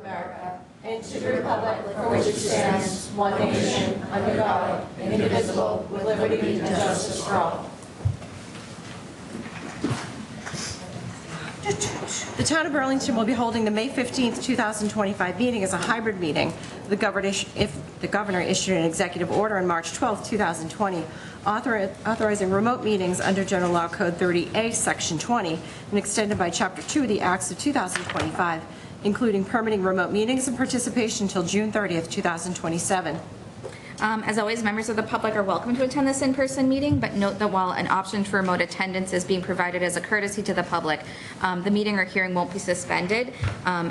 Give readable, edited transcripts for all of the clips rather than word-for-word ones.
America, and to the republic for which it stands, one nation, under God, indivisible, with liberty and justice for all. The Town of Burlington will be holding the May 15th, 2025 meeting as a hybrid meeting. The governor issued an executive order on March 12th, 2020, authorizing remote meetings under General Law Code 30A, Section 20, and extended by Chapter 2 of the Acts of 2025, including permitting remote meetings and participation until June 30th, 2027. As always, members of the public are welcome to attend this in-person meeting, but note that while an option for remote attendance is being provided as a courtesy to the public, the meeting or hearing won't be suspended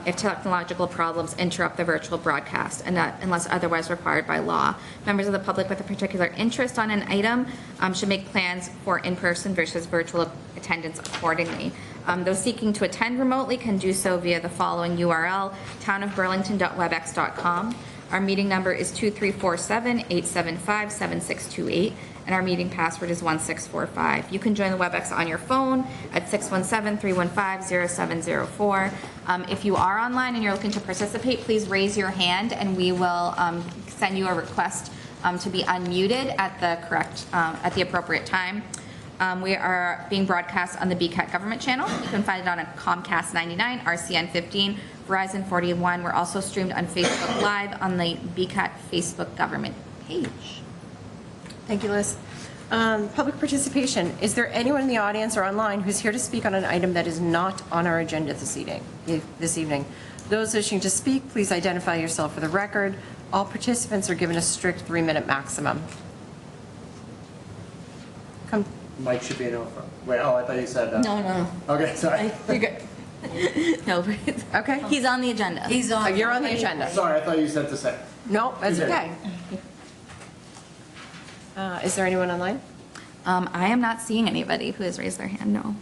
if technological problems interrupt the virtual broadcast, and that unless otherwise required by law. Members of the public with a particular interest on an item should make plans for in-person versus virtual attendance accordingly. Those seeking to attend remotely can do so via the following URL, townofburlington.webex.com. Our meeting number is 2347-875-7628, and our meeting password is 1645. You can join the WebEx on your phone at 617-315-0704. If you are online and you're looking to participate, please raise your hand, and we will send you a request to be unmuted at the appropriate time. We are being broadcast on the BCAT government channel. You can find it on a Comcast 99, RCN 15, Verizon 41. We're also streamed on Facebook Live on the BCAT Facebook government page. Thank you, Liz. Public participation. Is there anyone in the audience or online who's here to speak on an item that is not on our agenda this evening? Those wishing to speak, please identify yourself for the record. All participants are given a strict 3-minute maximum. Come. Mike should be in over. Wait, oh, I thought you said that. No. Okay, sorry. You're good. No, okay. He's on the agenda. He's on. You're on the agenda. Sorry, I thought you said to say. No, that's okay. Is there anyone online? I am not seeing anybody who has raised their hand, no.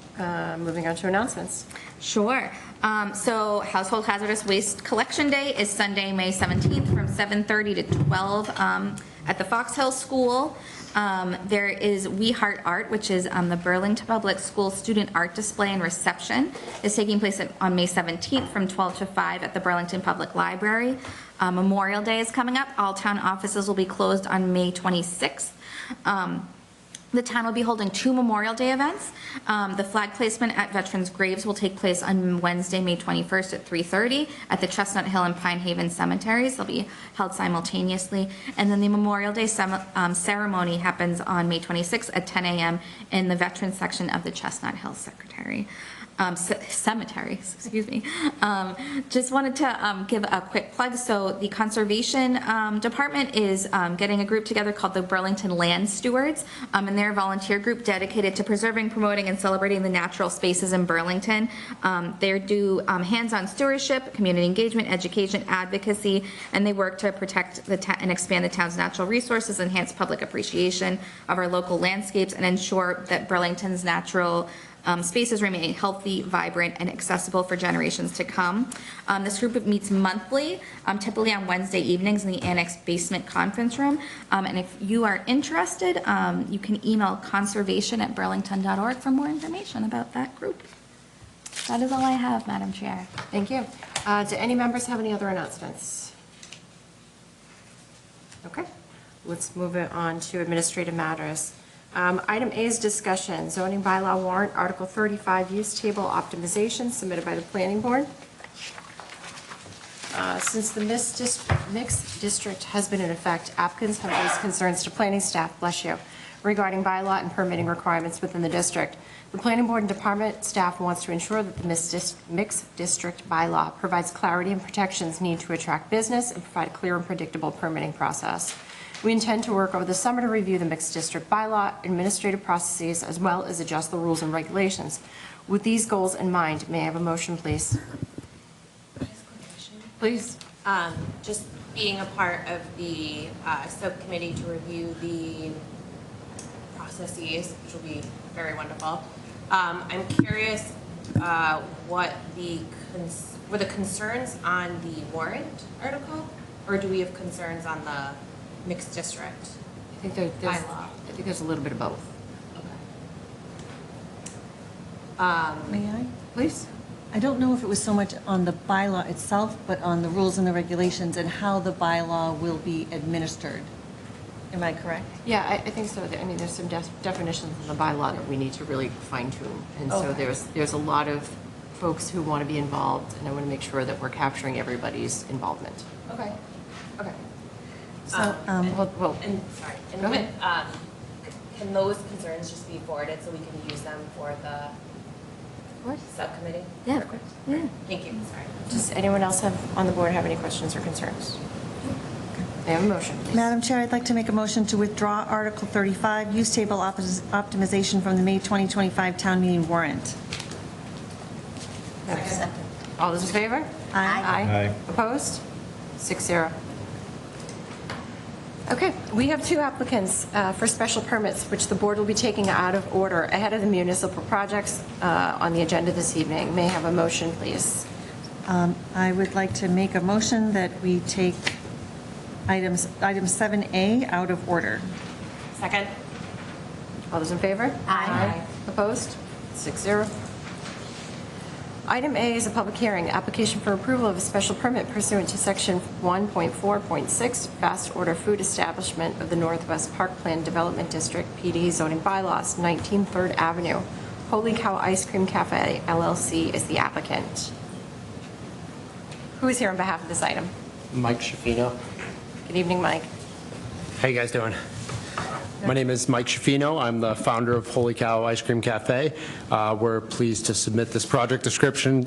Moving on to announcements. Sure. So Household Hazardous Waste Collection Day is Sunday, May 17th from 7:30 to 12 at the Fox Hill School. There is We Heart Art, which is the Burlington Public School student art display and reception. Is taking place on May 17th from 12 to 5 at the Burlington Public Library. Memorial Day is coming up. All town offices will be closed on May 26th. The town will be holding 2 Memorial Day events. The flag placement at Veterans Graves will take place on Wednesday, May 21st at 3:30 at the Chestnut Hill and Pine Haven cemeteries. They'll be held simultaneously. And then the Memorial Day ceremony happens on May 26th at 10 a.m. in the Veterans section of the Chestnut Hill cemetery. Excuse me. Just wanted to give a quick plug. So the Conservation Department is getting a group together called the Burlington Land Stewards, and they're a volunteer group dedicated to preserving, promoting, and celebrating the natural spaces in Burlington. They do hands-on stewardship, community engagement, education, advocacy, and they work to protect and expand the town's natural resources, enhance public appreciation of our local landscapes, and ensure that Burlington's natural spaces remain healthy, vibrant, and accessible for generations to come. This group meets monthly, typically on Wednesday evenings in the Annex Basement Conference Room. And if you are interested, you can email conservation@burlington.org for more information about that group. That is all I have, Madam Chair. Thank you. Do any members have any other announcements? Okay. Let's move it on to administrative matters. Item A is discussion, zoning bylaw warrant, Article 35, use table optimization, submitted by the Planning Board. Since the mixed district has been in effect, applicants have raised concerns to planning staff, bless you, regarding bylaw and permitting requirements within the district. The Planning Board and department staff wants to ensure that the mixed district bylaw provides clarity and protections needed to attract business and provide a clear and predictable permitting process. We intend to work over the summer to review the mixed district bylaw, administrative processes, as well as adjust the rules and regulations. With these goals in mind, may I have a motion, please? Please. Just being a part of the subcommittee to review the processes, which will be very wonderful. I'm curious what were the concerns on the warrant article, or do we have concerns on the mixed district bylaw? I think there's a little bit of both. Okay. May I, please? I don't know if it was so much on the bylaw itself, but on the rules and the regulations and how the bylaw will be administered. Am I correct? Yeah, I think so. I mean, there's some definitions in the bylaw that we need to really fine tune. And so Okay. there's a lot of folks who want to be involved, and I want to make sure that we're capturing everybody's involvement. Okay. Okay. So, Well, And, sorry, and Go with, ahead. can those concerns just be forwarded so we can use them for the subcommittee? Yeah. Perfect. Yeah. Thank you, sorry. Does anyone else on the board have any questions or concerns? May I have a motion, please? Madam Chair, I'd like to make a motion to withdraw Article 35, Use Table Optimization from the May 2025 Town Meeting warrant. All those in favor? Aye. Aye. Opposed? 6-0. Okay, we have two applicants for special permits, which the board will be taking out of order ahead of the municipal projects on the agenda this evening. May I have a motion, please? I would like to make a motion that we take item 7A out of order. Second? All those in favor? Aye. Opposed? 6-0. Item A is a public hearing, application for approval of a special permit pursuant to Section 1.4.6, Fast Order Food Establishment of the Northwest Park Plan Development District, PD zoning bylaws, 19 3rd Avenue. Holy Cow Ice Cream Cafe LLC is the applicant. Who is here on behalf of this item? Mike Shafino. Good evening, Mike. How you guys doing? My name is Mike Shafino. I'm the founder of Holy Cow Ice Cream Cafe. We're pleased to submit this project description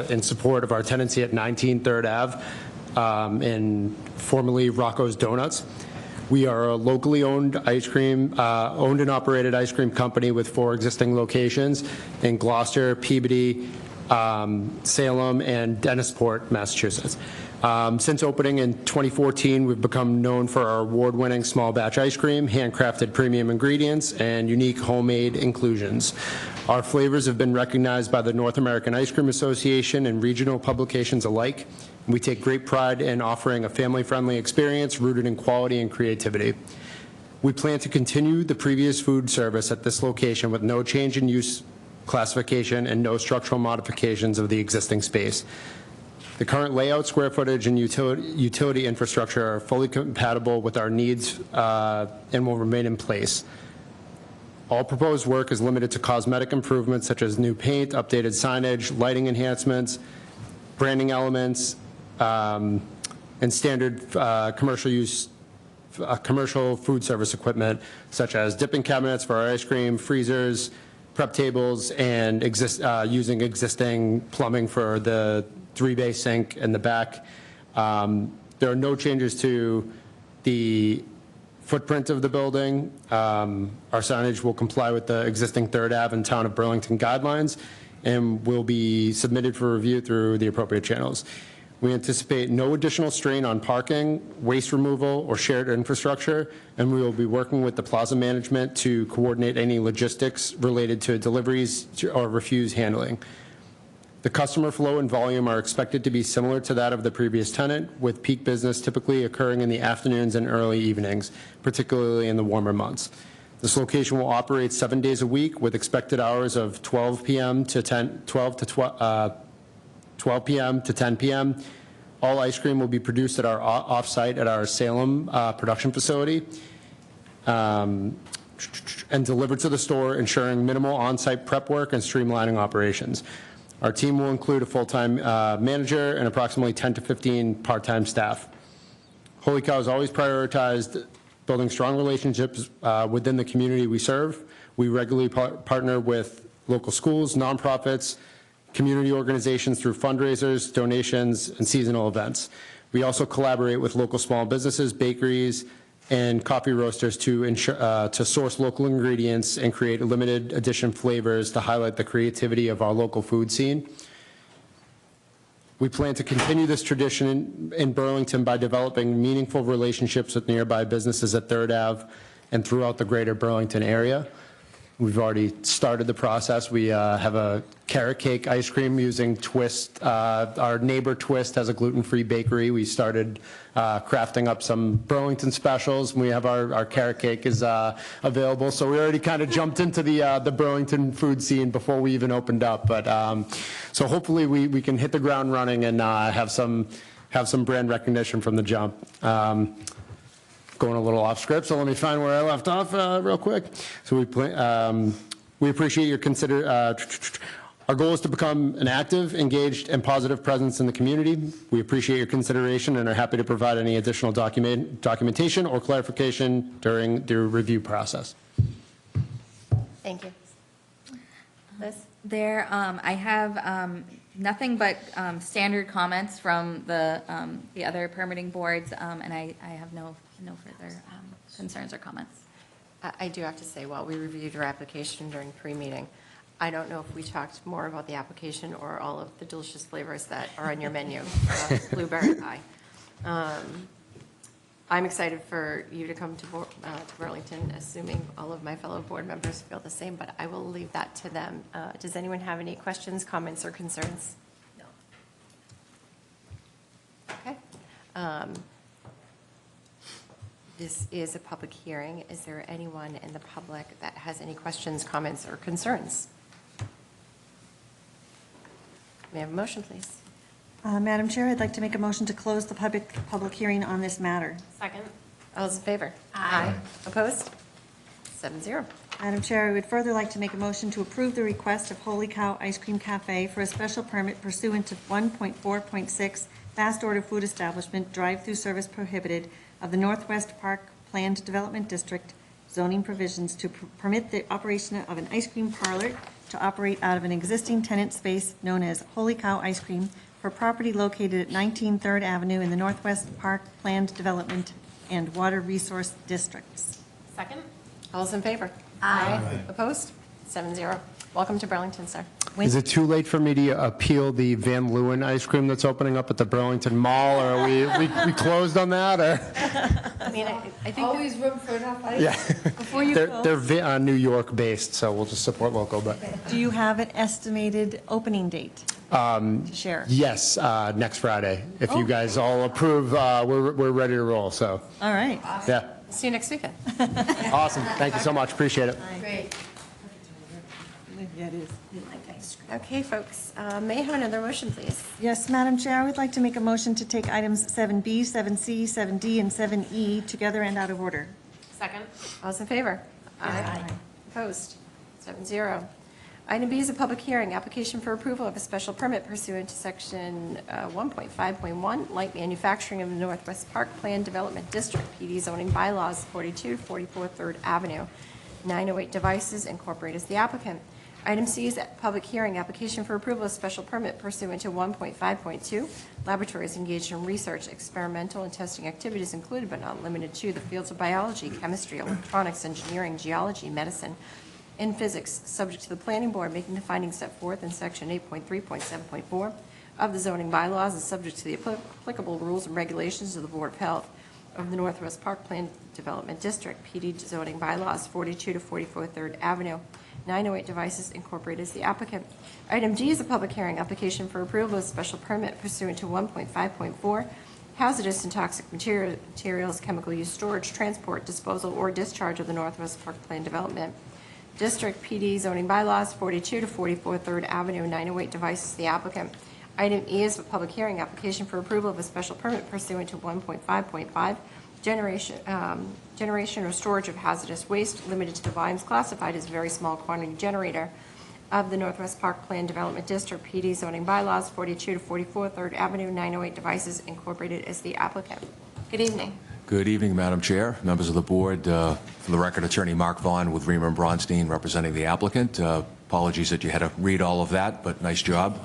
in support of our tenancy at 19 3rd Ave in formerly Rocco's Donuts. We are a locally owned owned and operated ice cream company with 4 existing locations in Gloucester, Peabody, Salem, and Dennisport, Massachusetts. Since opening in 2014, we've become known for our award-winning small batch ice cream, handcrafted premium ingredients, and unique homemade inclusions. Our flavors have been recognized by the North American Ice Cream Association and regional publications alike. We take great pride in offering a family-friendly experience rooted in quality and creativity. We plan to continue the previous food service at this location with no change in use classification and no structural modifications of the existing space. The current layout, square footage, and utility infrastructure are fully compatible with our needs and will remain in place. All proposed work is limited to cosmetic improvements such as new paint, updated signage, lighting enhancements, branding elements, and standard commercial food service equipment such as dipping cabinets for our ice cream, freezers, prep tables, and using existing plumbing for the 3-bay sink in the back. There are no changes to the footprint of the building. Our signage will comply with the existing 3rd Ave and Town of Burlington guidelines and will be submitted for review through the appropriate channels. We anticipate no additional strain on parking, waste removal, or shared infrastructure, and we will be working with the plaza management to coordinate any logistics related to deliveries or refuse handling. The customer flow and volume are expected to be similar to that of the previous tenant, with peak business typically occurring in the afternoons and early evenings, particularly in the warmer months. This location will operate 7 days a week with expected hours of 12 p.m. to 10 p.m. All ice cream will be produced at our off-site at our Salem production facility and delivered to the store, ensuring minimal on-site prep work and streamlining operations. Our team will include a full-time manager and approximately 10 to 15 part-time staff. Holy Cow has always prioritized building strong relationships within the community we serve. We regularly partner with local schools, nonprofits, community organizations through fundraisers, donations, and seasonal events. We also collaborate with local small businesses, bakeries, and coffee roasters to source local ingredients and create limited edition flavors to highlight the creativity of our local food scene. We plan to continue this tradition in Burlington by developing meaningful relationships with nearby businesses at 3rd Ave and throughout the greater Burlington area. We've already started the process. We have a carrot cake ice cream using Twist. Our neighbor Twist has a gluten-free bakery. We started crafting up some Burlington specials. We have our carrot cake is available. So we already kind of jumped into the Burlington food scene before we even opened up. But so hopefully we can hit the ground running and have some brand recognition from the jump. Going a little off script, so let me find where I left off real quick. So we appreciate your our goal is to become an active, engaged, and positive presence in the community. We appreciate your consideration and are happy to provide any additional documentation or clarification during the review process. Thank you. Liz? I have nothing but standard comments from the other permitting boards, and I have no further concerns or comments. I do have to say, while we reviewed your application during pre-meeting, I don't know if we talked more about the application or all of the delicious flavors that are on your menu. Blueberry pie. I'm excited for you to come to Burlington, assuming all of my fellow board members feel the same, but I will leave that to them. Does anyone have any questions, comments, or concerns? No. Okay. This is a public hearing. Is there anyone in the public that has any questions, comments, or concerns? May I have a motion, please? Madam Chair, I'd like to make a motion to close the public hearing on this matter. Second? All those in favor? Aye. Opposed? 7-0. Madam Chair, I would further like to make a motion to approve the request of Holy Cow Ice Cream Cafe for a special permit pursuant to 1.4.6 Fast Order Food Establishment Drive-Through Service Prohibited of the Northwest Park Planned Development District zoning provisions to permit the operation of an ice cream parlor to operate out of an existing tenant space known as Holy Cow Ice Cream for property located at 19 3rd Avenue in the Northwest Park Planned Development and Water Resource Districts. Second? All those in favor? Aye. Opposed? 7-0. Welcome to Burlington, sir. Is it too late for me to appeal the Van Leeuwen ice cream that's opening up at the Burlington Mall, or are we closed on that? Or? I mean, I think Always room for enough ice. Yeah, Before you they're New York based, so we'll just support local. But do you have an estimated opening date to share? yes, next Friday. If you guys all approve, we're ready to roll. So All right. yeah, see you next weekend. awesome. Thank you so much. Appreciate it. Great. Yeah, it is. Okay, folks, may I have another motion, please? Yes, Madam Chair, I would like to make a motion to take items 7B, 7C, 7D, and 7E together and out of order. Second? All those in favor? Aye. Opposed? 7-0. Item B is a public hearing, application for approval of a special permit pursuant to section 1.5.1, light manufacturing of the Northwest Park Plan Development District, PD zoning bylaws, 42 to 44 3rd Avenue. 908 Devices Incorporated is the applicant. Item C is a public hearing, application for approval of special permit pursuant to 1.5.2, laboratories engaged in research, experimental and testing activities included but not limited to the fields of biology, chemistry, electronics, engineering, geology, medicine, and physics, subject to the planning board making the findings set forth in section 8.3.7.4 of the zoning bylaws and subject to the applicable rules and regulations of the Board of Health of the Northwest Park Plan Development District, PD zoning bylaws, 42 to 44 3rd Avenue. 908 Devices Incorporated is the applicant. Item D is a public hearing, application for approval of special permit pursuant to 1.5.4, hazardous and toxic materials, chemical use, storage, transport, disposal, or discharge of the Northwest Park Plan Development District, PD zoning bylaws, 42 to 44 3rd Avenue. 908 Devices, the applicant. Item E is a public hearing, application for approval of a special permit pursuant to 1.5.5, generation or storage of hazardous waste limited to the volumes classified as very small quantity generator of the Northwest Park Plan Development District, PD zoning bylaws, 42 to 44 3rd Avenue. 908 Devices Incorporated is the applicant. Good evening. Good evening, Madam Chair, members of the board. For the record, Attorney Mark Vaughn with Reamer and Bronstein representing the applicant. Apologies that you had to read all of that, but nice job.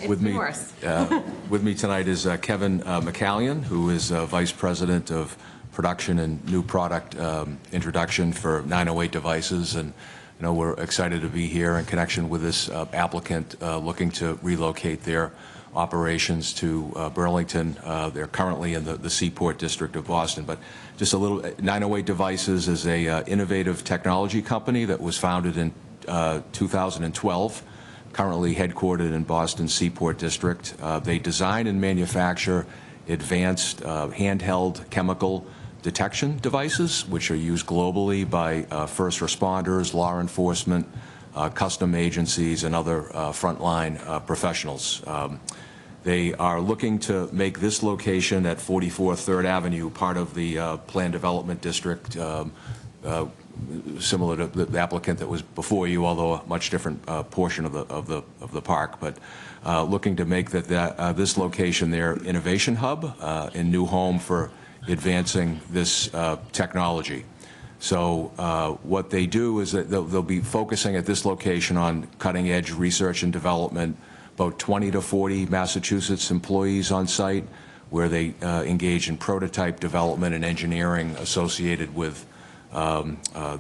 With me tonight is Kevin McCallion, who is Vice President of Production and New Product Introduction for 908 Devices. And you know, we're excited to be here in connection with this applicant looking to relocate their operations to Burlington. They're currently in the Seaport District of Boston. But just a little, 908 Devices is a innovative technology company that was founded in 2012, currently headquartered in Boston Seaport District. They design and manufacture advanced handheld chemical detection devices, which are used globally by first responders, law enforcement, custom agencies, and other frontline professionals. They are looking to make this location at 44 3rd Avenue part of the Planned Development District, similar to the applicant that was before you, although a much different portion of the park. But looking to make this location their innovation hub and new home for advancing this technology. So what they do is that they'll be focusing at this location on cutting-edge research and development, about 20 to 40 Massachusetts employees on site, where they engage in prototype development and engineering associated with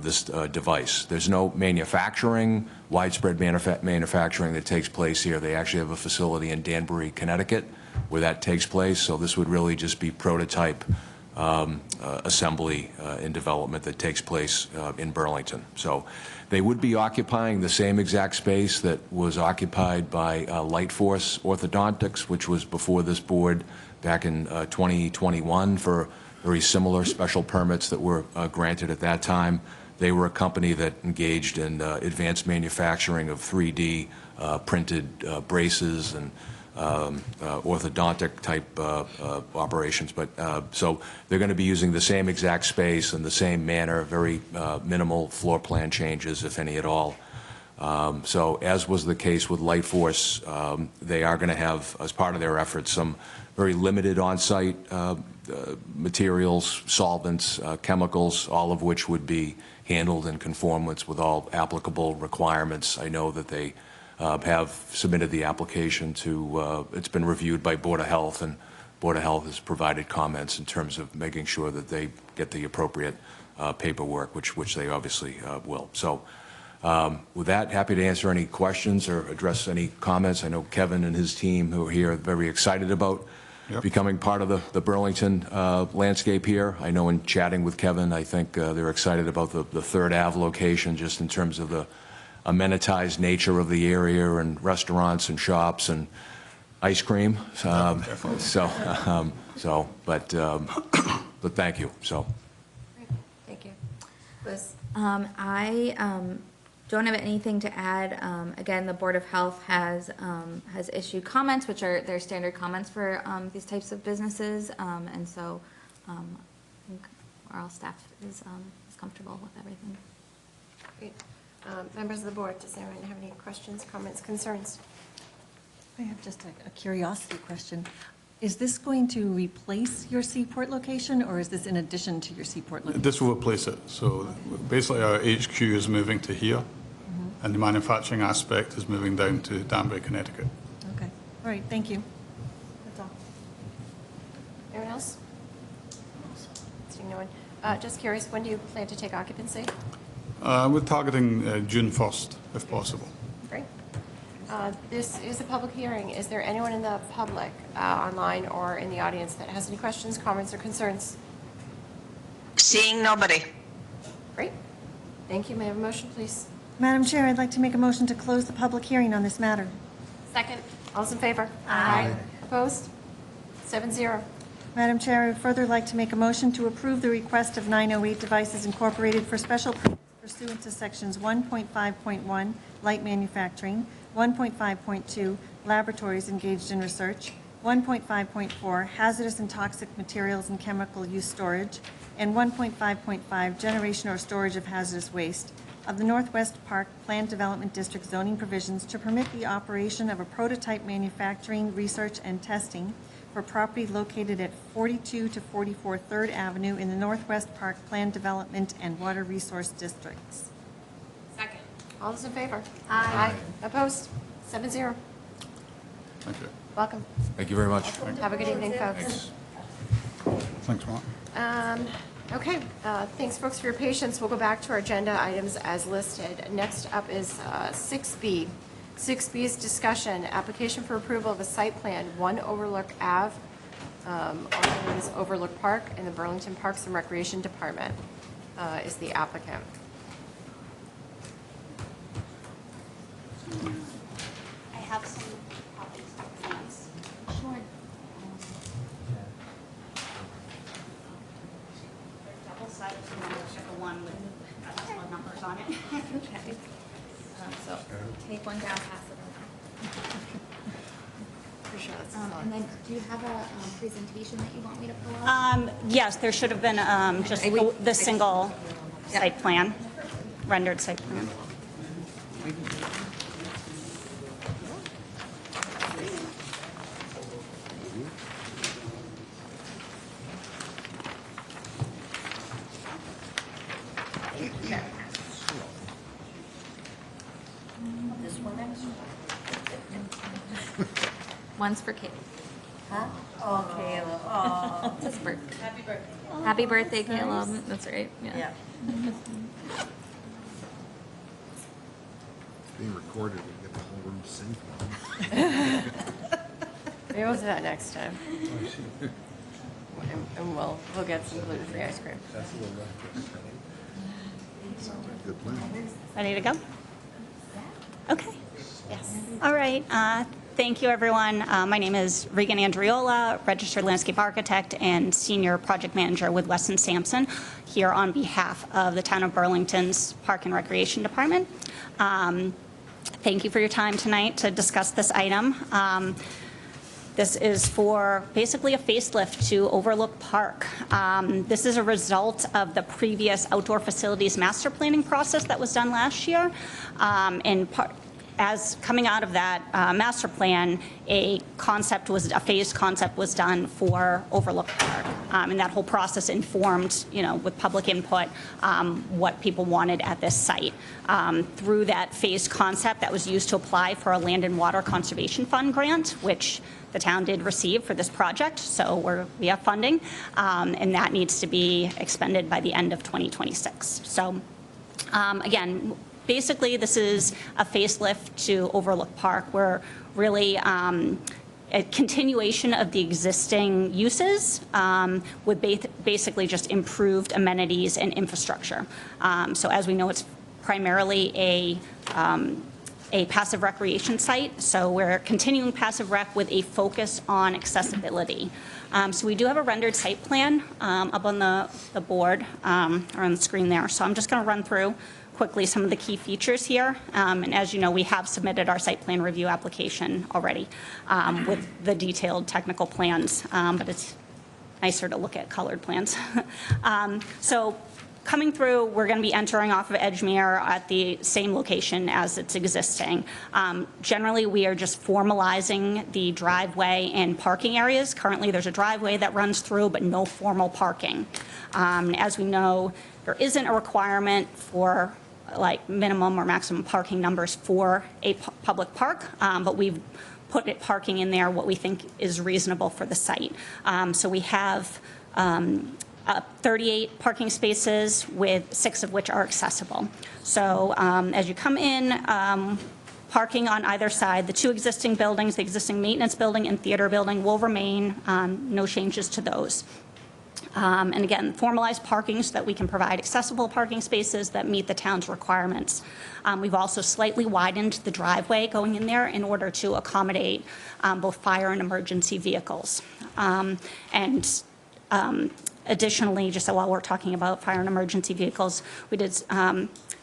this device. There's no manufacturing, widespread manufacturing that takes place here. They actually have a facility in Danbury, Connecticut, where that takes place. So this would really just be prototype assembly and development that takes place in Burlington. So they would be occupying the same exact space that was occupied by Lightforce Orthodontics, which was before this board back in 2021 for very similar special permits that were granted at that time. They were a company that engaged in advanced manufacturing of 3D printed braces and orthodontic type operations. But so they're going to be using the same exact space in the same manner, very minimal floor plan changes, if any at all. So as was the case with Lightforce, they are going to have, as part of their efforts, some very limited on-site materials, solvents, chemicals, all of which would be handled in conformance with all applicable requirements. I know that they have submitted the application to, it's been reviewed by Board of Health, and Board of Health has provided comments in terms of making sure that they get the appropriate paperwork, which they obviously will. So with that, happy to answer any questions or address any comments. I know Kevin and his team who are here are very excited about becoming part of the Burlington landscape here. I know in chatting with Kevin, I think they're excited about the 3rd Ave location, just in terms of the amenitized nature of the area and restaurants and shops and ice cream. But thank you. So. Great. Thank you. Liz? I don't have anything to add. Again, the Board of Health has issued comments, which are their standard comments for these types of businesses, and so I think our staff is comfortable with everything. Great. Members of the board, does anyone have any questions, comments, concerns? I have just a curiosity question. Is this going to replace your Seaport location, or is this in addition to your Seaport location? This will replace it. So basically our HQ is moving to here, and the manufacturing aspect is moving down to Danbury, Connecticut. Okay, all right, thank you. That's all. Anyone else? Seeing no one. Just curious, when do you plan to take occupancy? We're targeting June 1st, if possible. Great. This is a public hearing. Is there anyone in the public, online or in the audience, that has any questions, comments, or concerns? Seeing nobody. Great. Thank you. May I have a motion, please? Madam Chair, I'd like to make a motion to close the public hearing on this matter. Second. All those in favor? Aye. Opposed? 7-0. Madam Chair, I would further like to make a motion to approve the request of 908 Devices Incorporated for special permits pursuant to sections 1.5.1, light manufacturing, 1.5.2, laboratories engaged in research, 1.5.4, hazardous and toxic materials and chemical use storage, and 1.5.5, generation or storage of hazardous waste, of the Northwest Park Planned Development District zoning provisions to permit the operation of a prototype manufacturing, research, and testing for property located at 42 to 44 3rd Avenue in the Northwest Park Planned Development and Water Resource Districts. Second. All those in favor? Aye. Opposed? 7-0. Thank you. Welcome. Thank you very much. Have a good evening, folks. Thanks, Mark. Okay, thanks, folks, for your patience. We'll go back to our agenda items as listed. Next up is 6B, 6B is discussion, application for approval of a site plan, 1 Overlook Ave, also known as Overlook Park, in the Burlington Parks and Recreation Department is the applicant. I have some copies of these. Sure. They're double-sided, so you want to check the one with the numbers on it. Okay. So take one down, pass it over. Pretty sure that's And then, do you have a presentation that you want me to pull up? Yes, there should have been just the single site plan, rendered site plan. One's for Kate. Huh? Oh, Kayla, oh. It's his birthday. Happy birthday. Happy birthday, Caleb. That's right. Yeah. Being recorded, we get the whole room synced. Maybe we'll do that next time. And we'll get some gluten-free ice cream. That's a little rough. Sounds like a good plan. Ready to go? Okay. Yes. All right. Thank you, everyone. My name is Regan Andriola, registered landscape architect and senior project manager with Weston Sampson, here on behalf of the Town of Burlington's Park and Recreation Department. Thank you for your time tonight to discuss this item. This is for basically a facelift to Overlook Park. This is a result of the previous outdoor facilities master planning process that was done last year. As coming out of that master plan, a phased concept was done for Overlook Park. And that whole process informed, with public input, what people wanted at this site. Through that phased concept, that was used to apply for a Land and Water Conservation Fund grant, which the town did receive for this project, so we have funding, and that needs to be expended by the end of 2026. So again, basically this is a facelift to Overlook Park. We're really a continuation of the existing uses with basically just improved amenities and infrastructure. So as we know, it's primarily a passive recreation site, so we're continuing passive rec with a focus on accessibility. So we do have a rendered site plan up on the board or on the screen there. So I'm just going to run through quickly some of the key features here. And as you know, we have submitted our site plan review application already with the detailed technical plans, but it's nicer to look at colored plans. So coming through, we're going to be entering off of Edgemere at the same location as it's existing. Generally, we are just formalizing the driveway and parking areas. Currently, there's a driveway that runs through, but no formal parking. As we know, there isn't a requirement for like minimum or maximum parking numbers for a public park, but we've put parking in there what we think is reasonable for the site. So we have 38 parking spaces, with 6 of which are accessible. So as you come in, parking on either side, the 2 existing buildings, the existing maintenance building and theater building, will remain, no changes to those. And again, formalized parking so that we can provide accessible parking spaces that meet the town's requirements. We've also slightly widened the driveway going in there in order to accommodate both fire and emergency vehicles. Additionally, just while we're talking about fire and emergency vehicles, we did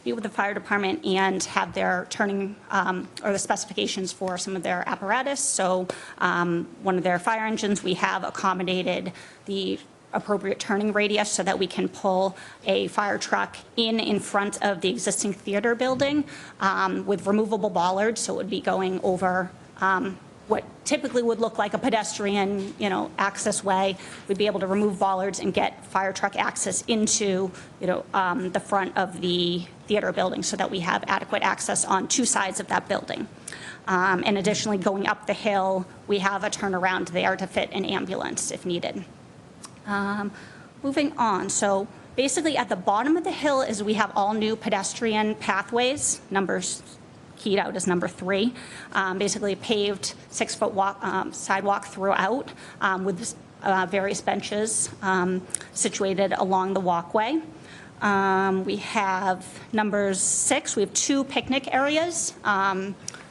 meet with the fire department and have their turning or the specifications for some of their apparatus. So one of their fire engines, we have accommodated the appropriate turning radius so that we can pull a fire truck in front of the existing theater building with removable bollards. So it would be going over what typically would look like a pedestrian, access way. We'd be able to remove bollards and get fire truck access into, the front of the theater building so that we have adequate access on 2 sides of that building. And additionally, going up the hill, we have a turnaround there to fit an ambulance if needed. Moving on, so basically at the bottom of the hill is we have all new pedestrian pathways, numbers keyed out as number 3. Basically a paved 6-foot sidewalk throughout with various benches situated along the walkway. We have number 6, we have 2 picnic areas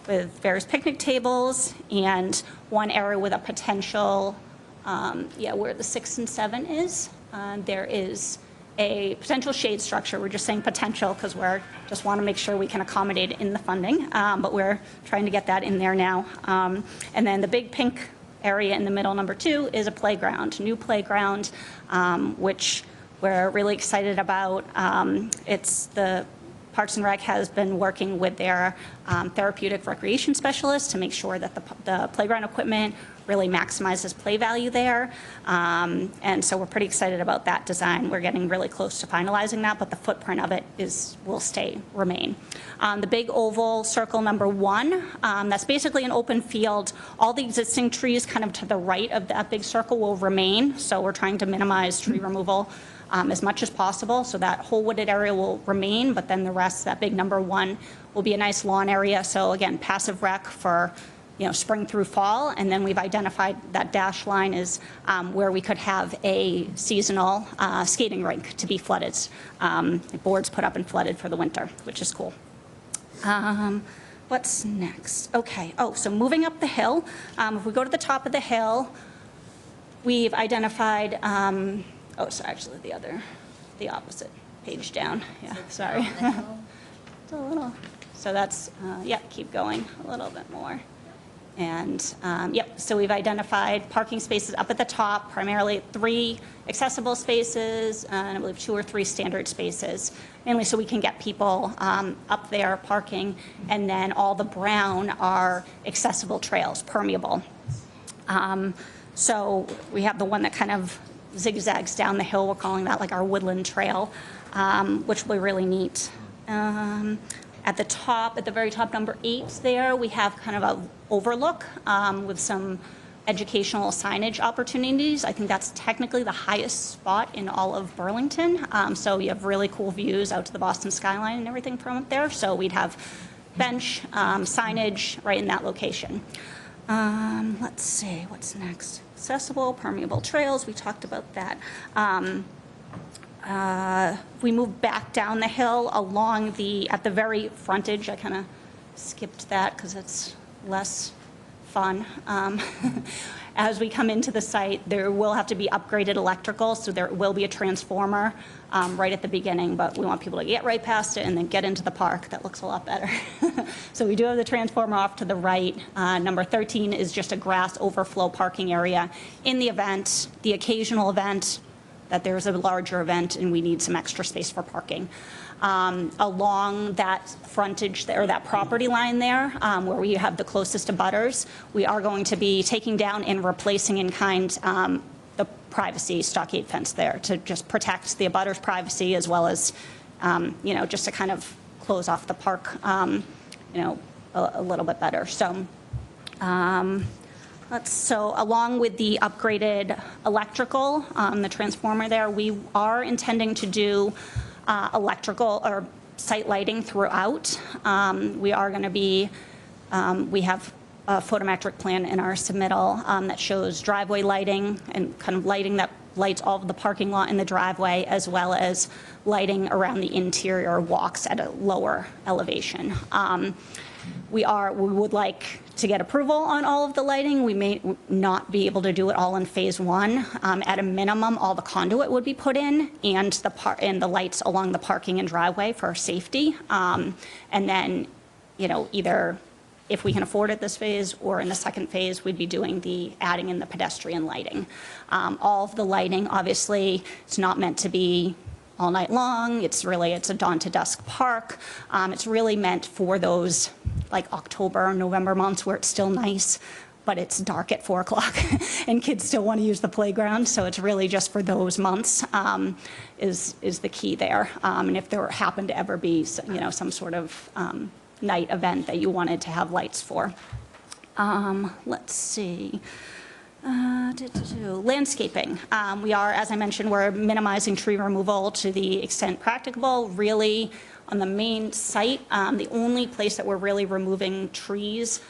with various picnic tables and one area with a potential, where the 6 and 7 is. There is a potential shade structure. We're just saying potential because we're just want to make sure we can accommodate it in the funding, but we're trying to get that in there now. And then the big pink area in the middle, number 2, is a playground, new playground, which we're really excited about. It's the Parks and Rec has been working with their therapeutic recreation specialists to make sure that the playground equipment really maximizes play value there. And so we're pretty excited about that design. We're getting really close to finalizing that, but the footprint of it will remain. The big oval circle number 1, that's basically an open field. All the existing trees kind of to the right of that big circle will remain. So we're trying to minimize tree removal as much as possible. So that whole wooded area will remain, but then the rest, that big number 1, will be a nice lawn area. So again, passive rec for spring through fall, and then we've identified that dash line is where we could have a seasonal skating rink to be flooded, boards put up and flooded for the winter, which is cool. What's next? Okay, so moving up the hill, if we go to the top of the hill, we've identified, actually the opposite page down, yeah, sorry. It's a little, so that's, keep going a little bit more. And so we've identified parking spaces up at the top, primarily 3 accessible spaces, and I believe 2 or 3 standard spaces, mainly so we can get people up there parking, and then all the brown are accessible trails, permeable. So we have the one that kind of zigzags down the hill, we're calling that like our woodland trail, which will be really neat. At the top, at the very top, number 8 there, we have kind of an overlook with some educational signage opportunities. I think that's technically the highest spot in all of Burlington. So you have really cool views out to the Boston skyline and everything from up there. So we'd have bench signage right in that location. Let's see, what's next? Accessible, permeable trails, we talked about that. We move back down the hill along at the very frontage. I kind of skipped that because it's less fun. As we come into the site, there will have to be upgraded electrical, so there will be a transformer right at the beginning, but we want people to get right past it and then get into the park. That looks a lot better. So we do have the transformer off to the right. Number 13 is just a grass overflow parking area in the occasional event, that there's a larger event and we need some extra space for parking. Along that frontage or that property line there, where we have the closest abutters, we are going to be taking down and replacing in kind the privacy stockade fence there to just protect the abutters' privacy, as well as, just to kind of close off the park, a little bit better. So. So along with the upgraded electrical, the transformer there, we are intending to do electrical or site lighting throughout. We are going to be, we have a photometric plan in our submittal that shows driveway lighting and kind of lighting that lights all of the parking lot in the driveway, as well as lighting around the interior walks at a lower elevation. We would like to get approval on all of the lighting. We may not be able to do it all in phase 1. At a minimum, all the conduit would be put in, and the lights along the parking and driveway for safety. And then, either if we can afford it this phase or in the second phase, we'd be doing adding in the pedestrian lighting. All of the lighting, obviously, it's not meant to be all night long. It's a dawn to dusk park. It's really meant for those like October, November months where it's still nice, but it's dark at 4 o'clock and kids still want to use the playground. So it's really just for those months is the key there. And if there happened to ever be, some sort of night event that you wanted to have lights for. Let's see. Landscaping. We are, as I mentioned, we're minimizing tree removal to the extent practicable. Really, On the main site, the only place that we're really removing trees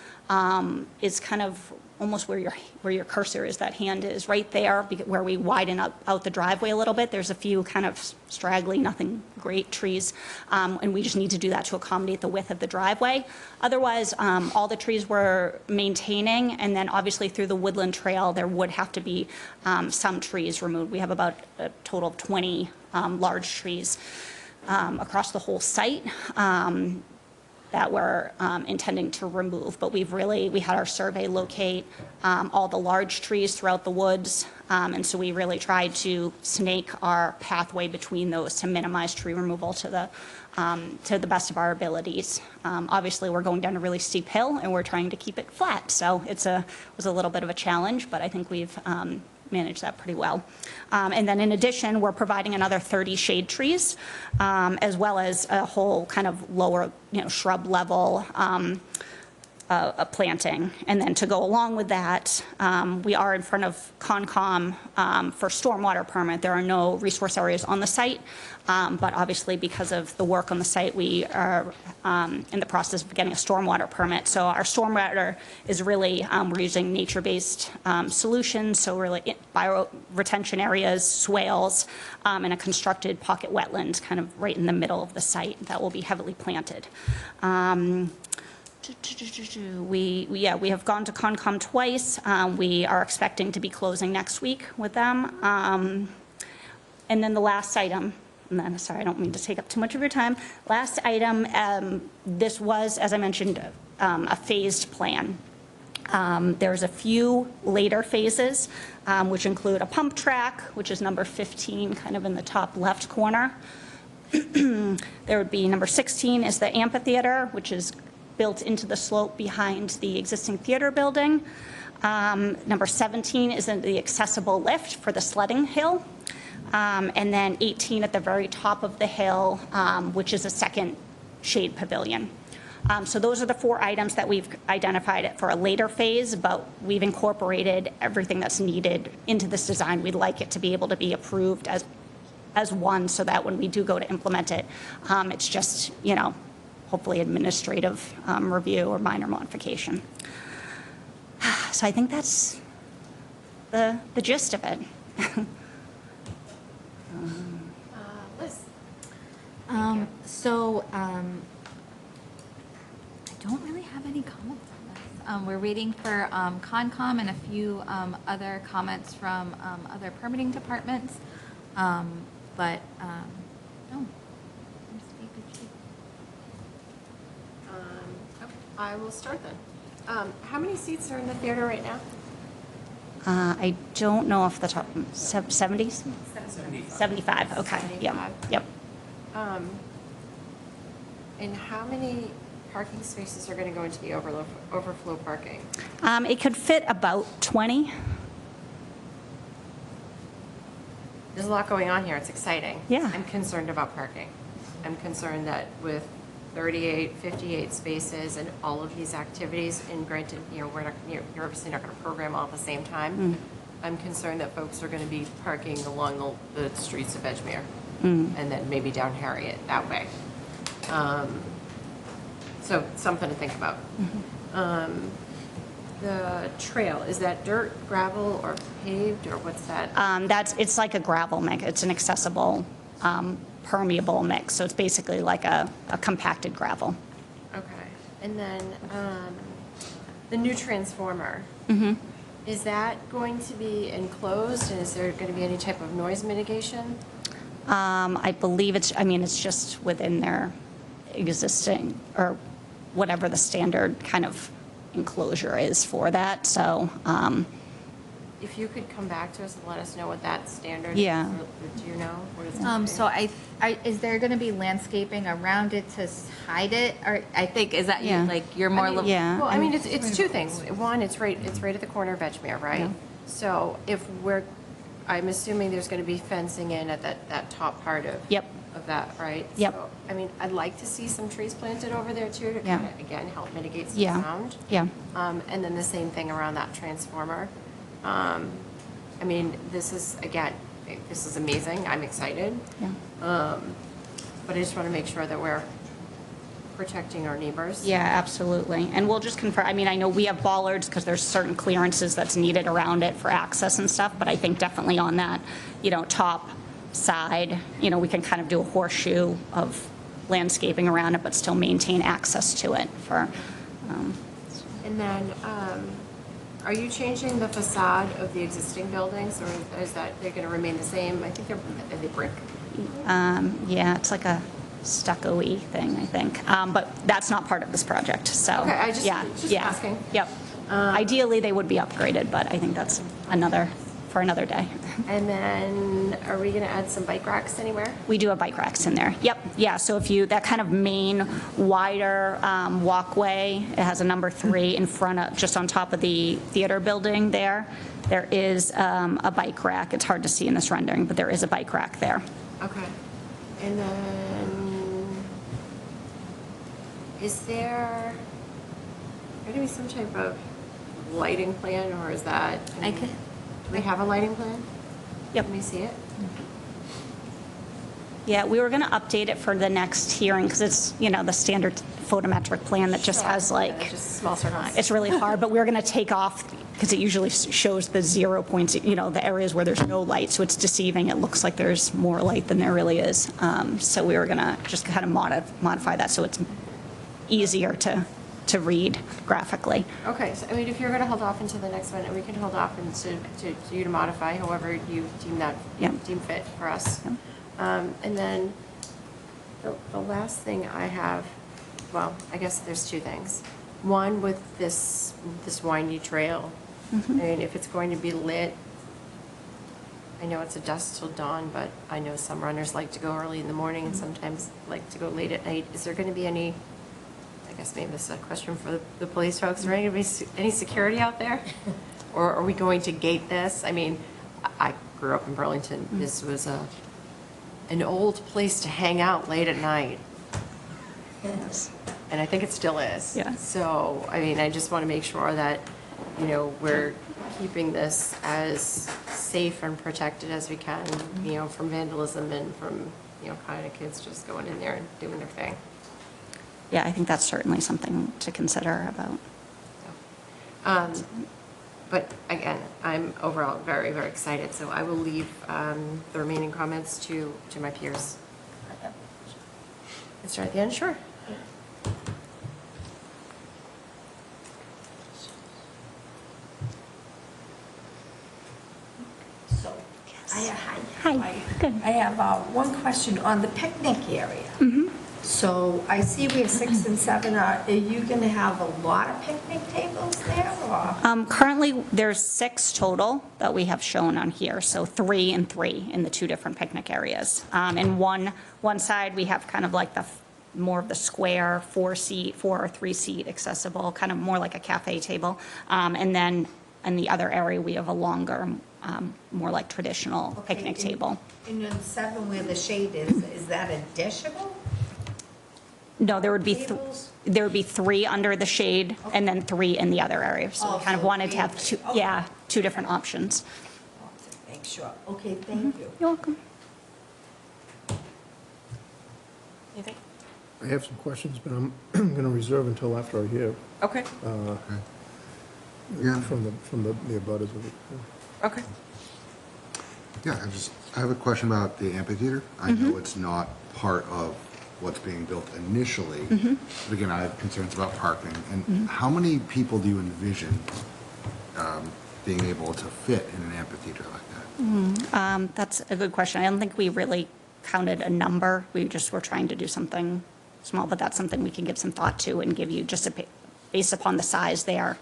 is kind of almost where your cursor is, that hand is, right there, where we widen out the driveway a little bit. There's a few kind of straggly, nothing great trees, and we just need to do that to accommodate the width of the driveway. Otherwise, all the trees we're maintaining, and then obviously through the woodland trail, there would have to be some trees removed. We have about a total of 20 large trees across the whole site that we're intending to remove. But we had our survey locate all the large trees throughout the woods, and so we really tried to snake our pathway between those to minimize tree removal to the best of our abilities. Obviously, we're going down a really steep hill, and we're trying to keep it flat, so it was a little bit of a challenge, but I think we've manage that pretty well. And then in addition, we're providing another 30 shade trees, as well as a whole kind of lower, shrub level planting. And then to go along with that, we are in front of Concom for stormwater permit. There are no resource areas on the site, but obviously because of the work on the site, we are in the process of getting a stormwater permit. So our stormwater is really, we're using nature-based solutions, so really bio-retention areas, swales, and a constructed pocket wetland kind of right in the middle of the site that will be heavily planted. We have gone to Concom twice. We are expecting to be closing next week with them. And then the last item, and then, sorry, I don't mean to take up too much of your time. Last item, this was, as I mentioned, a phased plan. There's a few later phases, which include a pump track, which is number 15, kind of in the top left corner. There would be number 16 is the amphitheater, which is built into the slope behind the existing theater building. Number 17 is the accessible lift for the sledding hill. And then 18 at the very top of the hill, which is a second shade pavilion. So those are the 4 items that we've identified for a later phase, but we've incorporated everything that's needed into this design. We'd like it to be able to be approved as one, so that when we do go to implement it, it's just, hopefully administrative review or minor modification. So I think that's the gist of it. Liz? I don't really have any comments on this. We're waiting for Concom and a few other comments from other permitting departments, but no. I will start then. How many seats are in the theater right now? I don't know off the top, 70? 75, okay, yep, 75. yep. And how many parking spaces are going to go into the overflow parking? It could fit about 20. There's a lot going on here. It's exciting. Yeah. I'm concerned about parking. I'm concerned that with 38, 58 spaces and all of these activities, and granted, you're obviously not going to program all at the same time. I'm concerned that folks are going to be parking along the streets of Edgemere and then maybe down Harriet that way. So something to think about. The trail, is that dirt, gravel, or paved, or what's that? It's like a gravel mix. It's an accessible, permeable mix. So it's basically like a compacted gravel. Okay. And then the new transformer, is that going to be enclosed, and is there going to be any type of noise mitigation? I believe it's just within their existing, or whatever the standard kind of enclosure is for that. So If you could come back to us and let us know what that standard Yeah. is. Do you know? What is that? So is there going to be landscaping around it to hide it? Or I think, is that Yeah. you're more. Yeah. Well, I mean, it's two things. One, it's right at the corner of Edgemere, right? Yeah. So I'm assuming there's going to be fencing in at that top part of. Yep. Of that, right? Yep. So, I mean, I'd like to see some trees planted over there too to Yeah. kind of, again, help mitigate some Yeah. sound. Yeah. And then the same thing around that transformer. I mean, this is amazing. I'm excited. Yeah. but I just want to make sure that we're protecting our neighbors. Yeah, absolutely. And we'll just confirm, I mean, I know we have bollards because there's certain clearances that's needed around it for access and stuff, but I think definitely on that, top side, we can kind of do a horseshoe of landscaping around it, but still maintain access to it for, And then, are you changing the facade of the existing buildings, or is that, they're going to remain the same? I think are they brick? yeah, it's like a stucco-y thing, I think. But that's not part of this project, so. Okay, I just yeah, asking. Yep. Ideally, they would be upgraded, but I think that's for another day. And then, are we going to add some bike racks anywhere? We do have bike racks in there. Yep, yeah, so if that kind of main wider walkway, it has a number 3 in front of, just on top of the theater building there is a bike rack. It's hard to see in this rendering, but there is a bike rack there. Okay. And then, is there going to be some type of lighting plan, or is that? Do we have a lighting plan? Yep. Let me see it. Yeah, we were going to update it for the next hearing because it's, the standard photometric plan that just has Yeah, just small circles. it's really hard, but we're going to take off because it usually shows the 0 points, the areas where there's no light, so it's deceiving. It looks like there's more light than there really is. So we were going to just kind of modify that so it's easier to read graphically. Okay, so if you're going to hold off until the next one, and we can hold off and to you to modify however you deem fit for us. Yep. And then the last thing I have, well, I guess there's 2 things. One, with this windy trail, if it's going to be lit, I know it's a dusk till dawn, but I know some runners like to go early in the morning and sometimes like to go late at night. Is there going to be any, I guess maybe this is a question for the police folks, is there going to be any security out there? Or are we going to gate this? I grew up in Burlington. This was an old place to hang out late at night. Yes. And I think it still is. Yeah. So, I just want to make sure that, we're keeping this as safe and protected as we can, from vandalism and from, kind of kids just going in there and doing their thing. Yeah, I think that's certainly something to consider about. But again, I'm overall very, very excited, so I will leave the remaining comments to my peers. Let's start at the end, sure. So, hi. Hi, good. I have one question on the picnic area. So I see we have 6 and 7. Are you going to have a lot of picnic tables there, or? Currently, there's 6 total that we have shown on here, so 3 and 3 in the 2 different picnic areas. And one side, we have kind of like more of the square 4 or 3 seat accessible, kind of more like a cafe table. And then in the other area, we have a longer, more like traditional picnic table. And in 7 where the shade is that additional? No, there would be Tables? there would be 3 under the shade and then 3 in the other area. So we Oh, kind of so wanted to have 3 2, okay. 2 different options. Make sure. Okay, thank you. You're welcome. Anything? I have some questions, but I'm going to reserve until after I hear Okay. Yeah. from the abutters of it. Okay. Yeah, I have a question about the amphitheater. I know it's not part of what's being built initially, but again, I have concerns about parking. And how many people do you envision being able to fit in an amphitheater like that? That's a good question. I don't think we really counted a number. We just were trying to do something small, but that's something we can give some thought to and give you just based upon the size there,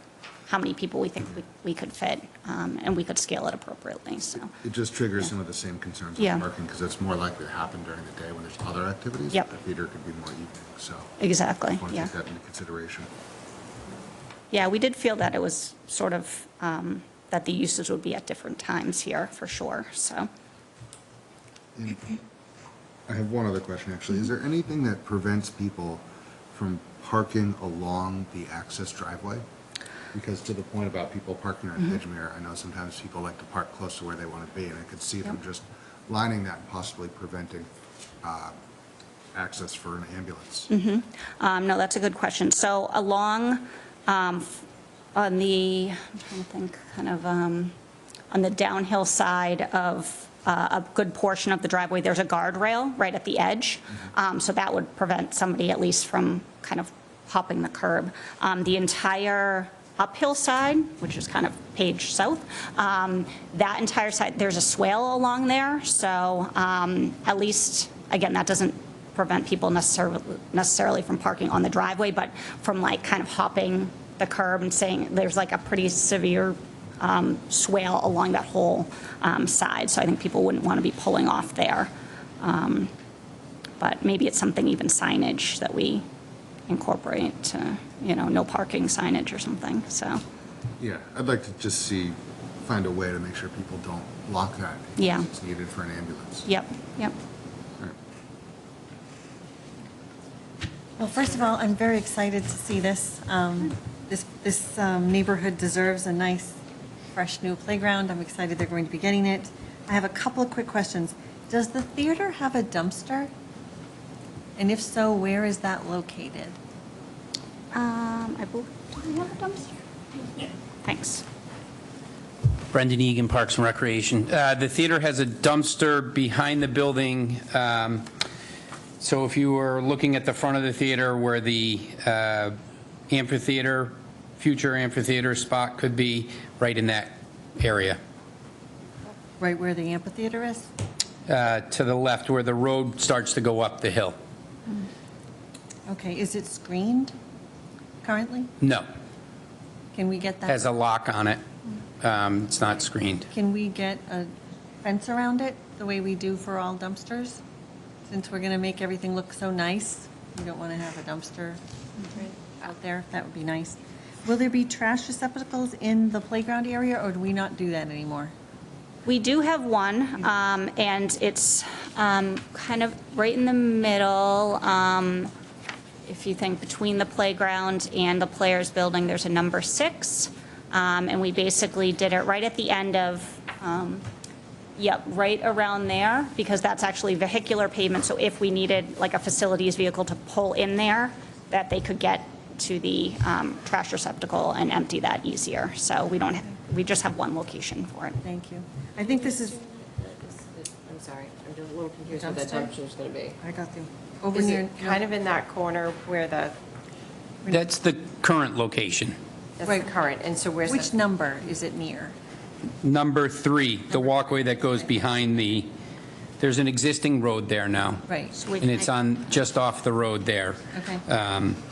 how many people we think we could fit, and we could scale it appropriately, so. It just triggers some of the same concerns Yeah. with parking because it's more likely to happen during the day when there's other activities. Yep. The theater could be more evening, so. Exactly, I want to yeah. take that into consideration. Yeah, we did feel that it was sort of, that the uses would be at different times here, for sure, so. I have one other question, actually. Is there anything that prevents people from parking along the access driveway? Because to the point about people parking on Edgemere, I know sometimes people like to park close to where they want to be, and I could see them just lining that and possibly preventing access for an ambulance? No, that's a good question. So along, on the, I'm trying to think, kind of, on the downhill side of a good portion of the driveway, there's a guardrail right at the edge. So that would prevent somebody at least from kind of hopping the curb. The entire uphill side, which is kind of Page South, that entire side, there's a swale along there. So at least, again, that doesn't prevent people necessarily from parking on the driveway, but from like kind of hopping the curb and saying there's like a pretty severe swale along that whole side. So I think people wouldn't want to be pulling off there. But maybe it's something, even signage that we incorporate to, no parking signage or something, so. Yeah, I'd like to just find a way to make sure people don't block that. Yeah. It's needed for an ambulance. Yep. Well, first of all, I'm very excited to see this. This neighborhood deserves a nice, fresh new playground. I'm excited they're going to be getting it. I have a couple of quick questions. Does the theater have a dumpster? And if so, where is that located? I believe, do we have a dumpster? Yeah. Thanks. Brendan Egan, Parks and Recreation. The theater has a dumpster behind the building. So if you were looking at the front of the theater where the amphitheater, future amphitheater spot could be, right in that area. Right where the amphitheater is? To the left where the road starts to go up the hill. Okay, is it screened currently? No, Can we get that? has a lock on it. It's not screened. Can we get a fence around it, the way we do for all dumpsters? Since we're going to make everything look so nice, we don't want to have a dumpster out there. That would be nice. Will there be trash receptacles in the playground area, or do we not do that anymore? We do have one, and it's kind of right in the middle. If you think between the playground and the players' building, there's a number 6. And we basically did it right at the end of, right around there, because that's actually vehicular pavement. So if we needed like a facilities vehicle to pull in there, that they could get to the trash receptacle and empty that easier. So we just have one location for it. Thank you. I think this is, I'm sorry, I'm just a little confused where that Dumpster? dumpster's going to be. I got you. Over Is near, it kind of in that corner where the, That's the current location. that's the Right. current, and so where's which the, number is it near? Number 3, the walkway that goes behind there's an existing road there now. Right. And it's on, just off the road there. Okay.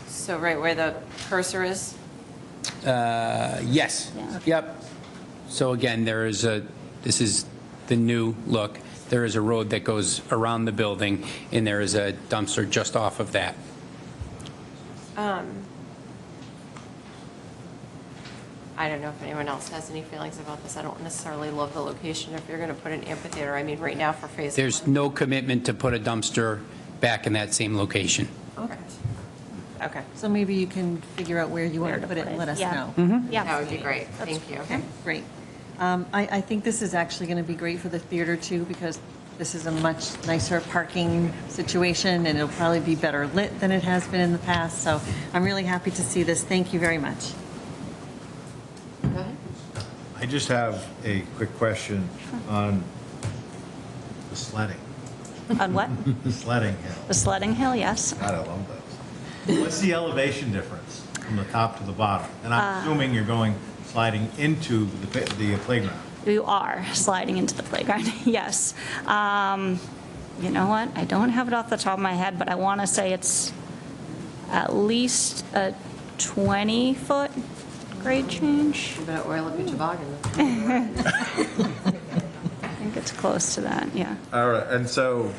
so right where the cursor is? Yes. Yeah. Yep. So again, this is the new look. There is a road that goes around the building, and there is a dumpster just off of that. I don't know if anyone else has any feelings about this. I don't necessarily love the location if you're going to put an amphitheater. I mean, right now for phase There's 1. no commitment to put a dumpster back in that same location. Okay. Okay. So maybe you can figure out where you want Where to to put it put and it, let us yeah. know. Yeah. That would be great. Thank you. Okay, great. I think this is actually going to be great for the theater too, because this is a much nicer parking situation, and it'll probably be better lit than it has been in the past. So I'm really happy to see this. Thank you very much. Go ahead. I just have a quick question on the sledding. On what? The sledding hill. The sledding hill, yes. God, I love those. What's the elevation difference from the top to the bottom? And I'm assuming you're sliding into the playground. You are sliding into the playground, yes. You know what? I don't have it off the top of my head, but I want to say it's at least a 20-foot grade change. You better oil up your toboggan. I think it's close to that, yeah. All right, and so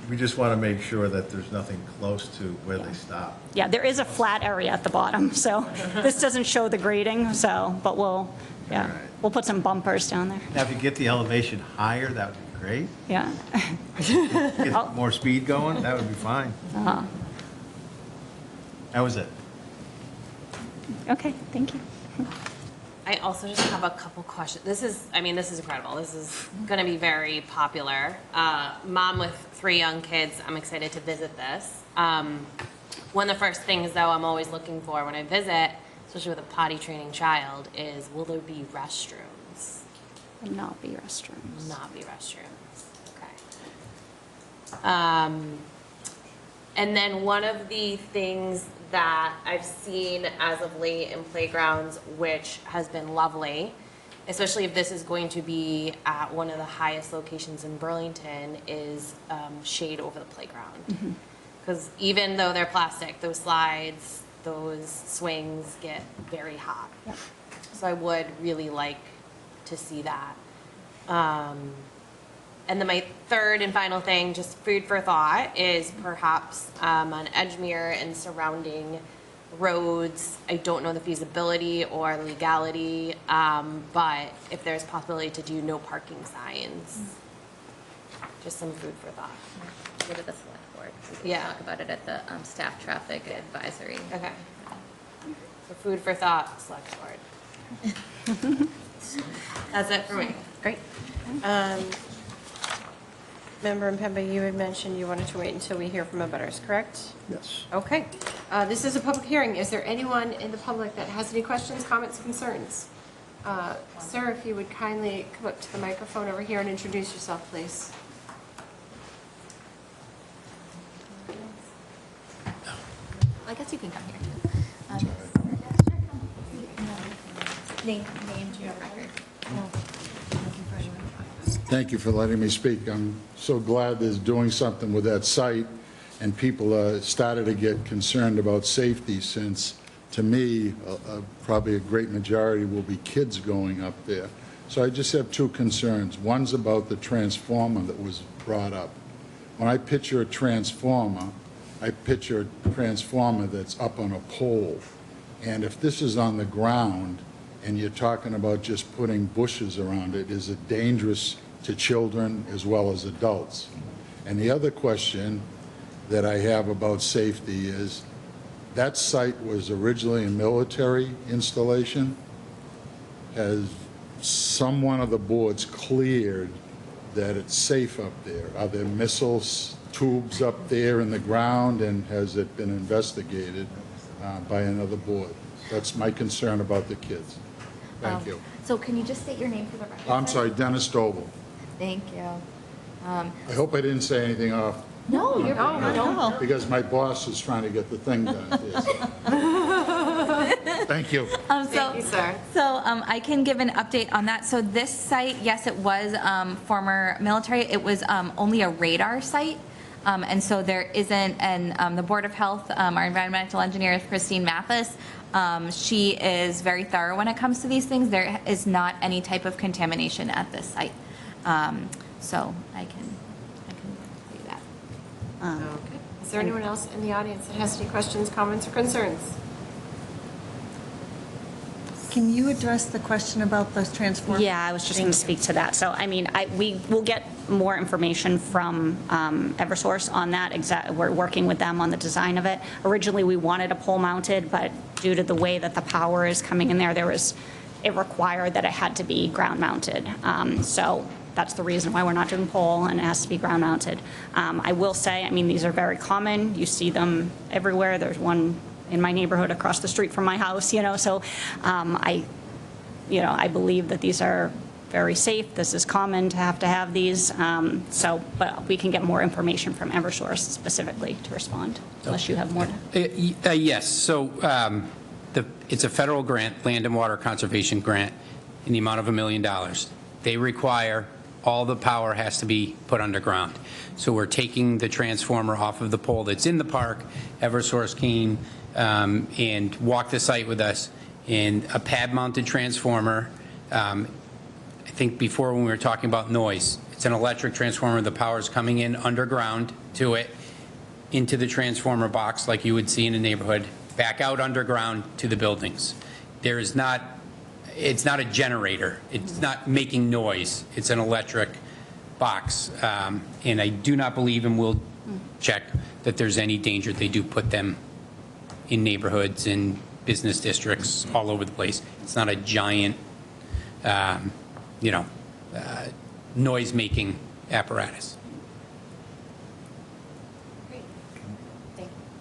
we just want to make sure that there's nothing close to where they stop. Yeah, there is a flat area at the bottom, so this doesn't show the grading, so, but All right. we'll put some bumpers down there, Now, if you get the elevation higher, that would be great. yeah. Get more speed going, that would be fine. That was it. Okay, thank you. I also just have a couple questions. This is incredible. This is going to be very popular. Mom with 3 young kids, I'm excited to visit this. One of the first things, though, I'm always looking for when I visit, especially with a potty training child, is will there be restrooms? Will not be restrooms. Not be restrooms. Okay. And then one of the things that I've seen as of late in playgrounds, which has been lovely, especially if this is going to be at one of the highest locations in Burlington, is shade over the playground. Because even though they're plastic, those slides, those swings get very hot. Yep. So I would really like to see that. And then my third and final thing, just food for thought, is perhaps on Edgemere and surrounding roads. I don't know the feasibility or legality, but if there's possibility to do no parking signs, just some food for thought. Go to the select board. We can Yeah. talk about it at the staff traffic advisory. Okay. So food for thought, select board. That's it for me. Great. Member Mpemba, you had mentioned you wanted to wait until we hear from abutters, correct? Yes. Okay. This is a public hearing. Is there anyone in the public that has any questions, comments, concerns? Sir, if you would kindly come up to the microphone over here and introduce yourself, please. I guess you can come here too. Name, do you have a record? Thank you for letting me speak. I'm so glad there's doing something with that site, and people started to get concerned about safety, since, to me, probably a great majority will be kids going up there. So I just have 2 concerns. One's about the transformer that was brought up. When I picture a transformer, I picture a transformer that's up on a pole. And if this is on the ground and you're talking about just putting bushes around it, is it dangerous to children as well as adults? And the other question that I have about safety is, that site was originally a military installation. Has one of the boards cleared that it's safe up there? Are there missiles tubes up there in the ground, and has it been investigated by another board? That's my concern about the kids. Thank you. So can you just state your name for the record? I'm sir? sorry, Dennis Doble. Thank you. I hope I didn't say anything off, No, you're fine. because my boss is trying to get the thing done. Thank you. Thank you, sir. So I can give an update on that. So this site, yes, it was former military. It was only a radar site. And so there isn't, and the Board of Health, our environmental engineer, Christine Mathis, she is very thorough when it comes to these things. There is not any type of contamination at this site. So I can tell you that. Okay. Is there anyone else in the audience that has any questions, comments, or concerns? Can you address the question about the transformer? Yeah, I was just going to speak to that. So, I mean, we will get more information from Eversource on that. We're working with them on the design of it. Originally, we wanted a pole mounted, but due to the way that the power is coming in there, it required that it had to be ground mounted. So that's the reason why we're not doing pole, and it has to be ground mounted. I will say, I mean, these are very common. You see them everywhere. There's one in my neighborhood across the street from my house, so I believe that these are very safe. This is common to have these. But we can get more information from Eversource specifically to respond, unless you have more. Yes, so it's a federal grant, Land and Water Conservation Grant, in the amount of $1 million. They require all the power has to be put underground. So we're taking the transformer off of the pole that's in the park. Eversource came and walked the site with us, in a pad-mounted transformer. I think before, when we were talking about noise, it's an electric transformer. The power is coming in underground to it, into the transformer box like you would see in a neighborhood, back out underground to the buildings. It's not a generator. It's not making noise. It's an electric box. And I do not believe, and we'll check, that there's any danger. They do put them in neighborhoods and business districts all over the place. It's not a giant, noise-making apparatus.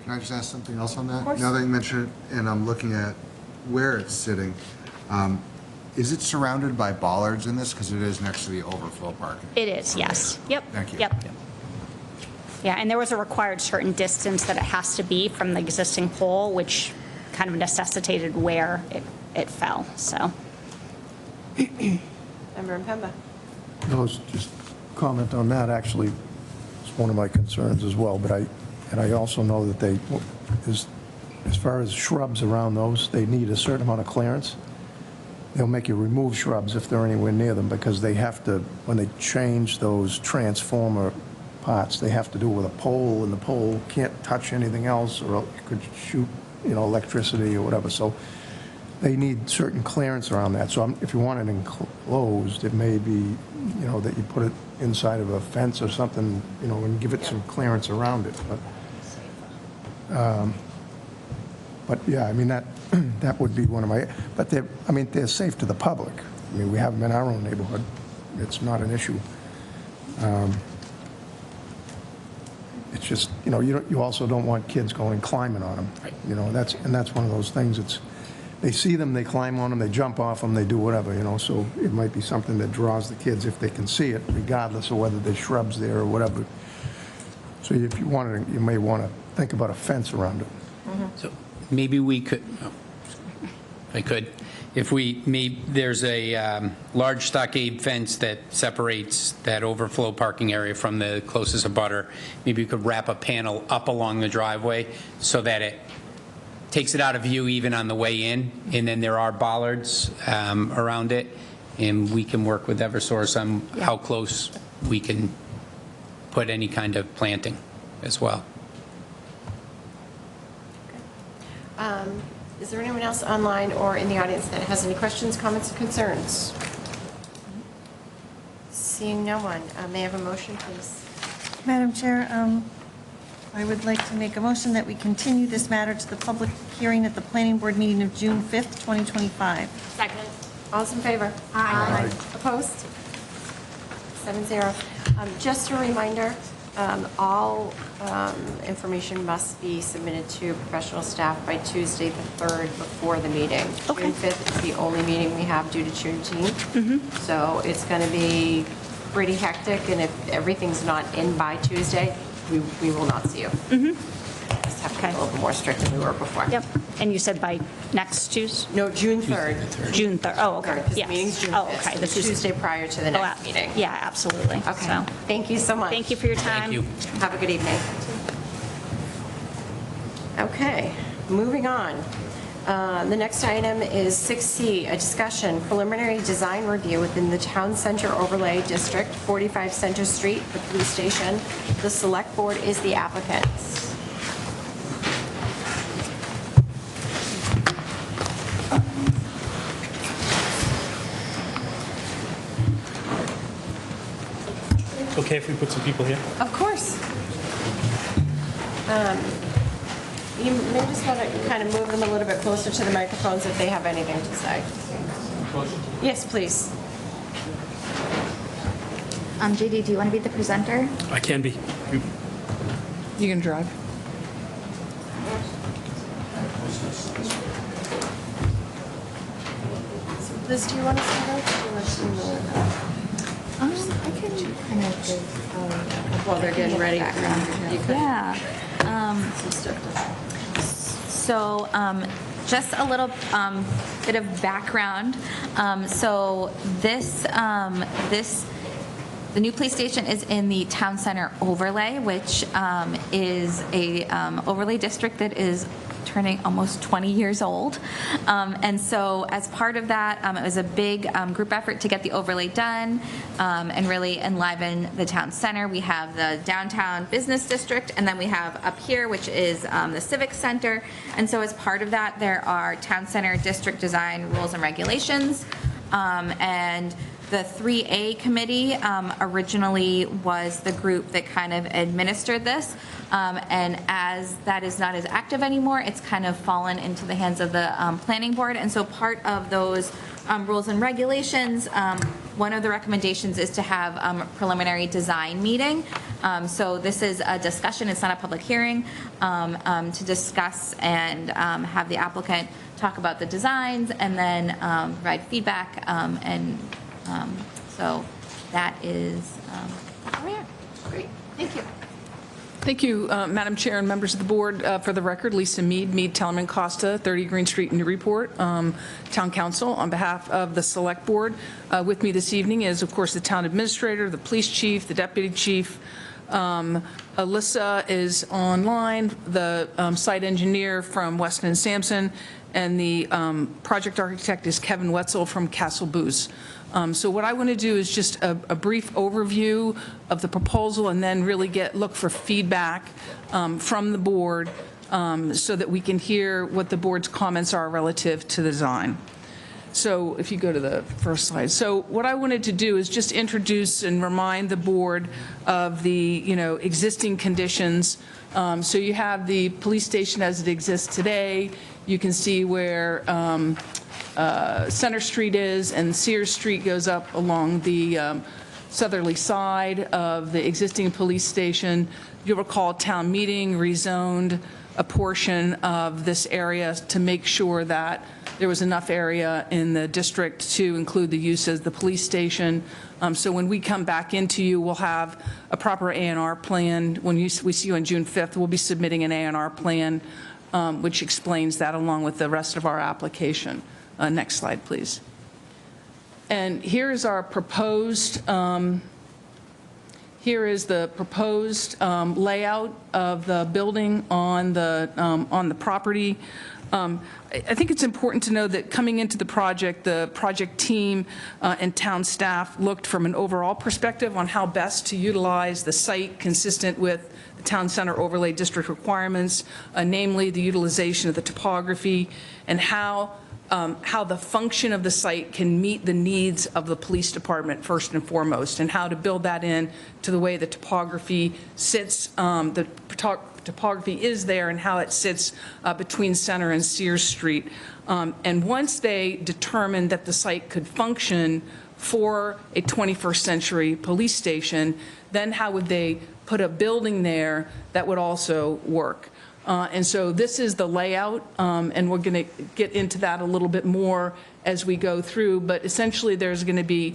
Can I just ask something else on that? Of course. Now that you mention it, and I'm looking at where it's sitting, is it surrounded by bollards in this? Because it is next to the overflow parking. It is, yes. Yep. Thank you. Yep. Yeah, and there was a required certain distance that it has to be from the existing pole, which kind of necessitated where it fell, so. Member Mpemba. No, just comment on that, actually, it's one of my concerns as well, but I also know that they, as far as shrubs around those, they need a certain amount of clearance. They'll make you remove shrubs if they're anywhere near them, because they have to, when they change those transformer parts, they have to do it with a pole, and the pole can't touch anything else, or it could shoot, electricity or whatever. So they need certain clearance around that. So if you want it enclosed, it may be, that you put it inside of a fence or something, and give it some clearance around it. But yeah, I mean, that would be one of my, but they're safe to the public. I mean, we have them in our own neighborhood. It's not an issue. It's just, you also don't want kids going climbing on them. That's one of those things. They see them, they climb on them, they jump off them, they do whatever, so it might be something that draws the kids if they can see it, regardless of whether there's shrubs there or whatever. So if you wanted, you may want to think about a fence around it. So maybe we could, there's a large stockade fence that separates that overflow parking area from the closest abutter. Maybe you could wrap a panel up along the driveway so that it takes it out of view even on the way in, and then there are bollards around it, and we can work with Eversource on how close we can put any kind of planting as well. Is there anyone else online or in the audience that has any questions, comments, or concerns? Seeing no one, may I have a motion, please? Madam Chair, I would like to make a motion that we continue this matter to the public hearing at the Planning Board meeting of June 5th, 2025. Second. All's in favor? Aye. Opposed? 7-0. Just a reminder, all information must be submitted to professional staff by Tuesday the 3rd before the meeting. Okay. June 5th is the only meeting we have due to Juneteenth. So it's going to be pretty hectic, and if everything's not in by Tuesday, we will not see you. Just have to be a little bit more strict than we were before. Yep. And you said by next Tuesday? No, June 3rd. June 3rd. Oh, okay. Because the Yes. meeting's June 5th. Oh, okay. So This is Tuesday prior to the next meeting. Yeah, absolutely. Okay. So, Thank you so much. thank you for your time. Thank you. Have a good evening. Okay, moving on. The next item is 6C, a discussion, preliminary design review within the Town Center Overlay District, 45 Center Street, the police station. The Select Board is the applicant. Okay if we put some people here? Of course. You may just want to kind of move them a little bit closer to the microphones if they have anything to say. Yes, please. JD, do you want to be the presenter? I can be. You can drive. Liz, do you want to start out? Or do you want to I can kind of give while they're getting ready? background. You could. Yeah. So just a little bit of background. So the new police station is in the Town Center Overlay, which is a overlay district that is turning almost 20 years old. And so as part of that, it was a big group effort to get the overlay done and really enliven the town center. We have the downtown business district, and then we have up here, which is the civic center. And so as part of that, there are town center district design rules and regulations. And The 3A committee originally was the group that kind of administered this, and as that is not as active anymore, it's kind of fallen into the hands of the planning board. And so part of those rules and regulations, one of the recommendations is to have a preliminary design meeting. So this is a discussion, it's not a public hearing, to discuss and have the applicant talk about the designs and then provide feedback. So that is where we are. Great, thank you. Thank you, Madam Chair and members of the board. For the record, Lisa Mead, Tellerman Costa, 30 Green Street, Newburyport, Town Council. On behalf of the Select Board, with me this evening is, of course, the Town Administrator, the Police Chief, the Deputy Chief. Alyssa is online, the site engineer from Weston and Sampson, and the project architect is Kevin Wetzel from Castle Booze. So what I want to do is just a brief overview of the proposal and then really look for feedback from the board so that we can hear what the board's comments are relative to the design. So if you go to the first slide. So what I wanted to do is just introduce and remind the board of the existing conditions. So you have the police station as it exists today. You can see where Center Street is, and Sears Street goes up along the southerly side of the existing police station. You'll recall town meeting rezoned a portion of this area to make sure that there was enough area in the district to include the use as the police station. So when we come back into you, we'll have a proper A&R plan. When we see you on June 5th, we'll be submitting an A&R plan which explains that along with the rest of our application. Next slide, please. And here is our proposed, here is the proposed layout of the building on the property. I think it's important to know that coming into the project team and town staff looked from an overall perspective on how best to utilize the site consistent with the town center overlay district requirements, namely the utilization of the topography and how the function of the site can meet the needs of the police department first and foremost, and how to build that in to the way the topography sits, the topography is there and how it sits between Center and Sears Street. And once they determined that the site could function for a 21st century police station, then how would they put a building there that would also work? And so this is the layout, and we're going to get into that a little bit more as we go through. But essentially, there's going to be,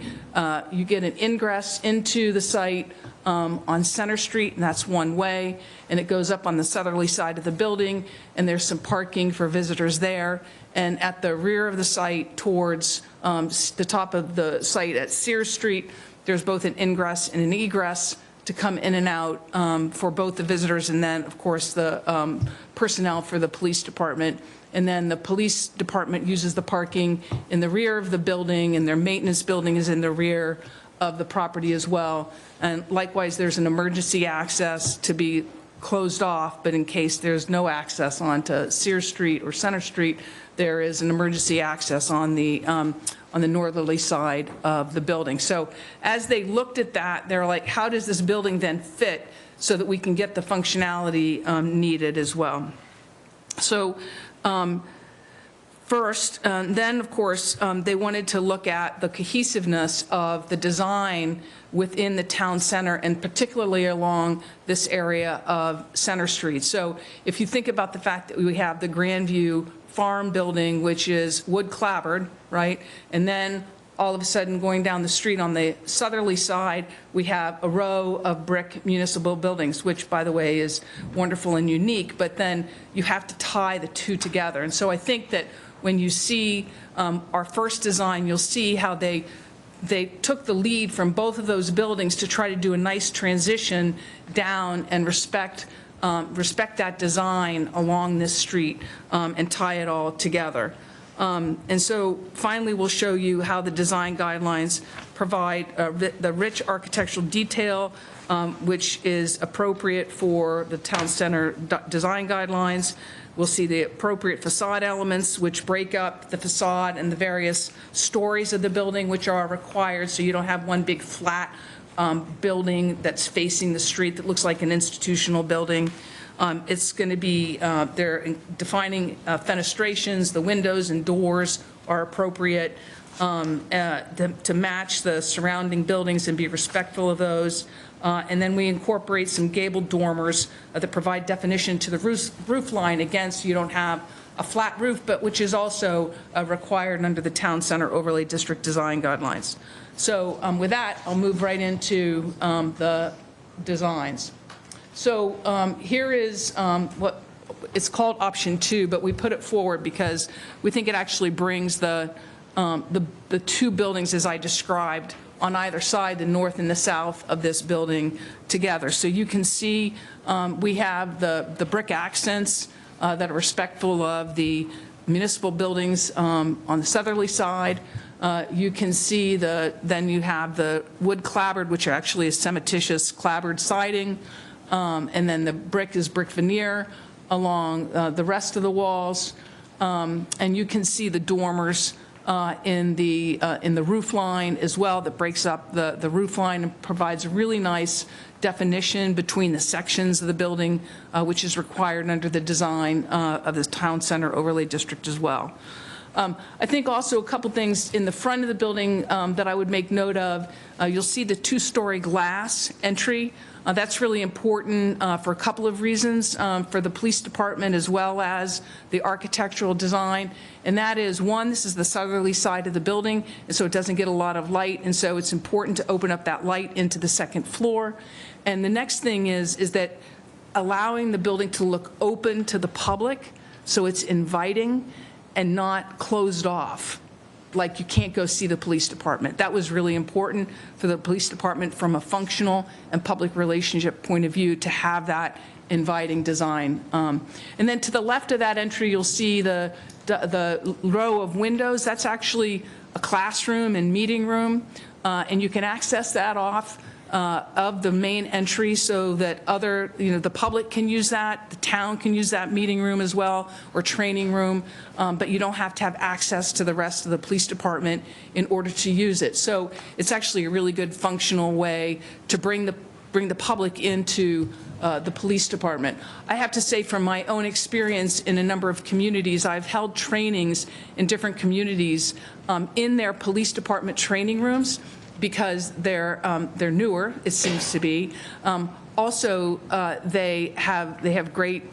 you get an ingress into the site on Center Street, and that's one way, and it goes up on the southerly side of the building, and there's some parking for visitors there. And at the rear of the site towards the top of the site at Sears Street, there's both an ingress and an egress to come in and out for both the visitors and then, of course, the personnel for the police department. And then the police department uses the parking in the rear of the building, and their maintenance building is in the rear of the property as well. And likewise, there's an emergency access to be closed off, but in case there's no access onto Sears Street or Center Street, there is an emergency access on the northerly side of the building. So as they looked at that, they're like, how does this building then fit so that we can get the functionality needed as well? So first, then of course, they wanted to look at the cohesiveness of the design within the town center, and particularly along this area of Center Street. So if you think about the fact that we have the Grandview Farm building, which is wood clapboard, right? And then all of a sudden going down the street on the southerly side, we have a row of brick municipal buildings, which by the way is wonderful and unique, but then you have to tie the two together. And so I think that when you see our first design, you'll see how they took the lead from both of those buildings to try to do a nice transition down and respect that design along this street and tie it all together. And so finally, we'll show you how the design guidelines provide the rich architectural detail, which is appropriate for the town center design guidelines. We'll see the appropriate facade elements, which break up the facade and the various stories of the building, which are required, so you don't have one big flat building that's facing the street that looks like an institutional building. It's going to be, they're defining fenestrations, the windows and doors are appropriate to match the surrounding buildings and be respectful of those. And then we incorporate some gabled dormers that provide definition to the roof line, again, so you don't have a flat roof, but which is also required under the Town Center Overlay District Design Guidelines. So with that, I'll move right into the designs. So here is what it's called option 2, but we put it forward because we think it actually brings the two buildings as I described on either side, the north and the south of this building together. So you can see we have the brick accents that are respectful of the municipal buildings on the southerly side. You can see then you have the wood clapboard, which actually is cementitious clapboard siding, and then the brick is brick veneer along the rest of the walls. And you can see the dormers in the roof line as well that breaks up the roof line and provides a really nice definition between the sections of the building, which is required under the design of the Town Center Overlay District as well. I think also a couple things in the front of the building that I would make note of. You'll see the two-story glass entry. That's really important for a couple of reasons, for the police department as well as the architectural design. And that is, one, this is the southerly side of the building, and so it doesn't get a lot of light, and so it's important to open up that light into the second floor. And the next thing is that allowing the building to look open to the public, so it's inviting and not closed off, like you can't go see the police department. That was really important for the police department from a functional and public relationship point of view to have that inviting design. And then to the left of that entry, you'll see the row of windows. That's actually a classroom and meeting room, and you can access that off of the main entry so that the public can use that, the town can use that meeting room as well, or training room, but you don't have to have access to the rest of the police department in order to use it. So it's actually a really good functional way to bring the public into the police department. I have to say, from my own experience in a number of communities, I've held trainings in different communities in their police department training rooms, because they're newer, it seems to be. Also, they have great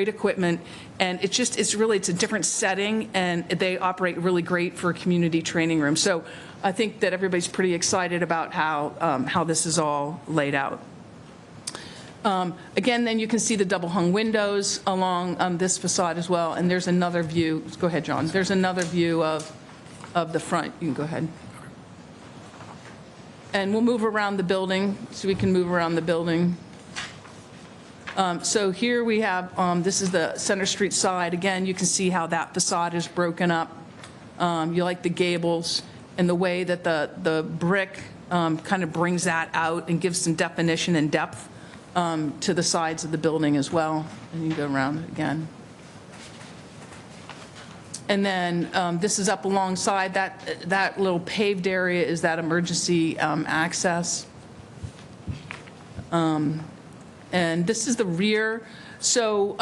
equipment, and it's really a different setting, and they operate really great for a community training room. So I think that everybody's pretty excited about how this is all laid out. Again, then you can see the double hung windows along this facade as well, and there's another view. Go ahead, John. There's another view of the front. You can go ahead. And we'll move around the building, so we can move around the building. So here we have, this is the Center Street side. Again, you can see how that facade is broken up. You like the gables and the way that the brick kind of brings that out and gives some definition and depth to the sides of the building as well. And you can go around again. And then this is up alongside that little paved area is that emergency access. And this is the rear. So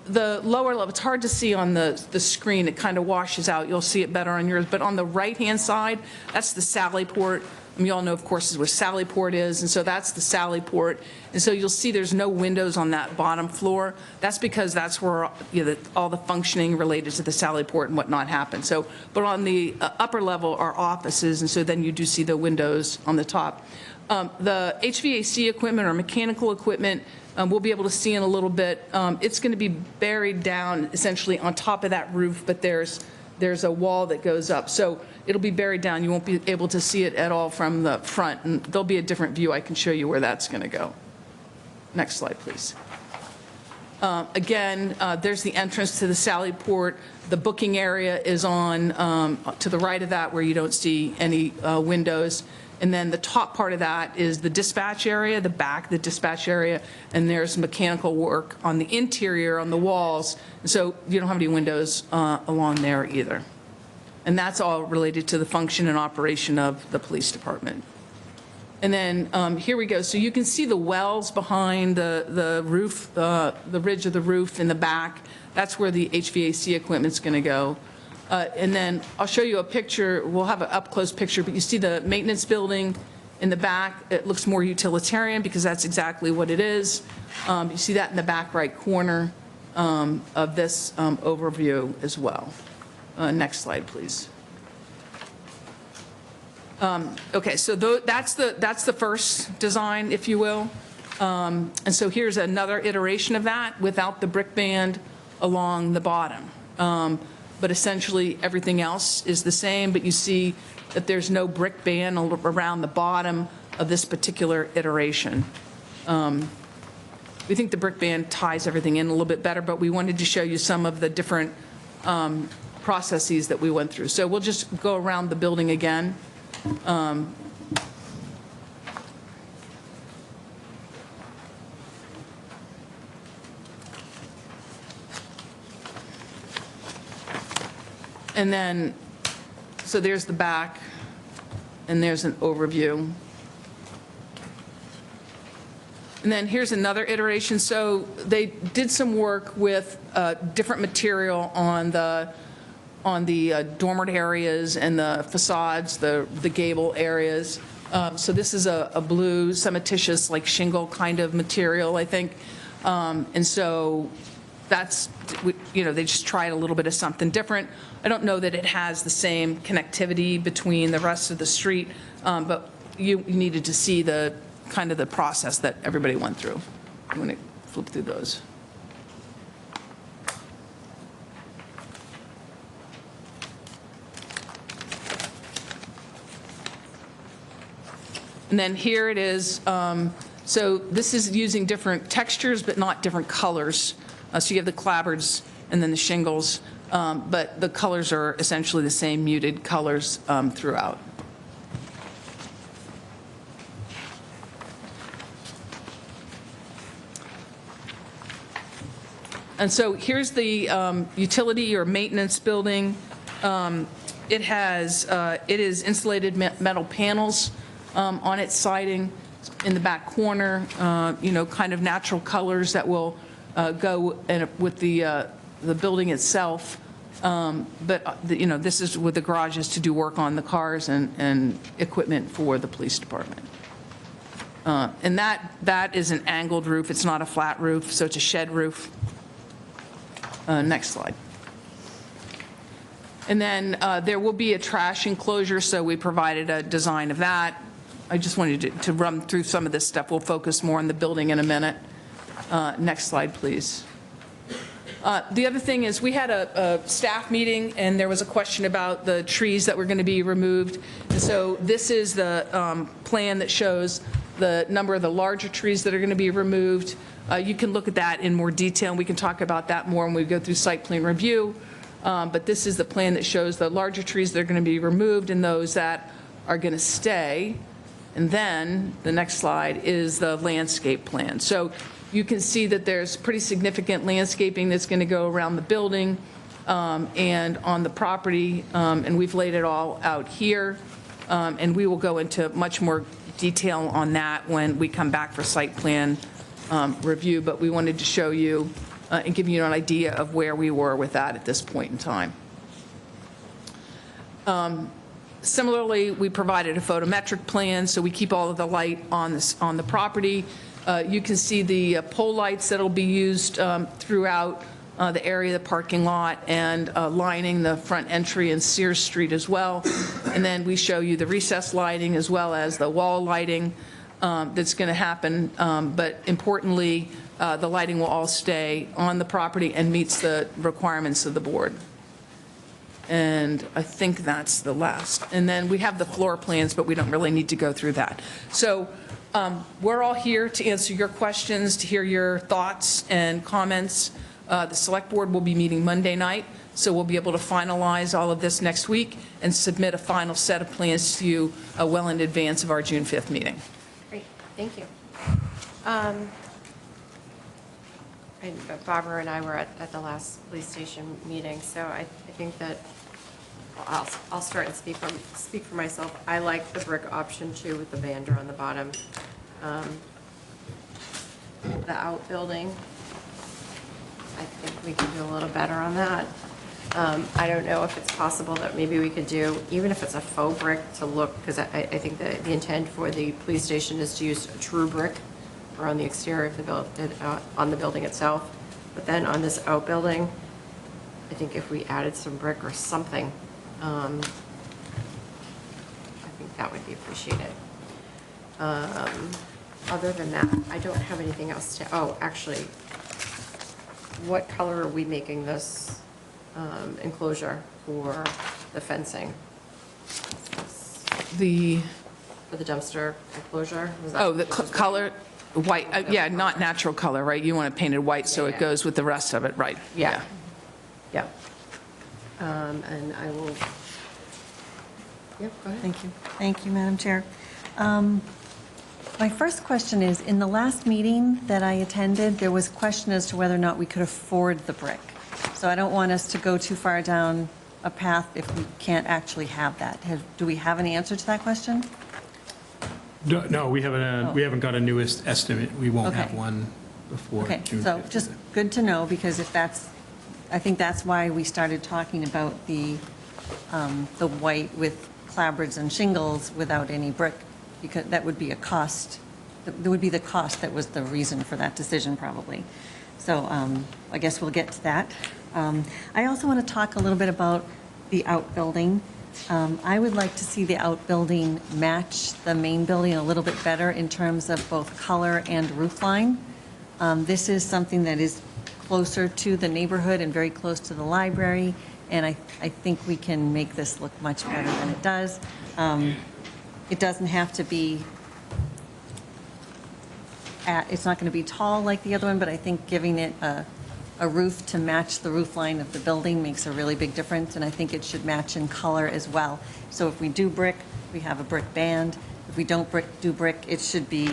the lower level, it's hard to see on the screen. It kind of washes out. You'll see it better on yours. But on the right-hand side, that's the sally port. You all know, of course, where sally port is, and so that's the sally port. And so you'll see there's no windows on that bottom floor. That's because that's where all the functioning related to the sally port and whatnot happens. So, but on the upper level are offices, and so then you do see the windows on the top. The HVAC equipment or mechanical equipment, we'll be able to see in a little bit. It's going to be buried down essentially on top of that roof, but there's a wall that goes up. So it'll be buried down. You won't be able to see it at all from the front. And there'll be a different view. I can show you where that's going to go. Next slide, please. Again, there's the entrance to the Sally Port. The booking area is on to the right of that where you don't see any windows. And then the top part of that is the dispatch area, the back, the dispatch area, and there's mechanical work on the interior, on the walls. So you don't have any windows along there either. And that's all related to the function and operation of the police department. And then here we go. So you can see the wells behind the roof, the ridge of the roof in the back. That's where the HVAC equipment's going to go. And then I'll show you a picture. We'll have an up-close picture, but you see the maintenance building in the back. It looks more utilitarian because that's exactly what it is. You see that in the back right corner of this overview as well. Next slide, please. Okay, so that's the first design, if you will. And so here's another iteration of that without the brick band along the bottom. But essentially, everything else is the same, but you see that there's no brick band around the bottom of this particular iteration. We think the brick band ties everything in a little bit better, but we wanted to show you some of the different processes that we went through. So we'll just go around the building again. And then, so there's the back, and there's an overview. And then here's another iteration. So they did some work with different material on the dormer areas and the facades, the gable areas. So this is a blue cementitious, like shingle kind of material, I think. And so that's, they just tried a little bit of something different. I don't know that it has the same connectivity between the rest of the street, but you needed to see the kind of the process that everybody went through. I'm going to flip through those. And then here it is. So this is using different textures, but not different colors. So you have the clapboards and then the shingles, but the colors are essentially the same muted colors throughout. And so here's the utility or maintenance building. It is insulated metal panels on its siding in the back corner, kind of natural colors that will go with the building itself. But this is with the garages to do work on the cars and equipment for the police department. And that is an angled roof. It's not a flat roof, so it's a shed roof. Next slide. And then there will be a trash enclosure, so we provided a design of that. I just wanted to run through some of this stuff. We'll focus more on the building in a minute. Next slide, please. The other thing is we had a staff meeting, and there was a question about the trees that were going to be removed. And so this is the plan that shows the number of the larger trees that are going to be removed. You can look at that in more detail, and we can talk about that more when we go through site plan review. But this is the plan that shows the larger trees that are going to be removed and those that are going to stay. And then the next slide is the landscape plan. So you can see that there's pretty significant landscaping that's going to go around the building and on the property, and we've laid it all out here. And we will go into much more detail on that when we come back for site plan review, but we wanted to show you and give you an idea of where we were with that at this point in time. Similarly, we provided a photometric plan, so we keep all of the light on the property. You can see the pole lights that will be used throughout the area of the parking lot and lining the front entry and Sears Street as well. And then we show you the recessed lighting as well as the wall lighting that's going to happen. But importantly, the lighting will all stay on the property and meets the requirements of the board. And I think that's the last. And then we have the floor plans, but we don't really need to go through that. So We're all here to answer your questions, to hear your thoughts and comments. The Select Board will be meeting Monday night, so we'll be able to finalize all of this next week and submit a final set of plans to you well in advance of our June 5th meeting. Great, thank you. And Barbara and I were at the last police station meeting, so I think that I'll start and speak for myself. I like the brick option too with the bander on the bottom. The outbuilding, I think we can do a little better on that. I don't know if it's possible that maybe we could do, even if it's a faux brick to look, because I think that the intent for the police station is to use a true brick or on the exterior of the on the building itself. But then on this outbuilding, I think if we added some brick or something, I think that would be appreciated. Other than that, I don't have anything else to, oh, actually, what color are we making this enclosure for the fencing? For the dumpster enclosure? Oh, the color, white, yeah, not natural color, right? You want it painted white so it goes with the rest of it, right? Yeah. Yeah. And I will, yep, go ahead. Thank you. Thank you, Madam Chair. My first question is, in the last meeting that I attended, there was a question as to whether or not we could afford the brick. So I don't want us to go too far down a path if we can't actually have that. Do we have an answer to that question? No, we haven't got a newest estimate. We won't Okay. have one before June 5th. So just good to know, because if that's, I think that's why we started talking about the white with clapboards and shingles without any brick, because that would be a cost, that would be the cost that was the reason for that decision probably. So I guess we'll get to that. I also want to talk a little bit about the outbuilding. I would like to see the outbuilding match the main building a little bit better in terms of both color and roof line. This is something that is closer to the neighborhood and very close to the library, and I think we can make this look much better than it does. It doesn't have to be, it's not going to be tall like the other one, but I think giving it a roof to match the roof line of the building makes a really big difference, and I think it should match in color as well. So if we do brick, we have a brick band. If we don't do brick, it should be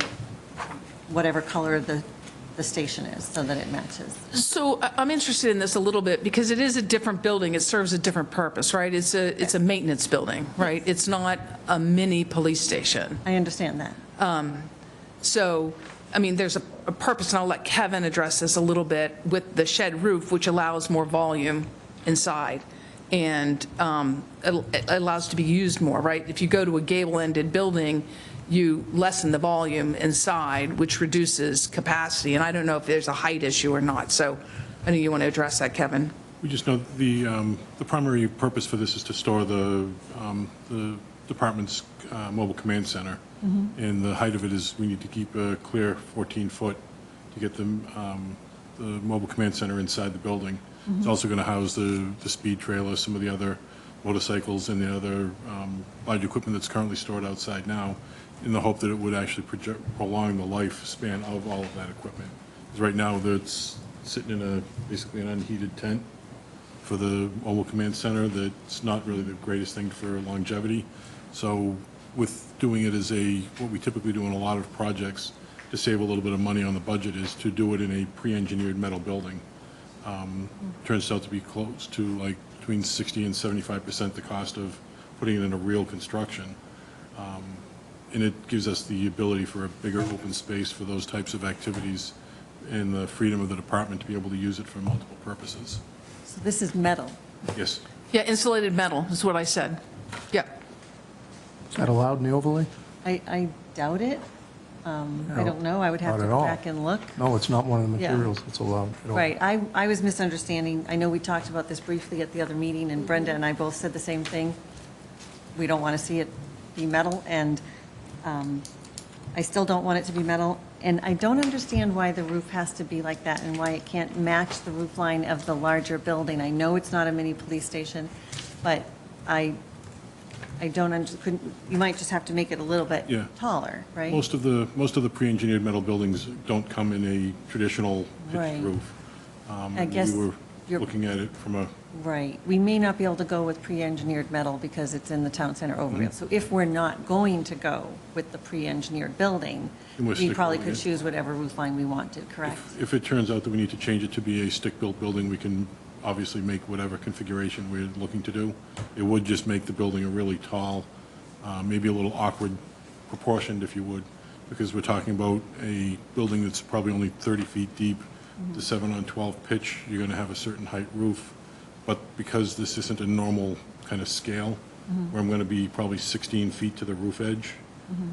whatever color the station is, so that it matches. So I'm interested in this a little bit because it is a different building. It serves a different purpose, right? It's a maintenance building, right? It's not a mini police station. I understand that. So, I mean, there's a purpose, and I'll let Kevin address this a little bit, with the shed roof, which allows more volume inside, and it allows to be used more, right? If you go to a gable-ended building, you lessen the volume inside, which reduces capacity, and I don't know if there's a height issue or not, so I know you want to address that, Kevin. We just know the primary purpose for this is to store the department's mobile command center. Mm-hmm. And the height of it is we need to keep a clear 14-foot to get the mobile command center inside the building. Mm-hmm. It's also going to house the speed trailer, some of the other motorcycles, and the other large equipment that's currently stored outside now, in the hope that it would actually prolong the lifespan of all of that equipment. Because right now, it's sitting in basically an unheated tent for the mobile command center. That's not really the greatest thing for longevity. So with doing it as what we typically do in a lot of projects to save a little bit of money on the budget, is to do it in a pre-engineered metal building. Turns out to be close to like between 60 and 75% the cost of putting it in a real construction. And it gives us the ability for a bigger open space for those types of activities, and the freedom of the department to be able to use it for multiple purposes. So this is metal. Yes. Yeah, insulated metal is what I said. Yeah. Is that allowed in the overlay? I doubt it. I don't know. I would have Not to at go all. back and look. No, it's not one of the Yeah. materials that's allowed at all. Right. I was misunderstanding. I know we talked about this briefly at the other meeting, and Brenda and I both said the same thing. We don't want to see it be metal, and I still don't want it to be metal. And I don't understand why the roof has to be like that and why it can't match the roof line of the larger building. I know it's not a mini police station, but I I don't, you might just have to make it a little bit Yeah. taller, right? Most of the pre-engineered metal buildings don't come in a traditional Right. pitched roof. I guess We were you're- looking at it from a, Right. We may not be able to go with pre-engineered metal because it's in the town center overview. So if we're not going to go with the pre-engineered building, Then we're we stick probably with could it. choose whatever roof line we wanted, correct? if it turns out that we need to change it to be a stick-built building, we can obviously make whatever configuration we're looking to do. It would just make the building a really tall, maybe a little awkward proportioned, if you would, because we're talking about a building that's probably only 30 feet deep, the 7-on-12 pitch, you're going to have a certain height roof. But because this isn't a normal kind of scale, where I'm going to be probably 16 feet to the roof edge,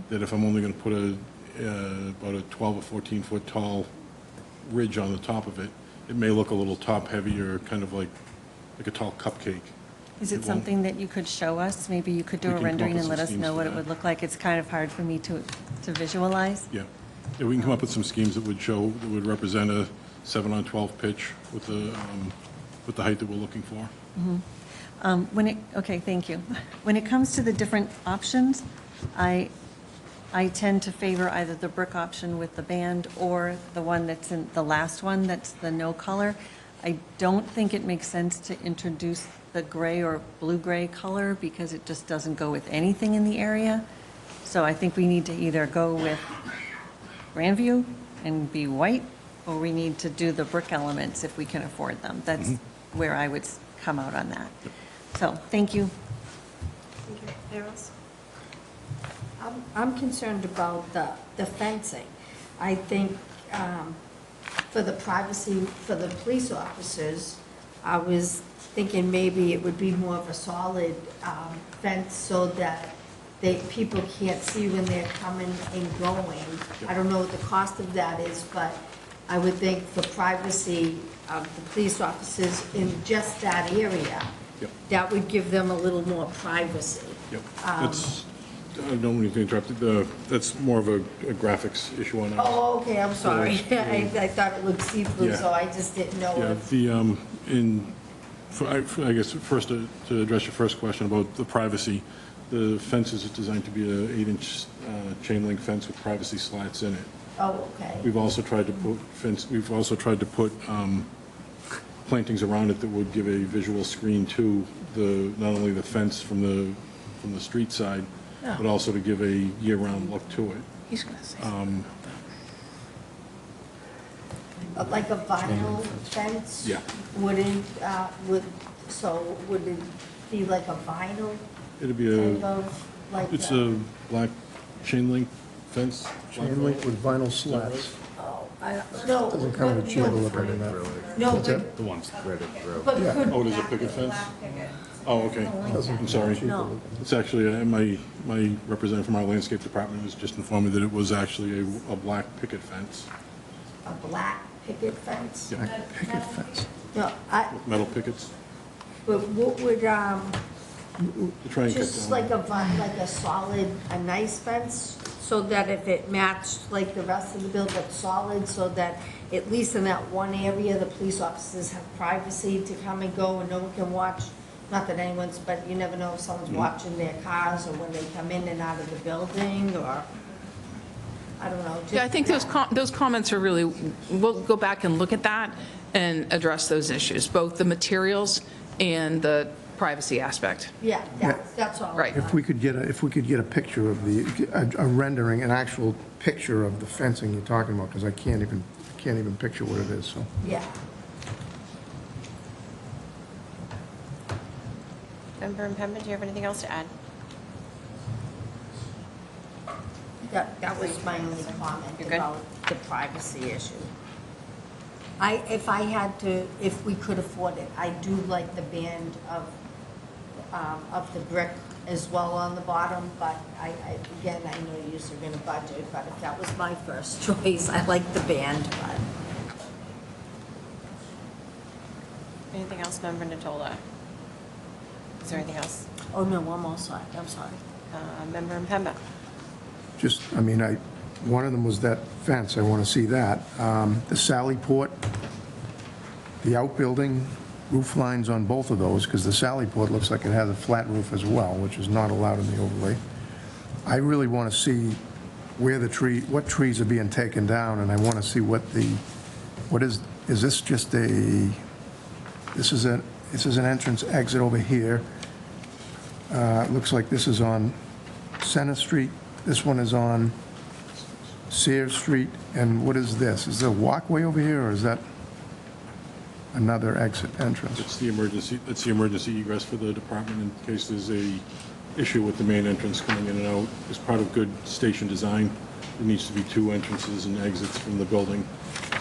that if I'm only going to put about a 12 or 14-foot tall ridge on the top of it, it may look a little top-heavy or kind of like a tall cupcake. Is it something that you could show us? Maybe you could do We a can come up rendering with and let some us schemes know for what it that. would look like. It's kind of hard for me to visualize. Yeah, we can come up with some schemes that would show, that would represent a 7-on-12 pitch with the height that we're looking for. Okay, thank you. When it comes to the different options, I tend to favor either the brick option with the band or the one that's in, the last one, that's the no color. I don't think it makes sense to introduce the gray or blue-gray color because it just doesn't go with anything in the area. So I think we need to either go with Grandview and be white, or we need to do the brick elements if we can afford them. That's where I would come out on that. So, thank you. Thank you. Anyone else? I'm concerned about the fencing. I think for the privacy, for the police officers, I was thinking maybe it would be more of a solid fence so that people can't see when they're coming and going. I don't know what the cost of that is, but I would think for privacy of the police officers in just that area, that would give them a little more privacy. Yep. I don't mean to interrupt, that's more of a graphics issue on that. Oh, okay, I'm sorry. I thought it looked see-through, so I just didn't know. Yeah, I guess first to address your first question about the privacy, the fence is designed to be a 8-inch chain link fence with privacy slats in it. Oh, okay. We've also tried to put plantings around it that would give a visual screen to not only the fence from the street side, but also to give a year-round look to it. He's going to say Like a vinyl fence? Yeah. Would it be like a vinyl It'd be type of, like? it's a black chain link fence. Chain link with vinyl slats. No. Doesn't come with a chair to look at in that. No, What's but, that? The ones. but could. Oh, it is a picket fence? Oh, okay. I'm sorry. No. It's actually, my representative from our landscape department was just informed me that it was actually a black picket fence. A black picket fence? Yeah. Picket fence. No, Metal pickets. but what would, To try and cut just down. like a solid, a nice fence, so that if it matched like the rest of the building, but solid, so that at least in that one area, the police officers have privacy to come and go and no one can watch. Not that anyone's, but you never know if someone's watching their cars or when they come in and out of the building, or, I don't know. Yeah, I think those comments are really, we'll go back and look at that and address those issues, both the materials and the privacy aspect. Yeah, that's all. Right. If we could get a picture of a rendering, an actual picture of the fencing you're talking about, because I can't even picture what it is, so. Yeah. Member Impemba, do you have anything else to add? That was my only comment You're good? about the privacy issue. If we could afford it, I do like the band of the brick as well on the bottom, but again, I know you're going to budget, but if that was my first choice, I like the band, but. Anything else, Member Natola? Is there anything else? Oh, no, one more slide, I'm sorry. Member Impemba? Just, one of them was that fence, I want to see that. The Sally Port, the outbuilding, roof lines on both of those, because the Sallyport looks like it has a flat roof as well, which is not allowed in the overlay. I really want to see where what trees are being taken down, and I want to see what is this just this is an entrance exit over here. It looks like this is on Center Street. This one is on Sears Street. And what is this? Is there a walkway over here, or is that another exit entrance? It's the emergency egress for the department in case there's a issue with the main entrance coming in and out. As part of good station design, there needs to be 2 entrances and exits from the building.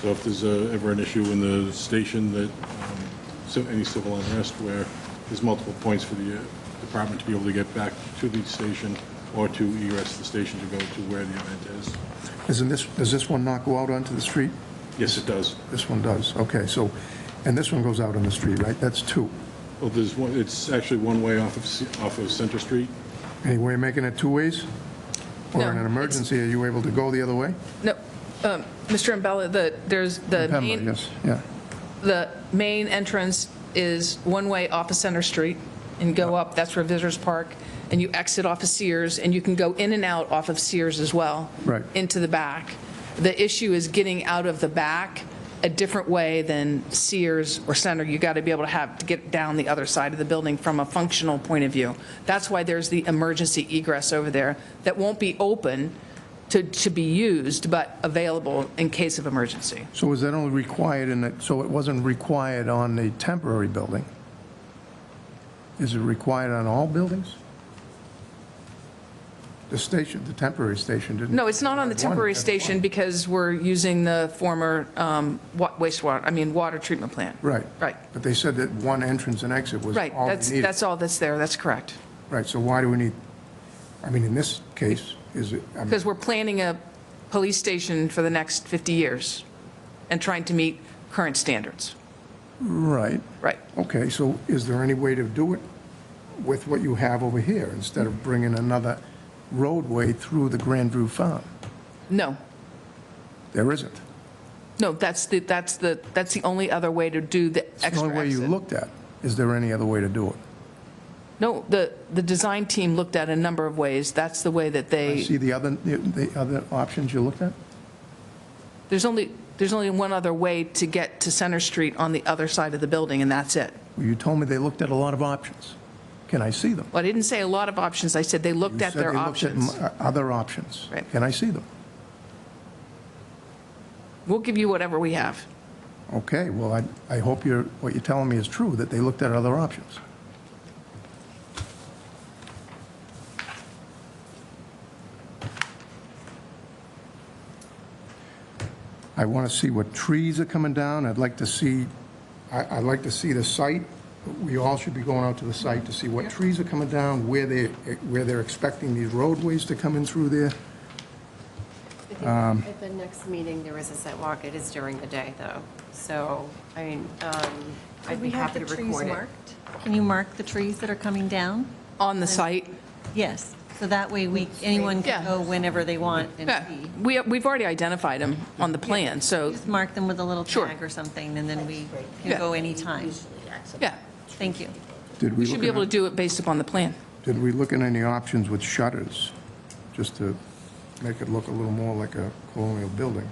So if there's ever an issue in the station that, so any civil unrest where there's multiple points for the department to be able to get back to the station or to egress the station to go to where the event is. Does this one not go out onto the street? Yes, it does. This one does, okay, so, and this one goes out on the street, right? That's 2. Well, there's one, it's actually one way off of Center Street. Any way of making it 2 ways? Or No, in an emergency, are you able to go the other way? No, Mr. Mbella, there's the Pembroke, main, yes, yeah. the main entrance is one way off of Center Street and go up, that's where Visitors Park, and you exit off of Sears, and you can go in and out off of Sears as well. Right. Into the back. The issue is getting out of the back a different way than Sears or Center. You got to be able to get down the other side of the building from a functional point of view. That's why there's the emergency egress over there that won't be open to be used, but available in case of emergency. So is that only required so it wasn't required on the temporary building? Is it required on all buildings? The temporary station didn't? No, it's not on the temporary station because we're using the former water treatment plant. Right. Right. But they said that one entrance and exit was all Right, we needed. that's all that's there, that's correct. Right, so why do we need, in this case, is it? Because we're planning a police station for the next 50 years and trying to meet current standards. Right. Right. Okay, so is there any way to do it with what you have over here instead of bringing another roadway through the Grandview Farm? No, There isn't. no, that's the only other way to do the It's the extra only way you exit. looked at. Is there any other way to do it? No, the design team looked at a number of ways. That's the way that they, See the other options you looked at? there's only one other way to get to Center Street on the other side of the building, and that's it. Well, you told me they looked at a lot of options. Can I see them? Well, I didn't say a lot of options. I said they looked at their options. You said they looked at other options. Right. Can I see them? We'll give you whatever we have. Okay, well, I hope what you're telling me is true, that they looked at other options. I want to see what trees are coming down. I'd like to see the site. We all should be going out to the site to see what trees are coming down, where they're expecting these roadways to come in through there. I think at the next meeting, there is a site walk. It is during the day, though. So, I'd be happy to record it. Can you mark the trees that are coming down? On the site? Yes, so that way anyone can Yeah. go whenever they want and Yeah, see. we've already identified them on the plan, so, Just mark them with a little Sure. tag or something, and then we can Yeah. go anytime. yeah. Thank you. We should be able to do it based upon the plan. Did we look at any options with shutters, just to make it look a little more like a colonial building?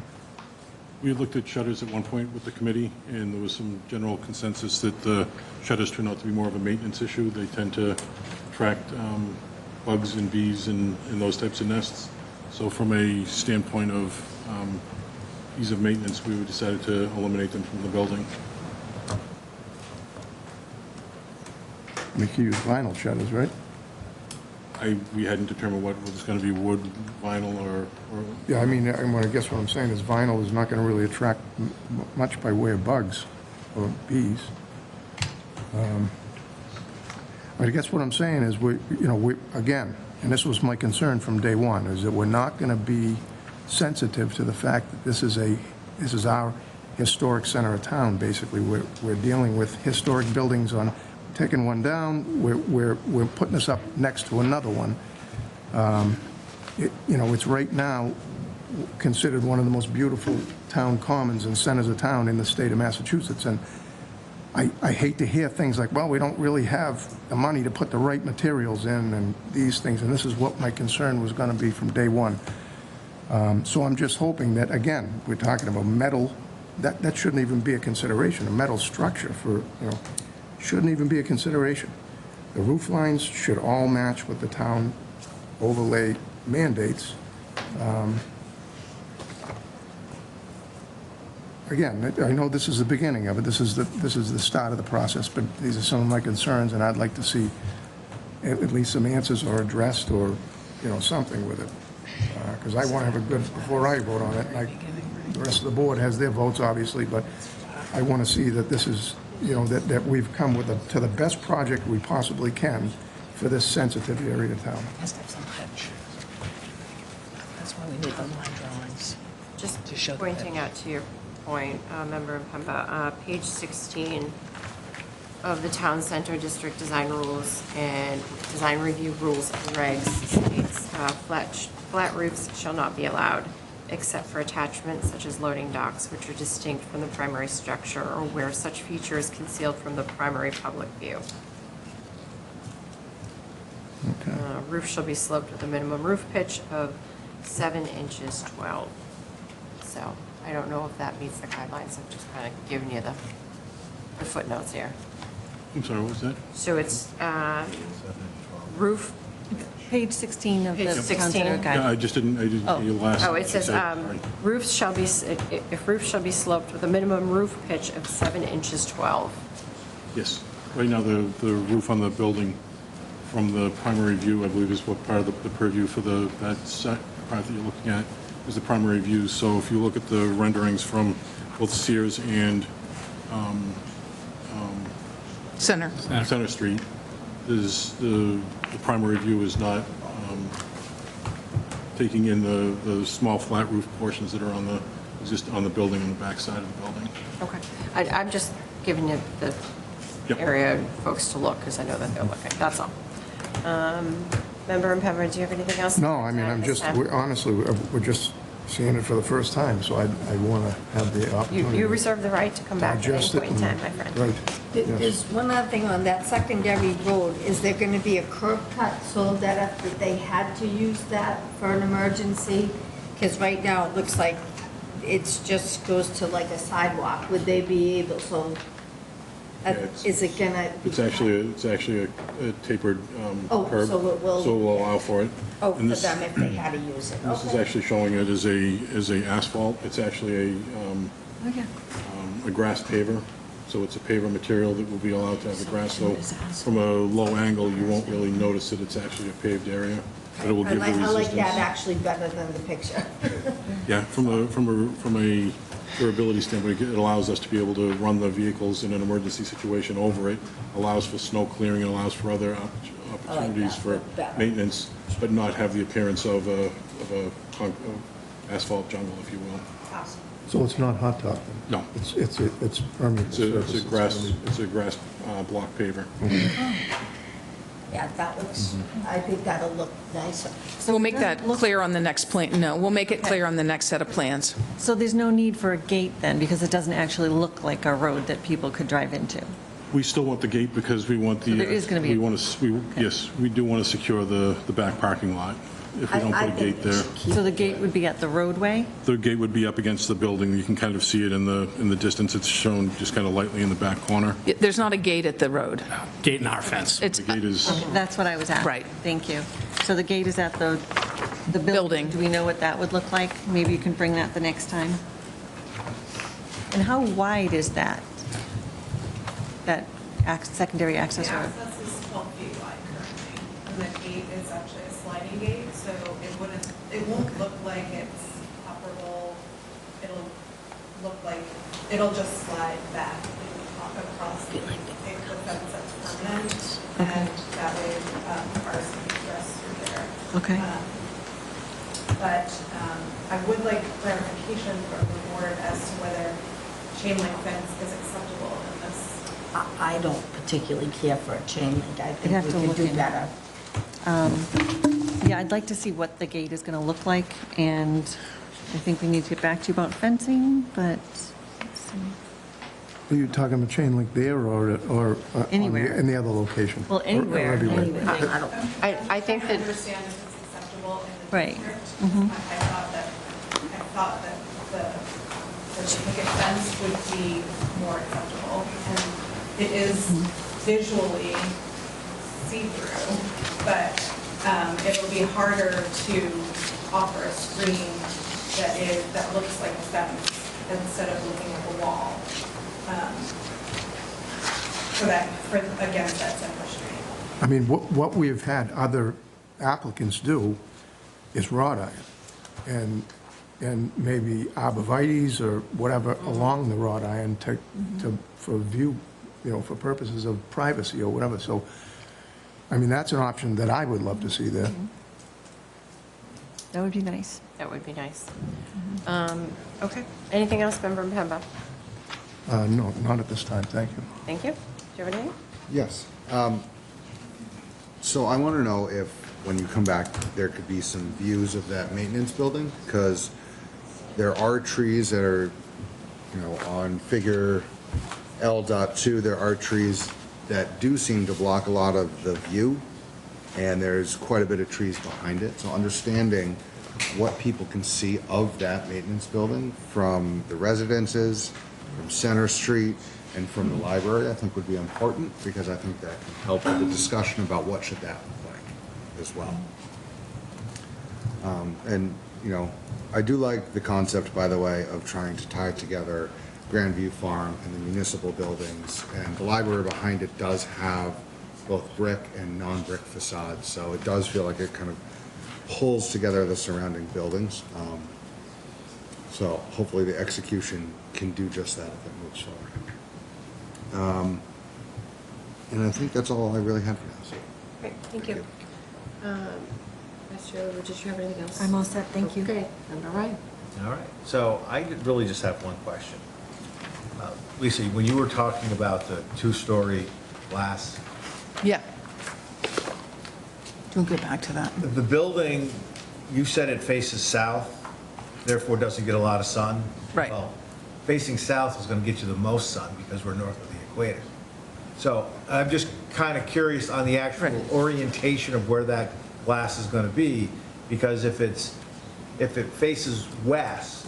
We looked at shutters at one point with the committee, and there was some general consensus that the shutters turn out to be more of a maintenance issue. They tend to attract bugs and bees and those types of nests. So from a standpoint of ease of maintenance, we decided to eliminate them from the building. We could use vinyl shutters, right? We hadn't determined what was going to be wood, vinyl, or Yeah, I guess what I'm saying is vinyl is not going to really attract much by way of bugs or bees. But I guess what I'm saying is, again, and this was my concern from day one, is that we're not going to be sensitive to the fact that this is our historic center of town, basically. We're dealing with historic buildings taking one down, we're putting this up next to another one. It's right now considered one of the most beautiful town commons and centers of town in the state of Massachusetts. And I hate to hear things like, well, we don't really have the money to put the right materials in and these things, and this is what my concern was going to be from day one. So I'm just hoping that, again, we're talking about metal, that shouldn't even be a consideration. A metal structure shouldn't even be a consideration. The roof lines should all match with the town overlay mandates. Again, I know this is the beginning of it. This is the start of the process, but these are some of my concerns, and I'd like to see at least some answers or addressed or, something with it. Because I want to have a good, before I vote on it, the rest of the board has their votes, obviously, but I want to see that this is, that we've come to the best project we possibly can for this sensitive area of town. Has to have some pitch. That's why we need the line drawings. Just to show the pointing pitch. out to your point, Member Mpemba, page 16 of the Town Center District Design Rules and Design Review Rules and Regs states flat roofs shall not be allowed except for attachments such as loading docks, which are distinct from the primary structure or where such feature is concealed from the primary public view. Okay. Roof shall be sloped with a minimum roof pitch of 7 inches 12. So I don't know if that meets the guidelines. I'm just kind of giving you the footnotes here. I'm sorry, what was that? So it's roof. Page 16 of the Page Town 16. Center Guide. Yeah, I just didn't hear your last. Oh, it says Sorry. roofs shall be, if roofs shall be sloped with a minimum roof pitch of 7 inches 12. Yes. Right now, the roof on the building from the primary view, I believe, is what part of the purview for that part that you're looking at is the primary view. So if you look at the renderings from both Sears and Center. Center Street, is the primary view is not taking in the small flat roof portions that are on the building on the back side of the building. Okay. I'm just giving you the area folks to look because I know that they're looking. That's all. Member Mpemba, do you have anything else? No, I mean, honestly, we're just seeing it for the first time, so I want to have the opportunity. You reserve the right to come back at any digest it point in time, my friend. Right. yes. There's one other thing on that secondary road. Is there going to be a curb cut so that if they had to use that for an emergency? Because right now, it looks like it just goes to like a sidewalk. Would they be able, is it going to be? It's actually a tapered Oh, curb. so it will- So it will allow for it. Oh, for And this- them if they had to use it. This is Okay. actually showing it as a asphalt. It's actually a grass paver. So it's a paver material that will be allowed to have the grass. So from a low angle, you won't really notice that it's actually a paved area, but it will give the I like resistance. that actually better than the picture. Yeah, from a durability standpoint, it allows us to be able to run the vehicles in an emergency situation over it, allows for snow clearing, and allows for other opportunities for maintenance, but not have the appearance of asphalt jungle, if you will. Awesome. So it's not hot top? No. It's permeable surface. It's a grass block paver. Yeah, that looks, I think that'll look nicer. So we'll make that clear on the next plan. No, we'll make it clear on the next set of plans. So there's no need for a gate then, because it doesn't actually look like a road that people could drive into? We still want the gate because we want the. So there is gonna be a- We want to, yes, we do want to secure the back parking lot. If we don't put a gate there, So the gate would be at the roadway? the gate would be up against the building. You can kind of see it in the distance. It's shown just kind of lightly in the back corner. There's not a gate at the road. Gate in our fence. It's, The gate is, That's what I was asking. Right. Thank you. So the gate is at the building. Do we know what that would look like? Maybe you can bring that the next time. And how wide is that secondary access road? The access is 12 feet wide currently, and the gate is actually a sliding gate, so it won't look like it's operable. It'll just slide back across the fence that's permanent, and that way cars can egress through there. Okay. But I would like clarification from the board as to whether chain link fence is acceptable in this. I don't particularly care for a chain link. I You'd have think to we look could do in. better. Yeah, I'd like to see what the gate is going to look like, and I think we need to get back to you about fencing, but let's see. Are you talking about chain link there or Anywhere. in the other location? Well, Or anywhere. everywhere? I think I that, understand if it's acceptable in the Right. district. Mhm. I thought that the picket fence would be more acceptable. And it is visually see-through, but it'll be harder to offer a screen that looks like a fence instead of looking like a wall. Against that center street. I mean, what we've had other applicants do is wrought iron, and maybe arborvitae's or whatever along the wrought iron for view, for purposes of privacy or whatever. So, I mean, that's an option that I would love to see there. That would be nice. that would be nice. Okay. Anything else, Member Mpemba? No, not at this time, thank you. Thank you. Do you have anything? Yes. So I want to know if, when you come back, there could be some views of that maintenance building, because there are trees that are, on figure L.2, there are trees that do seem to block a lot of the view, and there's quite a bit of trees behind it. So understanding what people can see of that maintenance building from the residences, from Center Street, and from the library, I think would be important, because I think that can help with the discussion about what should that look like as well. And, I do like the concept, by the way, of trying to tie together Grandview Farm and the municipal buildings. And the library behind it does have both brick and non-brick facades, so it does feel like it kind of pulls together the surrounding buildings. So hopefully the execution can do just that if it moves forward. And I think that's all I really have for now. So. Great, thank you. Vice Chair, did you have anything else? I'm all set, thank you. Okay, Member Ryan. All right, so I really just have one question. Lisa, when you were talking about the two-story glass, Yeah. We'll get back to that. the building, you said it faces south, therefore doesn't get a lot of sun. Right. Well, facing south is going to get you the most sun because we're north of the equator. So I'm just kind of curious on the actual orientation of where that glass is going to be, because if it faces west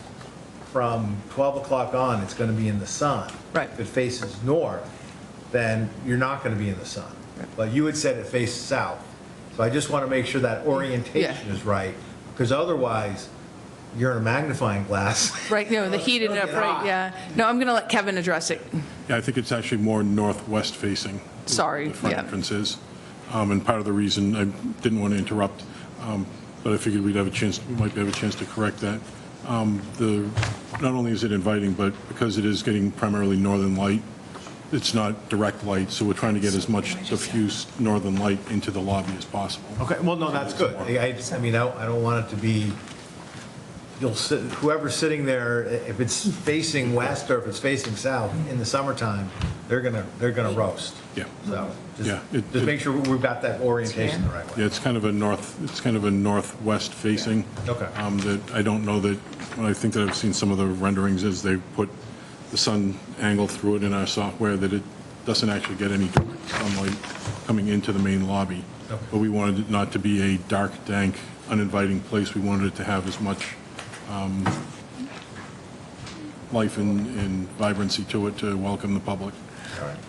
from 12 o'clock on, it's going to be in the sun. Right. If it faces north, then you're not going to be in the sun. Right. But you had said it faces south. So I just want to make sure that orientation is right, because otherwise, you're in a magnifying glass. Right, the heated up, right, yeah. No, I'm going to let Kevin address it. Yeah, I think it's actually more northwest facing. Sorry, The front yeah. entrance is. And part of the reason, I didn't want to interrupt, but I figured we might have a chance to correct that. Not only is it inviting, but because it is getting primarily northern light, it's not direct light, so we're trying to get as much diffuse northern light into the lobby as possible. Okay, well, no, that's good. I don't want it to be, whoever's sitting there, if it's facing west or if it's facing south in the summertime, they're gonna roast. Yeah. So, Yeah. just make sure we've got that orientation the right way. Yeah, it's kind of a northwest facing. Okay. That I don't know that, I think that I've seen some of the renderings is they put the sun angle through it in our software, that it doesn't actually get any direct sunlight coming into the main lobby. Okay. But we wanted it not to be a dark, dank, uninviting place. We wanted it to have as much life and vibrancy to it to welcome the public.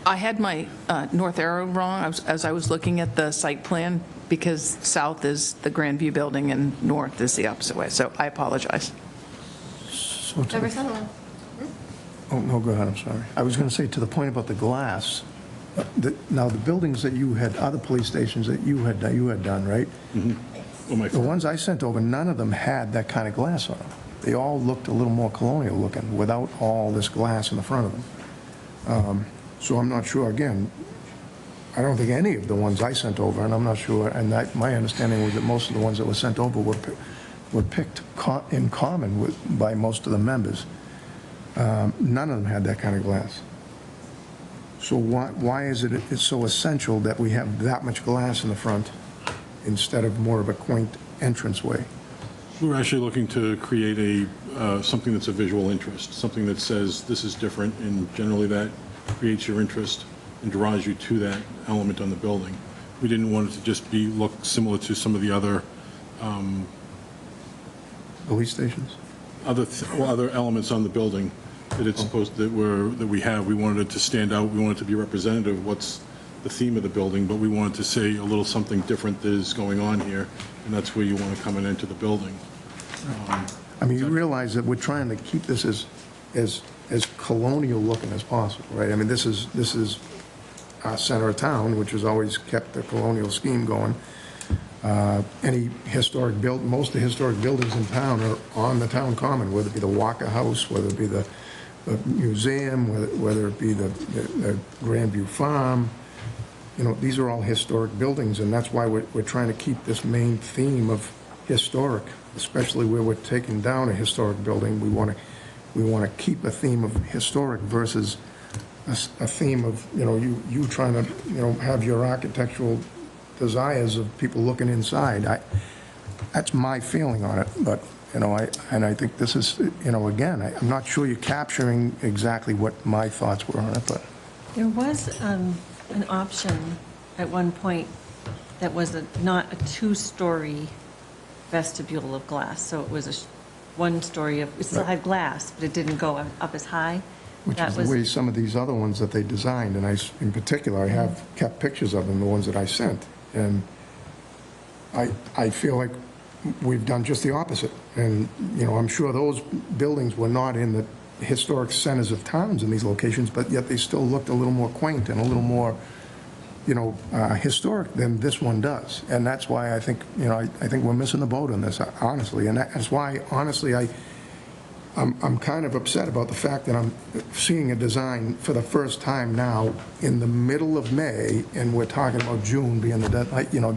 I had my north arrow wrong as I was looking at the site plan, because south is the Grandview building and north is the opposite way, so I apologize. So to Member the- Sunderland. Oh, no, go ahead, I'm sorry. I was going to say, to the point about the glass, now the buildings that you had, other police stations that you had done, right? The ones I sent over, none of them had that kind of glass on them. They all looked a little more colonial looking without all this glass in the front of them. So I'm not sure, again, I don't think any of the ones I sent over, and I'm not sure, and my understanding was that most of the ones that were sent over were picked in common by most of the members. None of them had that kind of glass. So why is it's so essential that we have that much glass in the front instead of more of a quaint entranceway? We're actually looking to create something that's a visual interest, something that says this is different, and generally that creates your interest and draws you to that element on the building. We didn't want it to just look similar to some of the other Police stations? other elements on the building that it's supposed that we have. We wanted it to stand out. We wanted it to be representative of what's the theme of the building, but we wanted to say a little something different that is going on here, and that's where you want to come into the building. I mean, you realize that we're trying to keep this as colonial looking as possible, right? I mean, this is our center of town, which has always kept the colonial scheme going. Any most of the historic buildings in town are on the town common, whether it be the Walker House, whether it be the museum, whether it be the Grandview Farm. You know, these are all historic buildings, and that's why we're trying to keep this main theme of historic, especially where we're taking down a historic building. We want to keep a theme of historic versus a theme of, you know, you trying to, you know, have your architectural desires of people looking inside. That's my feeling on it, but, you know, I think this is, you know, again, I'm not sure you're capturing exactly what my thoughts were on it, but. There was an option at one point that was not a two-story vestibule of glass, so it was a one-story it still had glass, but it didn't go up as high. Which is the way some of these other ones that they designed, and in particular, I have kept pictures of them, the ones that I sent, and I feel like we've done just the opposite. And, you know, I'm sure those buildings were not in the historic centers of towns in these locations, but yet they still looked a little more quaint and a little more, you know, historic than this one does. And that's why I think, you know, I think we're missing the boat on this, honestly. And that's why, honestly, I'm kind of upset about the fact that I'm seeing a design for the first time now in the middle of May, and we're talking about June being the deadline. You know,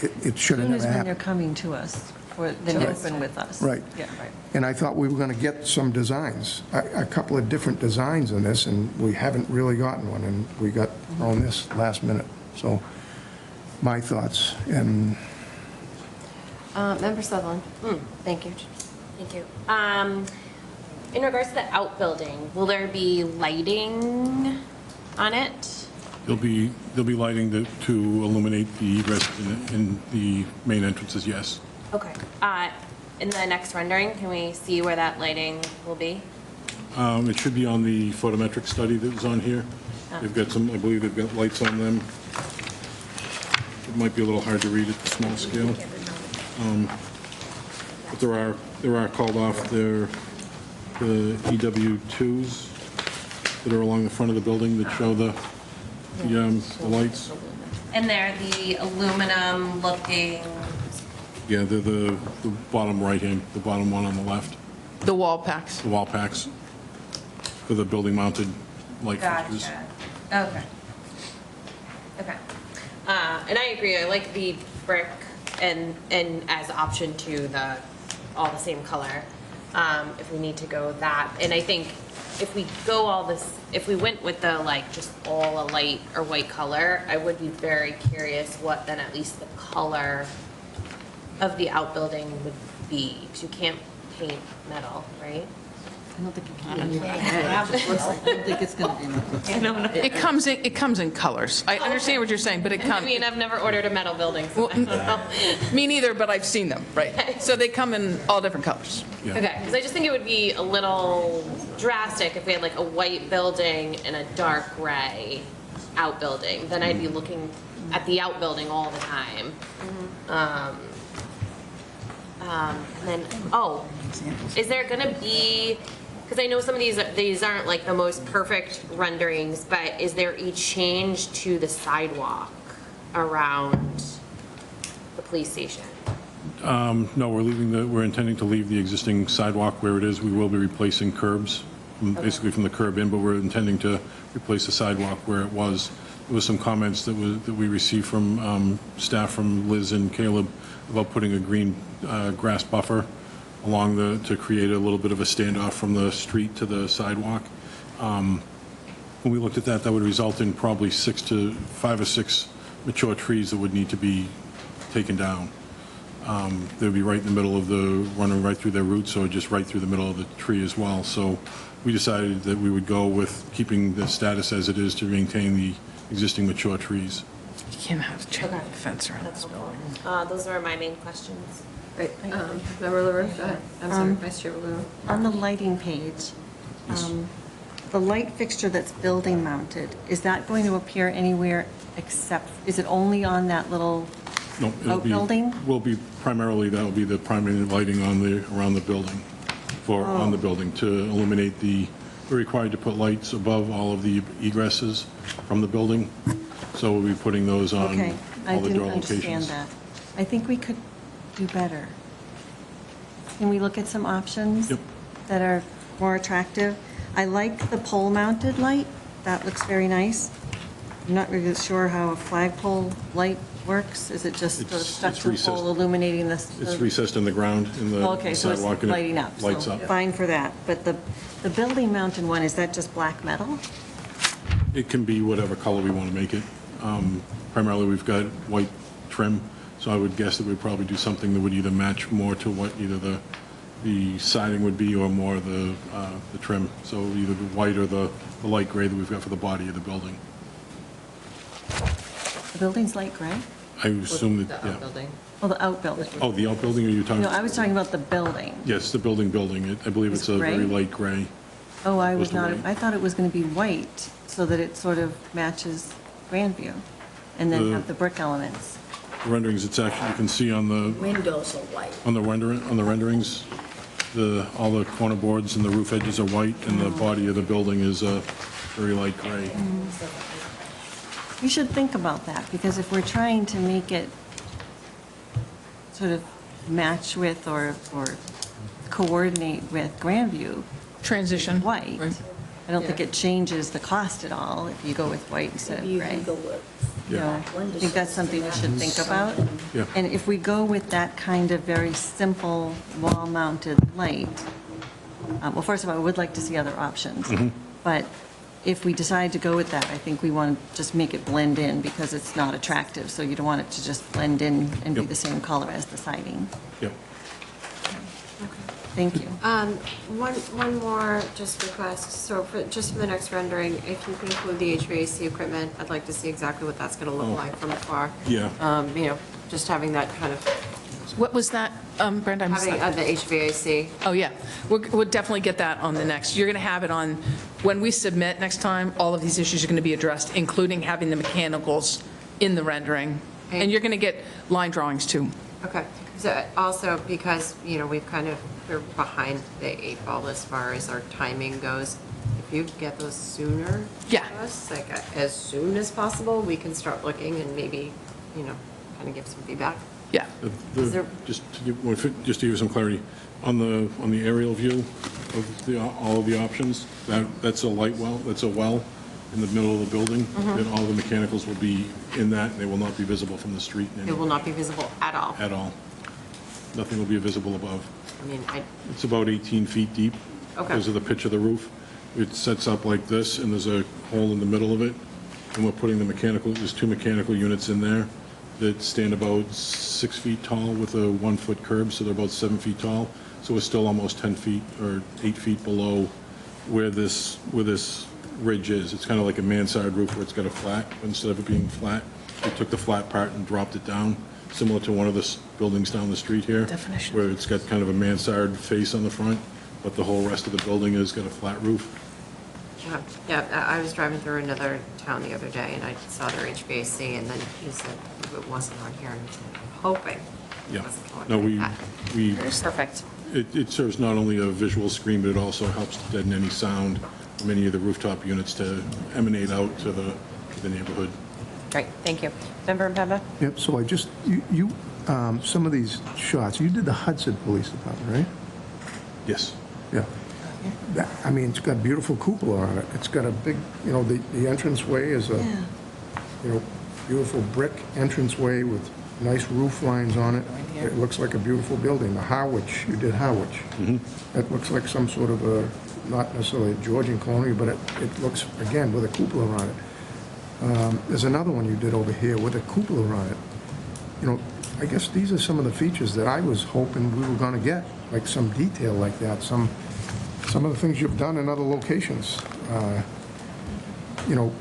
it should have never June is when happened. they're coming to us, for the open with us. Right. Yeah, right. And I thought we were going to get some designs, a couple of different designs in this, and we haven't really gotten one, and we got on this last minute. So my thoughts, and Member Sutherland? Thank you. Thank you. In regards to the outbuilding, will there be lighting on it? There'll be lighting to illuminate the egress in the main entrances, yes. Okay. In the next rendering, can we see where that lighting will be? It should be on the photometric study that was on here. They've got some, I believe they've got lights on them. It might be a little hard to read at the small scale. But there are called off the EW2s that are along the front of the building that show the lights. And they're the aluminum looking. Yeah, they're the bottom right hand, the bottom one on the left. The wall packs. The wall packs for the building mounted light fixtures. Gotcha. Okay. Okay. And I agree. I like the brick and as option two, all the same color. If we need to go that, and I think if we go if we went with the just all a light or white color, I would be very curious what then at least the color of the outbuilding would be, because you can't paint metal, right? I don't think you can. I don't think it's going to be metal. It comes in colors. I understand what you're saying, but it comes. I mean, I've never ordered a metal building, so I don't know. Me neither, but I've seen them, right? So they come in all different colors. Yeah. Okay, because I just think it would be a little drastic if we had a white building and a dark gray outbuilding. Then I'd be looking at the outbuilding all the time. And then, is there going to be, because I know some of these aren't the most perfect renderings, but is there a change to the sidewalk around the police station? No, we're intending to leave the existing sidewalk where it is. We will be replacing curbs, basically from the curb in, but we're intending to replace the sidewalk where it was. There was some comments that we received from staff from Liz and Caleb about putting a green grass buffer along to create a little bit of a standoff from the street to the sidewalk. When we looked at that would result in probably 5 or 6 mature trees that would need to be taken down. They would be right in the middle of the, running right through their roots, or just right through the middle of the tree as well. So we decided that we would go with keeping the status as it is to maintain the existing mature trees. You can't have chain link fence around this building. Those are my main questions. Right, Member LaRue, go ahead. I'm sorry, Vice Chair LaRue. On the lighting page, the light fixture that's building mounted, is that going to appear anywhere except, is it only on that little No, it'll be, outbuilding? will be primarily, that will be the primary lighting on the, around the building, on the building, to illuminate the, we're required to put lights above all of the egresses from the building, so we'll be putting those on Okay, I all the didn't door understand locations. that. I think we could do better. Can we look at some options? Yep. That are more attractive? I like the pole-mounted light. That looks very nice. I'm not really sure how a flagpole light works. Is it just sort of stuck to the recessed. pole illuminating this? It's recessed in the ground, in the Okay, so it's sidewalk, and lighting it up. lights so up. Fine for that. But the building mounted one, is that just black metal? It can be whatever color we want to make it. Primarily, we've got white trim, so I would guess that we'd probably do something that would either match more to what either the siding would be, or more the trim. So either the white or the light gray that we've got for the body of the building. The building's light gray? I assume that, yeah. Oh, the outbuilding. Oh, the outbuilding, are you talking? No, I was talking about the building. Yes, the building. I believe it's a gray? very light gray. Oh, I was Supposed to not, white. I thought it was going to be white, so that it sort of matches Grandview, and then have the brick elements. Renderings, it's actually, you can see on the Windows are white. on the renderings, all the corner boards and the roof edges are white, and the body of the building is a very light gray. We should think about that, because if we're trying to make it sort of match with or coordinate with Grandview. Transition. White. Right. I don't think it changes the cost at all if you go with white instead of You gray. can go with. No, I think that's something we should think about. Yeah. And if we go with that kind of very simple wall-mounted light, well, first of all, I would like to see other options. But if we decide to go with that, I think we want to just make it blend in, because it's not attractive, so you don't want it to just blend in and be Yep. the same color as the siding. Yep. Thank you. One more just request, so just for the next rendering, if you could include the HVAC equipment, I'd like to see exactly what that's going to look like from afar. Yeah. Just having that kind of, What was that, Brenda? I missed having that. the HVAC. Oh, yeah. We'll definitely get that on the next. You're going to have it on, when we submit next time, all of these issues are going to be addressed, including having the mechanicals in the rendering. And you're going to get line drawings, too. Okay, so also because, we're behind the 8 ball as far as our timing goes. If you get those sooner Yeah. to us, like as soon as possible, we can start looking and maybe, kind of give some feedback. Yeah. Is there- Just to give you some clarity, on the aerial view of all of the options, that's a light well, that's a well in the middle of the building, and all the mechanicals will be in that, and they will not be visible from the street in any It will not be visible at all. at all. Nothing will be visible above. I mean, It's about 18 feet deep Okay. because of the pitch of the roof. It sets up like this, and there's a hole in the middle of it, and we're putting there's 2 mechanical units in there that stand about 6 feet tall with a 1-foot curb, so they're about 7 feet tall. So we're still almost 10 feet or 8 feet below where this ridge is. It's kind of like a mansard roof where it's got a flat, but instead of it being flat, we took the flat part and dropped it down, similar to one of the buildings down the street here. Definition. Where it's got kind of a mansard face on the front, but the whole rest of the building has got a flat roof. Yeah, I was driving through another town the other day and I saw their HVAC and then you said it wasn't on here and I said, I'm hoping. it Yeah. wasn't on No, here. Perfect. it serves not only a visual screen, but it also helps to deaden any sound from any of the rooftop units to emanate out to the neighborhood. Great, thank you. Member Mpemba? Yep, so I just, some of these shots, you did the Hudson Police Department, right? Yes. Yeah. I mean, it's got beautiful cupola on it. It's got a big, the entranceway is a, beautiful brick entranceway with nice roof lines on it. It looks like a beautiful building. The Harwich, you did Harwich. It looks like some sort of a, not necessarily a Georgian colony, but it looks, again, with a cupola on it. There's another one you did over here with a cupola on it. I guess these are some of the features that I was hoping we were gonna get, like some detail like that, some of the things you've done in other locations. You know,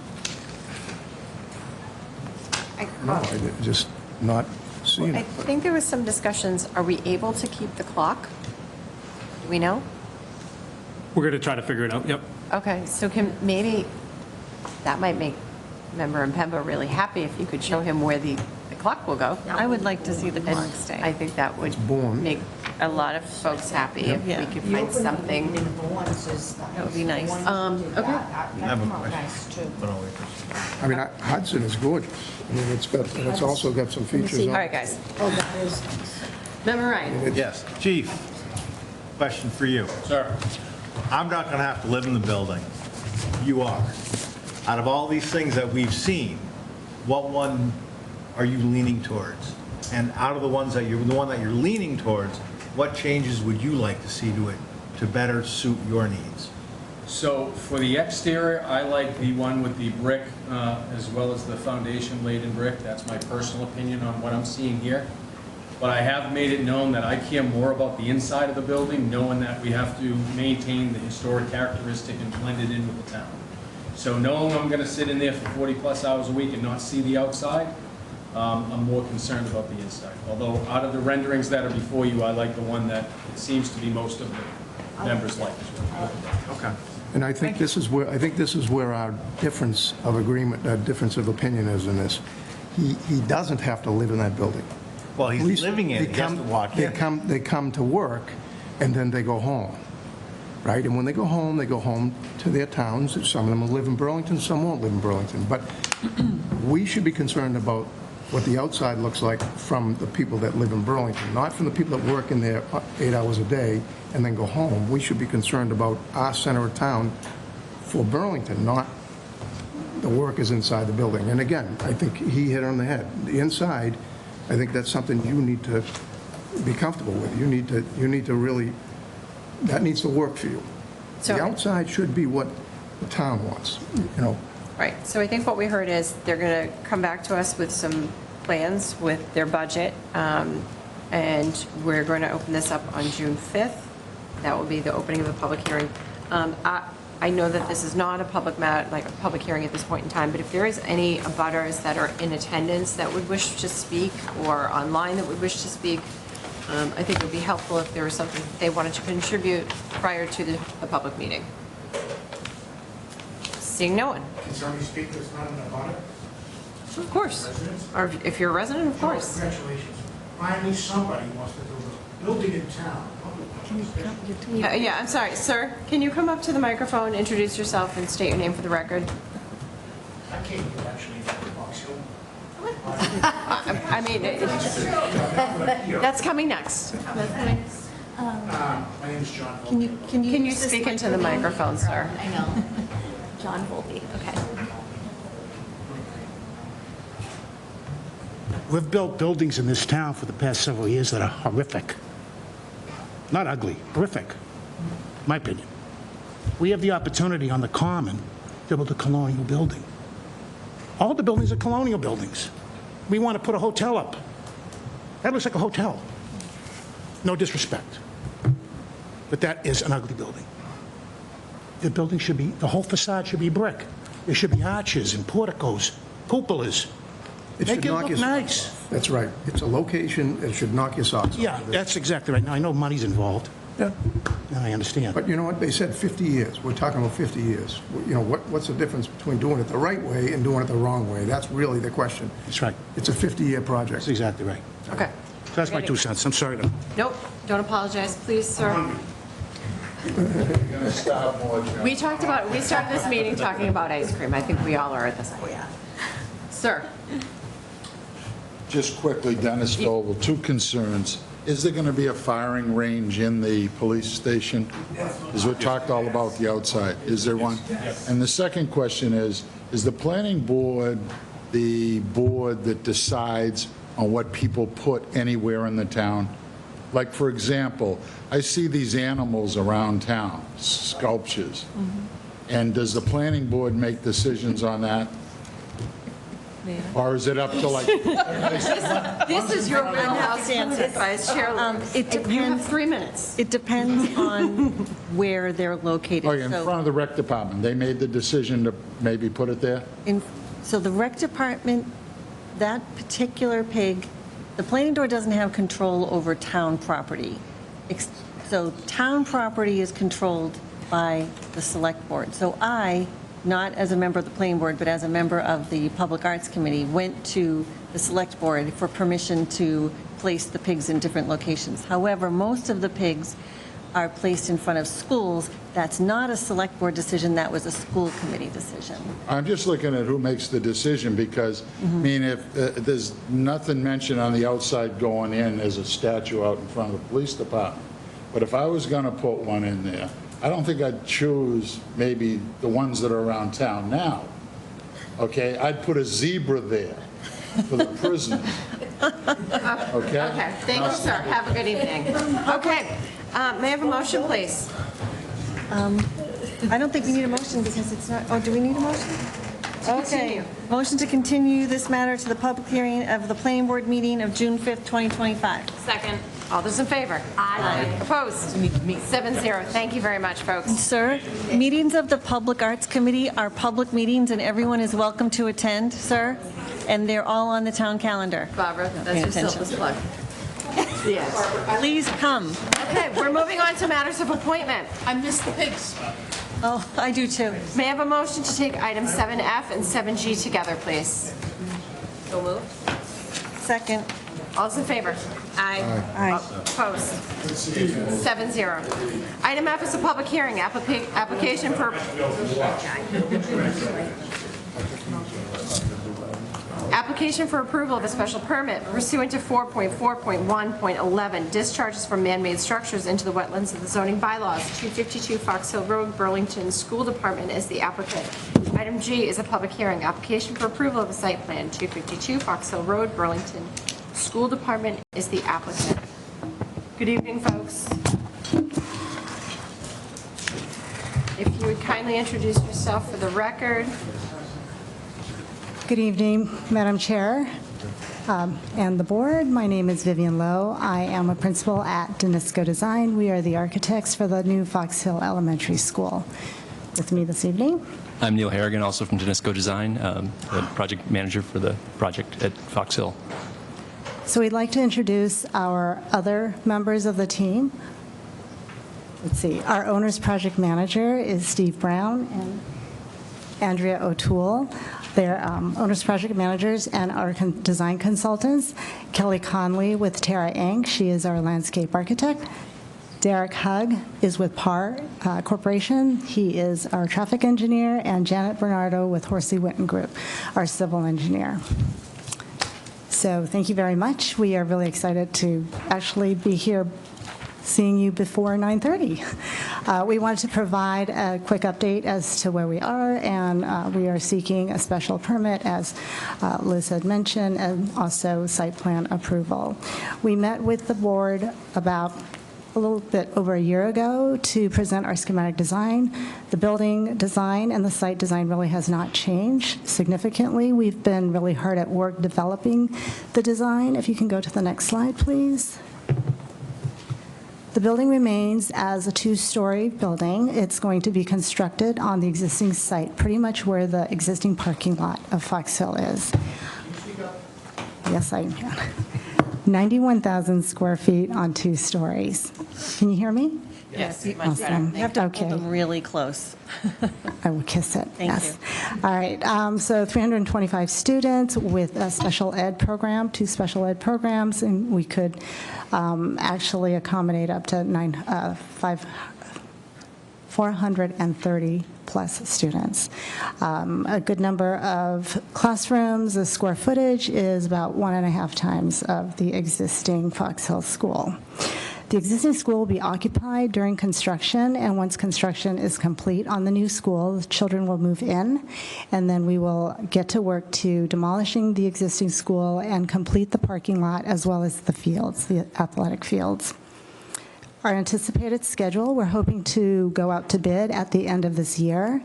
no, just not seeing I it. think there was some discussions, are we able to keep the clock? Do we know? We're going to try to figure it out, yep. Okay, so maybe, that might make Member Mpemba really happy if you could show him where the clock will go. I would like to see the clock And stay. I think that would make a lot of folks happy if we could find something. That would be nice. Okay. I have a question. I mean, Hudson is gorgeous. I mean, and it's also got some features on it. All right, guys. Oh, that is, Member Ryan. Yes, Chief, question for you. Sir. I'm not going to have to live in the building. You are. Out of all these things that we've seen, what one are you leaning towards? And out of the one that you're leaning towards, what changes would you like to see to it to better suit your needs? So for the exterior, I like the one with the brick as well as the foundation laid in brick. That's my personal opinion on what I'm seeing here. But I have made it known that I care more about the inside of the building, knowing that we have to maintain the historic characteristic and blend it in with the town. So knowing I'm going to sit in there for 40-plus hours a week and not see the outside, I'm more concerned about the inside. Although out of the renderings that are before you, I like the one that it seems to be most of the members like as well. Okay. And I think this is where our difference of agreement, difference of opinion is in this. He doesn't have to live in that building. Well, he's Police, living in it. He has to walk in. They come to work, and then they go home, right? And when they go home to their towns. Some of them will live in Burlington, some won't live in Burlington. But we should be concerned about what the outside looks like from the people that live in Burlington, not from the people that work in there 8 hours a day and then go home. We should be concerned about our center of town for Burlington, not the workers inside the building. And again, I think he hit on the head. The inside, I think that's something you need to be comfortable with. You need to really, that needs to work for you. So- The outside should be what the town wants, you know. Right, so I think what we heard is they're going to come back to us with some plans with their budget, and we're going to open this up on June 5th. That will be the opening of the public hearing. I know that this is not a public hearing at this point in time, but if there is any abutters that are in attendance that would wish to speak, or online that would wish to speak, I think it would be helpful if there was something they wanted to contribute prior to the public meeting. Seeing no one. Can somebody speak that's not in the abutter? Of course. Residents? Or if you're a resident, of course. Congratulations. Finally, somebody wants to do a building in town. Yeah, I'm sorry, sir, can you come up to the microphone, introduce yourself, and state your name for the record? I came here actually from Box Hill. I mean, that's coming next. My name is John. Can you speak into the microphone, sir? I know. John Volpe, okay. We've built buildings in this town for the past several years that are horrific. Not ugly, horrific, in my opinion. We have the opportunity on the Common to build a colonial building. All the buildings are colonial buildings. We want to put a hotel up. That looks like a hotel. No disrespect. But that is an ugly building. The building should be, the whole facade should be brick. There should be arches and porticos, cupolas. Make it look nice. That's right. It's a location, it should knock your socks off. Yeah, that's exactly right. Now, I know money's involved. Yeah. I understand. But you know what? They said 50 years. We're talking about 50 years. You know, what's the difference between doing it the right way and doing it the wrong way? That's really the question. That's right. It's a 50-year project. That's exactly right. Okay. So that's my 2 cents. I'm sorry to... Nope, don't apologize, please, sir. We started this meeting talking about ice cream. I think we all are at this point. Sir? Just quickly, Dennis Doble, 2 concerns. Is there going to be a firing range in the police station? Because we talked all about the outside. Is there one? And the second question is the planning board the board that decides on what people put anywhere in the town? Like, for example, I see these animals around town, sculptures. And does the planning board make decisions on that? Or is it up to like, This is your wheelhouse, Vice Chair. You have 3 minutes. It depends on where they're located. oh, in So front of the rec department? They made the decision to maybe put it there? So the rec department, that particular pig, the planning board doesn't have control over town property. So town property is controlled by the select board. So I, not as a member of the planning board, but as a member of the Public Arts Committee, went to the select board for permission to place the pigs in different locations. However, most of the pigs are placed in front of schools. That's not a select board decision, that was a school committee decision. I'm just looking at who makes the decision, because, I mean, if there's nothing mentioned on the outside going in as a statue out in front of the police department, but if I was going to put one in there, I don't think I'd choose maybe the ones that are around town now. Okay? I'd put a zebra there for the prisoners. Okay? Okay, thank you, sir. Have a good evening. Okay, may I have a motion, please? I don't think we need a motion because it's not, oh, do we need a motion? Okay. Motion to continue this matter to the public hearing of the planning board meeting of June 5th, 2025. Second. All those in favor? Aye. Opposed? 7-0. Thank you very much, folks. Sir, meetings of the Public Arts Committee are public meetings and everyone is welcome to attend, sir, and they're all on the town calendar. Barbara, that's your selfless plug. Yes. Please come. Okay, we're moving on to matters of appointment. I miss the pigs. Oh, I do too. May I have a motion to take items 7F and 7G together, please? So moved. Second. All those in favor? Aye. Aye. Opposed? 7-0. Item F is a public hearing, application for... Application for approval of a special permit pursuant to 4.4.1.11, discharges from man-made structures into the wetlands of the zoning bylaws, 252 Fox Hill Road, Burlington School Department is the applicant. Item G is a public hearing, application for approval of a site plan, 252 Fox Hill Road, Burlington School Department is the applicant. Good evening, folks. If you would kindly introduce yourself for the record. Good evening, Madam Chair and the board. My name is Vivian Lowe. I am a principal at Danisco Design. We are the architects for the new Fox Hill Elementary School. With me this evening. I'm Neil Harrigan, also from Danisco Design, the project manager for the project at Fox Hill. So we'd like to introduce our other members of the team. Let's see, our owner's project manager is Steve Brown and Andrea O'Toole. They're owner's project managers and our design consultants. Kelly Conley with Tara Inc. She is our landscape architect. Derek Hugg is with PAR Corporation. He is our traffic engineer. And Janet Bernardo with Horsey Witten Group, our civil engineer. So thank you very much. We are really excited to actually be here seeing you before 9:30. We wanted to provide a quick update as to where we are, and we are seeking a special permit, as Liz had mentioned, and also site plan approval. We met with the board about a little bit over a year ago to present our schematic design. The building design and the site design really has not changed significantly. We've been really hard at work developing the design. If you can go to the next slide, please. The building remains as a two-story building. It's going to be constructed on the existing site, pretty much where the existing parking lot of Fox Hill is. Yes, I can. 91,000 square feet on 2 stories. Can you hear me? Yes, Awesome. You have to Okay. hold them really close. I will kiss it. Thank Yes. All right. So 325 students with a special ed program, 2 special ed programs, and we could actually accommodate up to 430 plus students. A good number of classrooms. The square footage is about 1.5 times of the existing Fox Hill School. The existing school will be occupied during construction, and once construction is complete on the new school, the children will move in, and then we will get to work to demolishing the existing school and complete the parking lot as well as the fields, the athletic fields. our anticipated schedule, we're hoping to go out to bid at the end of this year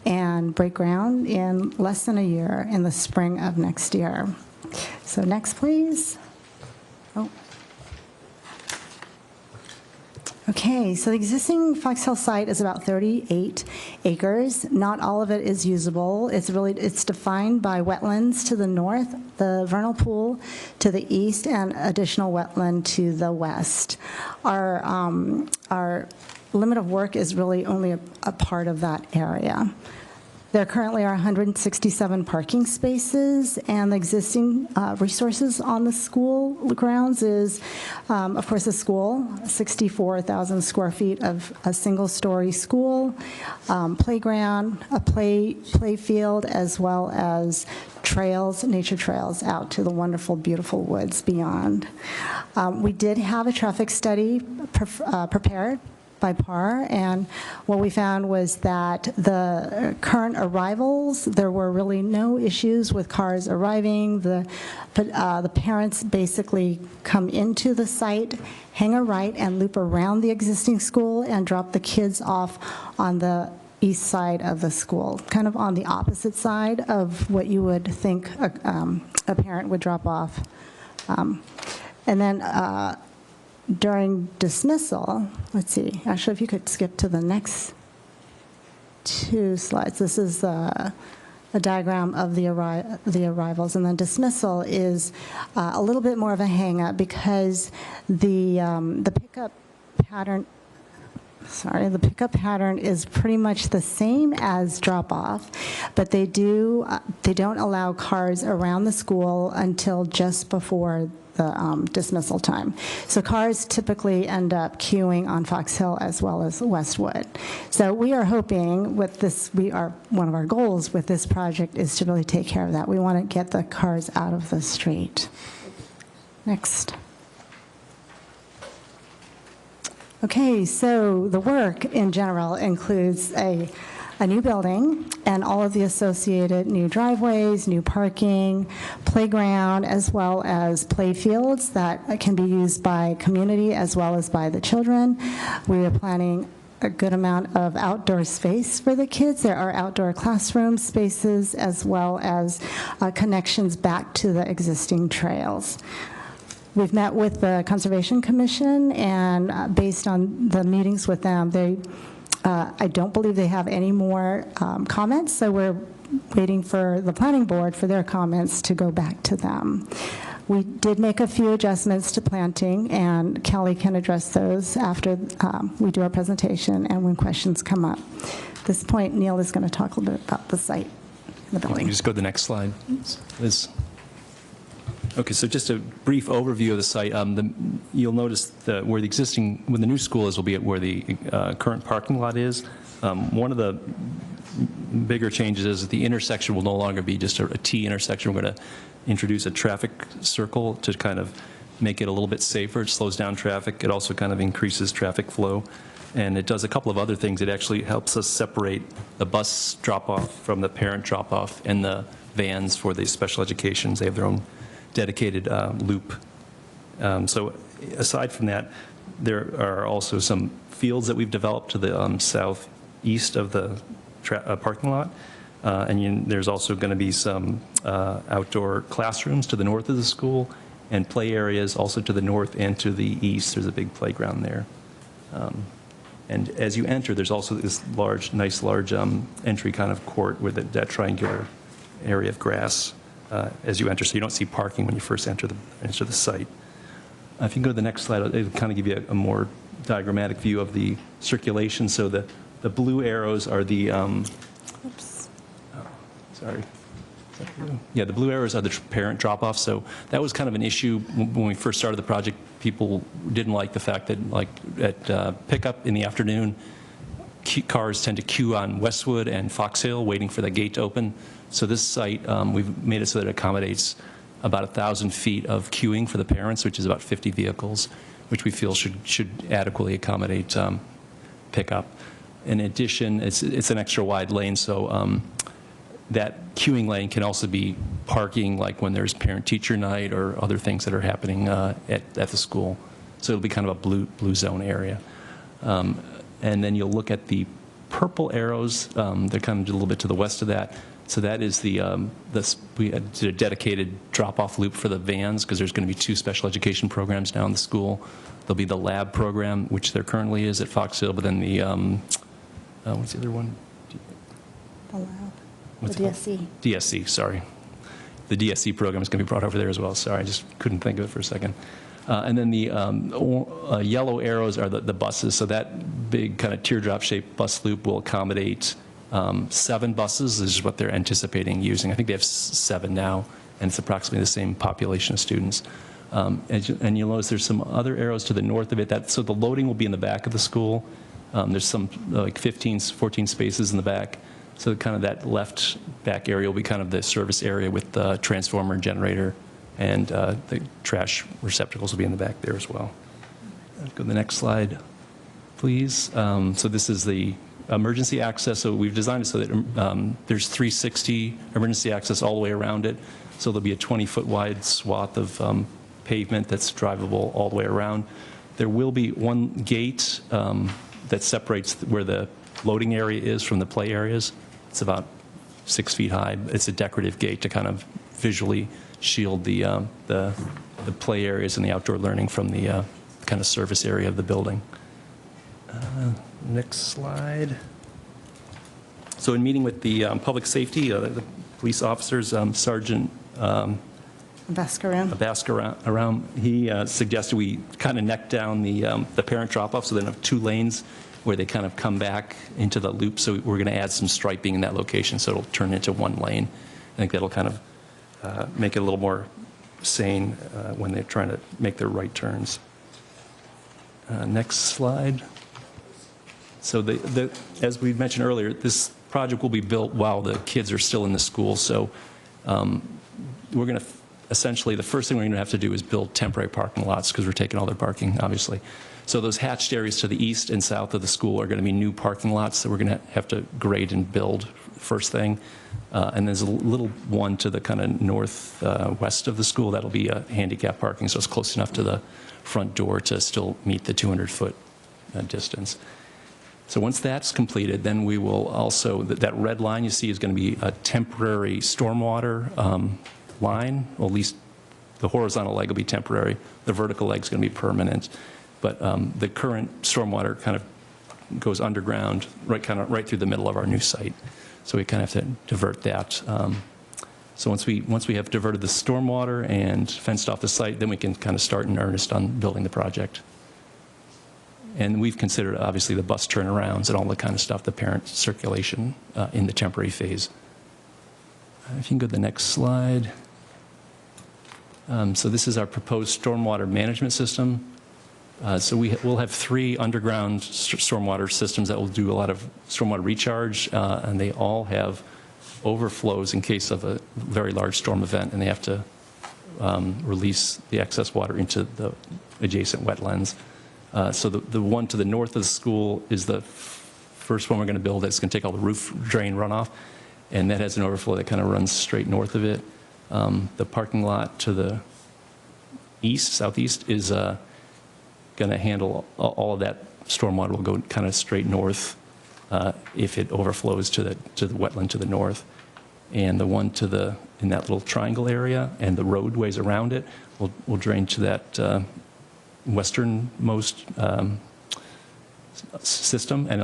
and break ground in less than a year in the spring of next year. So next, please. Oh. Okay, so the existing Fox Hill site is about 38 acres. Not all of it is usable. It's defined by wetlands to the north, the vernal pool to the east, and additional wetland to the west. Our limit of work is really only a part of that area. There currently are 167 parking spaces, and the existing resources on the school grounds is, of course, a school, 64,000 square feet of a single-story school, playground, a play field, as well as trails, nature trails out to the wonderful, beautiful woods beyond. We did have a traffic study prepared by PAR, and what we found was that the current arrivals, there were really no issues with cars arriving. The parents basically come into the site, hang a right, and loop around the existing school and drop the kids off on the east side of the school, kind of on the opposite side of what you would think a parent would drop off. And then during dismissal, let's see, actually, if you could skip to the next two slides. This is a diagram of the arrivals, and then dismissal is a little bit more of a hang-up because the pickup pattern, the pickup pattern is pretty much the same as drop-off, but they don't allow cars around the school until just before the dismissal time. So cars typically end up queuing on Fox Hill as well as Westwood. So we are hoping with this, one of our goals with this project is to really take care of that. We want to get the cars out of the street. Next. Okay, so the work in general includes a new building and all of the associated new driveways, new parking, playground, as well as play fields that can be used by community as well as by the children. We are planning a good amount of outdoor space for the kids. There are outdoor classroom spaces as well as connections back to the existing trails. We've met with the Conservation Commission, and based on the meetings with them, I don't believe they have any more comments, so we're waiting for the planning board for their comments to go back to them. We did make a few adjustments to planting, and Kelly can address those after we do our presentation and when questions come up. At this point, Neil is going to talk a little bit about the site and the building. Can you just go to the next slide, Liz? Okay, so just a brief overview of the site. You'll notice that where the new school is will be at where the current parking lot is. One of the bigger changes is that the intersection will no longer be just a T intersection. We're going to introduce a traffic circle to kind of make it a little bit safer. It slows down traffic. It also kind of increases traffic flow. And it does a couple of other things. It actually helps us separate the bus drop-off from the parent drop-off and the vans for the special educations. They have their own dedicated loop. So aside from that, there are also some fields that we've developed to the southeast of the parking lot. And there's also going to be some outdoor classrooms to the north of the school and play areas also to the north and to the east. There's a big playground there. And as you enter, there's also this nice large entry kind of court with that triangular area of grass as you enter, so you don't see parking when you first enter the site. If you can go to the next slide, it'll kind of give you a more diagrammatic view of the circulation. So the blue arrows are the, the blue arrows are the parent drop-off. So that was kind of an issue when we first started the project. People didn't like the fact that, like, at pickup in the afternoon, cars tend to queue on Westwood and Fox Hill waiting for the gate to open. So this site, we've made it so that it accommodates about 1,000 feet of queuing for the parents, which is about 50 vehicles, which we feel should adequately accommodate pickup. In addition, it's an extra wide lane, so that queuing lane can also be parking, like when there's parent-teacher night or other things that are happening at the school. So it'll be kind of a blue zone area. And then you'll look at the purple arrows. They're kind of a little bit to the west of that. So that is we did a dedicated drop-off loop for the vans because there's going to be 2 special education programs now in the school. There'll be the lab program, which there currently is at Fox Hill, but then the, what's the other one? The lab. What's The it called? DSC. DSC, sorry. The DSC program is going to be brought over there as well. Sorry, I just couldn't think of it for a second. And then the yellow arrows are the buses. So that big kind of teardrop-shaped bus loop will accommodate 7 buses. This is what they're anticipating using. I think they have 7 now, and it's approximately the same population of students. And you'll notice there's some other arrows to the north of it. So the loading will be in the back of the school. There's some like 14 spaces in the back. So kind of that left back area will be kind of the service area with the transformer and generator, and the trash receptacles will be in the back there as well. Go to the next slide, please. So this is the emergency access. So we've designed it so that there's 360 emergency access all the way around it. So there'll be a 20-foot wide swath of pavement that's drivable all the way around. There will be one gate that separates where the loading area is from the play areas. It's about 6 feet high. It's a decorative gate to kind of visually shield the play areas and the outdoor learning from the kind of service area of the building. Next slide. So in meeting with the public safety, the police officers, Sergeant Baskaram, he suggested we kind of neck down the parent drop-off, so then have 2 lanes where they kind of come back into the loop. So we're going to add some striping in that location, so it'll turn into 1 lane. I think that'll kind of make it a little more sane when they're trying to make their right turns. Next slide. So as we mentioned earlier, this project will be built while the kids are still in the school. So we're going to essentially, the first thing we're going to have to do is build temporary parking lots because we're taking all their parking, obviously. So those hatched areas to the east and south of the school are going to be new parking lots that we're going to have to grade and build first thing. And there's a little one to the kind of northwest of the school that'll be handicap parking, so it's close enough to the front door to still meet the 200-foot distance. So once that's completed, then we will also, that red line you see is going to be a temporary stormwater line, or at least the horizontal leg will be temporary. The vertical leg is going to be permanent. But the current stormwater kind of goes underground, right through the middle of our new site. So we kind of have to divert that. So once we have diverted the stormwater and fenced off the site, then we can kind of start in earnest on building the project. And we've considered, obviously, the bus turnarounds and all the kind of stuff, the parent circulation in the temporary phase. If you can go to the next slide. So this is our proposed stormwater management system. So we'll have 3 underground stormwater systems that will do a lot of stormwater recharge, and they all have overflows in case of a very large storm event, and they have to release the excess water into the adjacent wetlands. So the one to the north of the school is the first one we're going to build. It's going to take all the roof drain runoff, and that has an overflow that kind of runs straight north of it. The parking lot to the southeast, is going to handle all of that stormwater. Will go kind of straight north if it overflows to the wetland to the north. And the one in that little triangle area and the roadways around it will drain to that westernmost system, and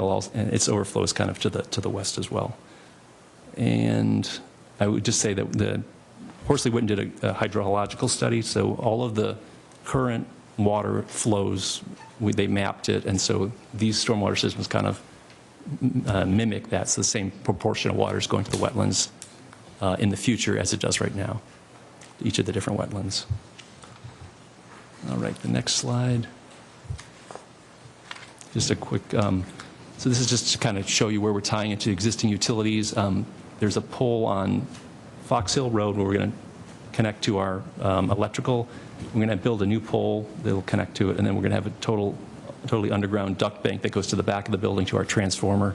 its overflow is kind of to the west as well. And I would just say that the Horsley Witten did a hydrological study, so all of the current water flows, they mapped it, and so these stormwater systems kind of mimic that. So the same proportion of water is going to the wetlands in the future as it does right now, each of the different wetlands. All right, the next slide. Just a quick, so this is just to kind of show you where we're tying into existing utilities. There's a pole on Fox Hill Road where we're going to connect to our electrical. We're going to build a new pole that will connect to it, and then we're going to have a totally underground duct bank that goes to the back of the building to our transformer,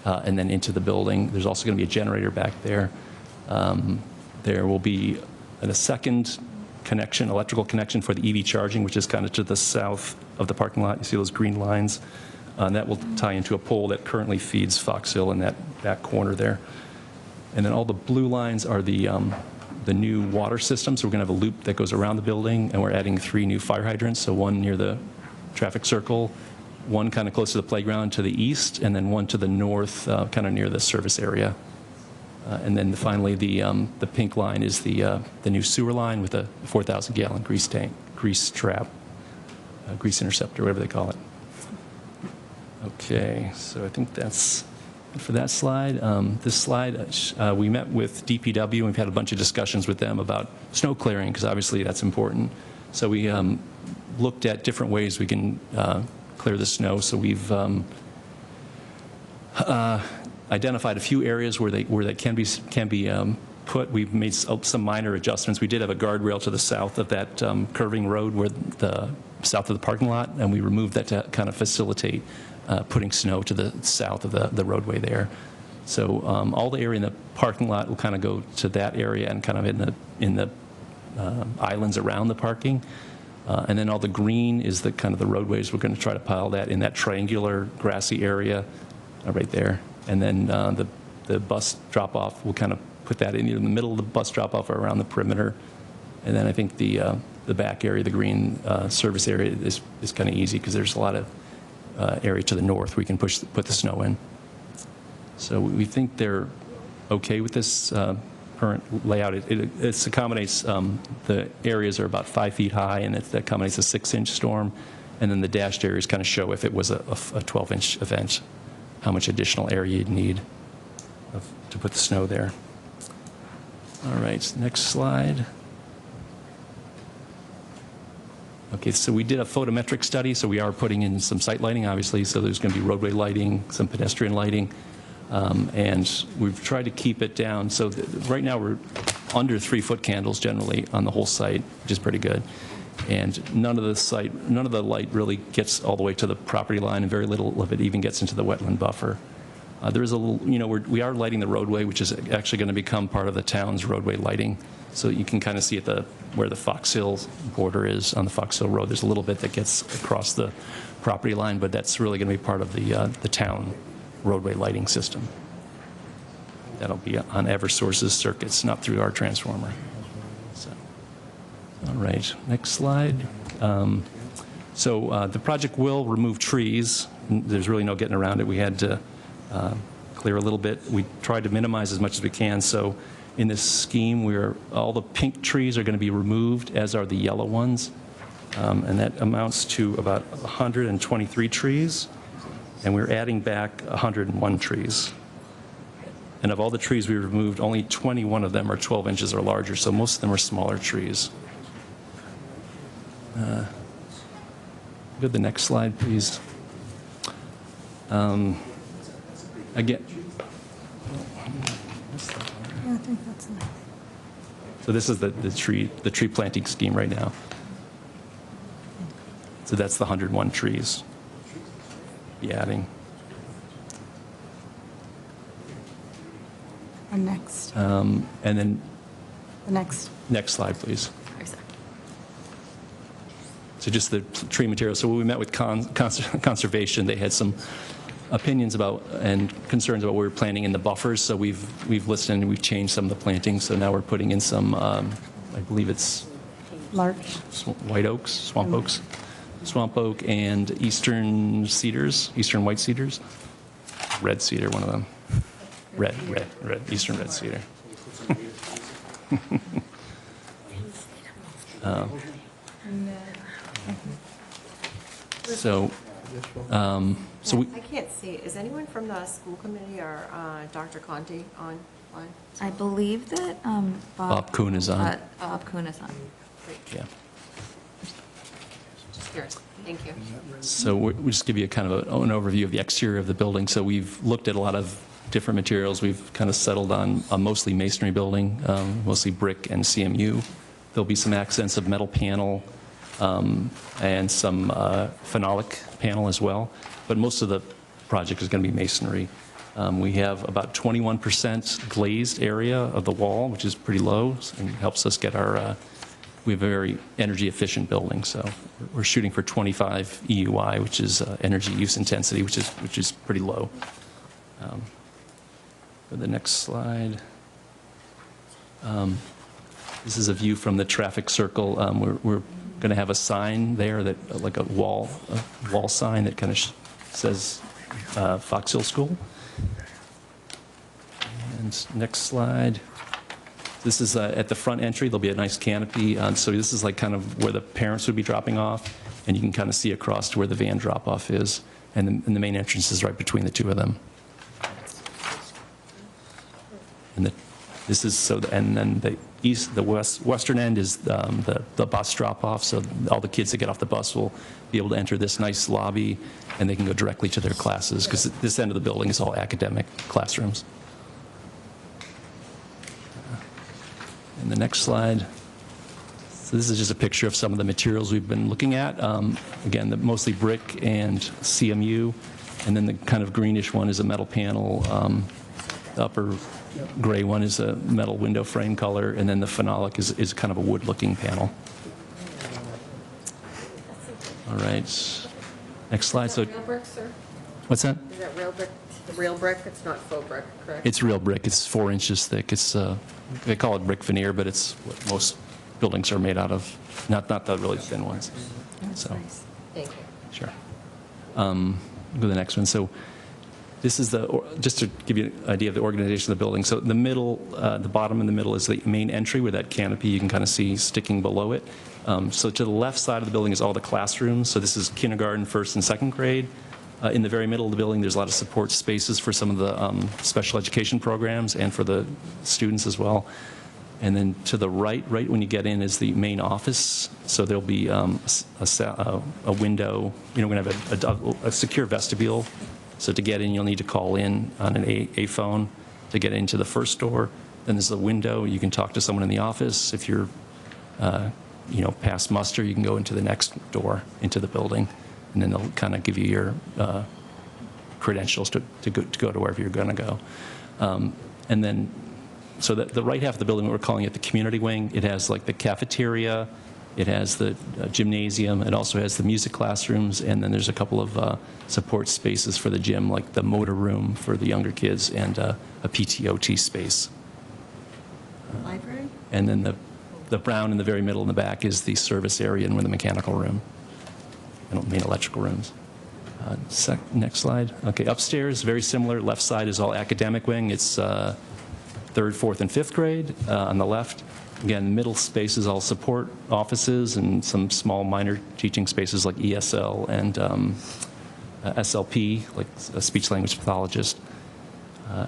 and then into the building. There's also going to be a generator back there. There will be a second connection, electrical connection for the EV charging, which is kind of to the south of the parking lot. You see those green lines? And that will tie into a pole that currently feeds Fox Hill in that back corner there. And then all the blue lines are the new water system. So we're going to have a loop that goes around the building, and we're adding 3 new fire hydrants. So one near the traffic circle, one kind of close to the playground to the east, and then one to the north, kind of near the service area. And then finally, the pink line is the new sewer line with a 4,000-gallon grease tank, grease trap, grease interceptor, whatever they call it. Okay, so I think that's it for that slide. This slide, we met with DPW, and we've had a bunch of discussions with them about snow clearing, because obviously that's important. So we looked at different ways we can clear the snow. So we've identified a few areas where that can be put. We've made some minor adjustments. We did have a guardrail to the south of that curving road, where the south of the parking lot, and we removed that to kind of facilitate putting snow to the south of the roadway there. So all the area in the parking lot will kind of go to that area, and kind of in the islands around the parking. And then all the green is the kind of the roadways. We're going to try to pile that in that triangular grassy area right there. And then the bus drop-off, we'll kind of put that in either in the middle of the bus drop-off or around the perimeter. And then I think the back area, the green service area, is kind of easy, because there's a lot of area to the north we can put the snow in. So we think they're okay with this current layout. It accommodates, the areas are about 5 feet high, and it accommodates a 6-inch storm. And then the dashed areas kind of show if it was a 12-inch event, how much additional area you'd need to put the snow there. All right, next slide. Okay, so we did a photometric study, so we are putting in some site lighting, obviously, so there's going to be roadway lighting, some pedestrian lighting, and we've tried to keep it down. So right now we're under 3-foot candles generally on the whole site, which is pretty good. And none of the light really gets all the way to the property line, and very little of it even gets into the wetland buffer. There is a little, we are lighting the roadway, which is actually going to become part of the town's roadway lighting. So you can kind of see at where the Fox Hill border is on the Fox Hill Road. There's a little bit that gets across the property line, but that's really going to be part of the town roadway lighting system. That'll be on Eversource's circuits, not through our transformer. So, all right, next slide. So the project will remove trees. There's really no getting around it. We had to clear a little bit. We tried to minimize as much as we can. So in this scheme, all the pink trees are going to be removed, as are the yellow ones. And that amounts to about 123 trees. And we're adding back 101 trees. And of all the trees we removed, only 21 of them are 12 inches or larger, so most of them are smaller trees. Go to the next slide, please. Again. Yeah, I think that's enough. So this is the tree planting scheme right now. So that's the 101 trees. Be adding. And next. And then The next. next slide, please. So just the tree material. So when we met with conservation, they had some opinions about and concerns about what we were planting in the buffers. So we've listened and we've changed some of the plantings. So now we're putting in some, I believe it's Larch. white oaks, swamp oaks, swamp oak, and eastern cedars, eastern white cedars, red cedar, one of them, red, eastern red cedar. So we. I can't see. Is anyone from the school committee or Dr. Conti online? I believe that Bob Kuhn is on. Bob Kuhn is on. Great. Yeah. Just curious. Thank you. So we'll just give you a kind of an overview of the exterior of the building. So we've looked at a lot of different materials. We've kind of settled on a mostly masonry building, mostly brick and CMU. There'll be some accents of metal panel and some phenolic panel as well. But most of the project is going to be masonry. We have about 21% glazed area of the wall, which is pretty low, and helps us get our we have a very energy-efficient building, so we're shooting for 25 EUI, which is energy use intensity, which is pretty low. For the next slide. This is a view from the traffic circle. We're going to have a sign there, that like a wall sign that kind of says Fox Hill School. And next slide. This is at the front entry. There'll be a nice canopy. So this is like kind of where the parents would be dropping off, and you can kind of see across to where the van drop-off is. And the main entrance is right between the two of them. And this is and then the western end is the bus drop-off. So all the kids that get off the bus will be able to enter this nice lobby, and they can go directly to their classes, because this end of the building is all academic classrooms. And the next slide. So this is just a picture of some of the materials we've been looking at. Again, mostly brick and CMU, and then the kind of greenish one is a metal panel. The upper gray one is a metal window frame color, and then the phenolic is kind of a wood-looking panel. All right. Next slide. Is that real brick, sir? What's that? Is that real brick? Real brick? It's not faux brick, correct? It's real brick. It's 4 inches thick. It's they call it brick veneer, but it's what most buildings are made out of. Not the really thin ones. So, Nice. Thank you. sure. Go to the next one. So this is just to give you an idea of the organization of the building. So the middle, the bottom in the middle is the main entry with that canopy you can kind of see sticking below it. So to the left side of the building is all the classrooms. So this is kindergarten, first and second grade. In the very middle of the building, there's a lot of support spaces for some of the special education programs and for the students as well. And then to the right when you get in, is the main office. So there'll be a window. We're going to have a secure vestibule. So to get in, you'll need to call in on an A phone to get into the first door. Then there's a window. You can talk to someone in the office. If you're, past muster, you can go into the next door into the building, and then they'll kind of give you your credentials to go to wherever you're going to go. And then, so that the right half of the building, we're calling it the community wing. It has like the cafeteria, it has the gymnasium, it also has the music classrooms, and then there's a couple of support spaces for the gym, like the motor room for the younger kids, and a PTOT space. Library? And then the brown in the very middle in the back is the service area and the mechanical room. I don't mean electrical rooms. Next slide. Okay, upstairs, very similar. Left side is all academic wing. It's third, fourth, and fifth grade. On the left, again, middle space is all support offices and some small minor teaching spaces like ESL and SLP, like a speech language pathologist.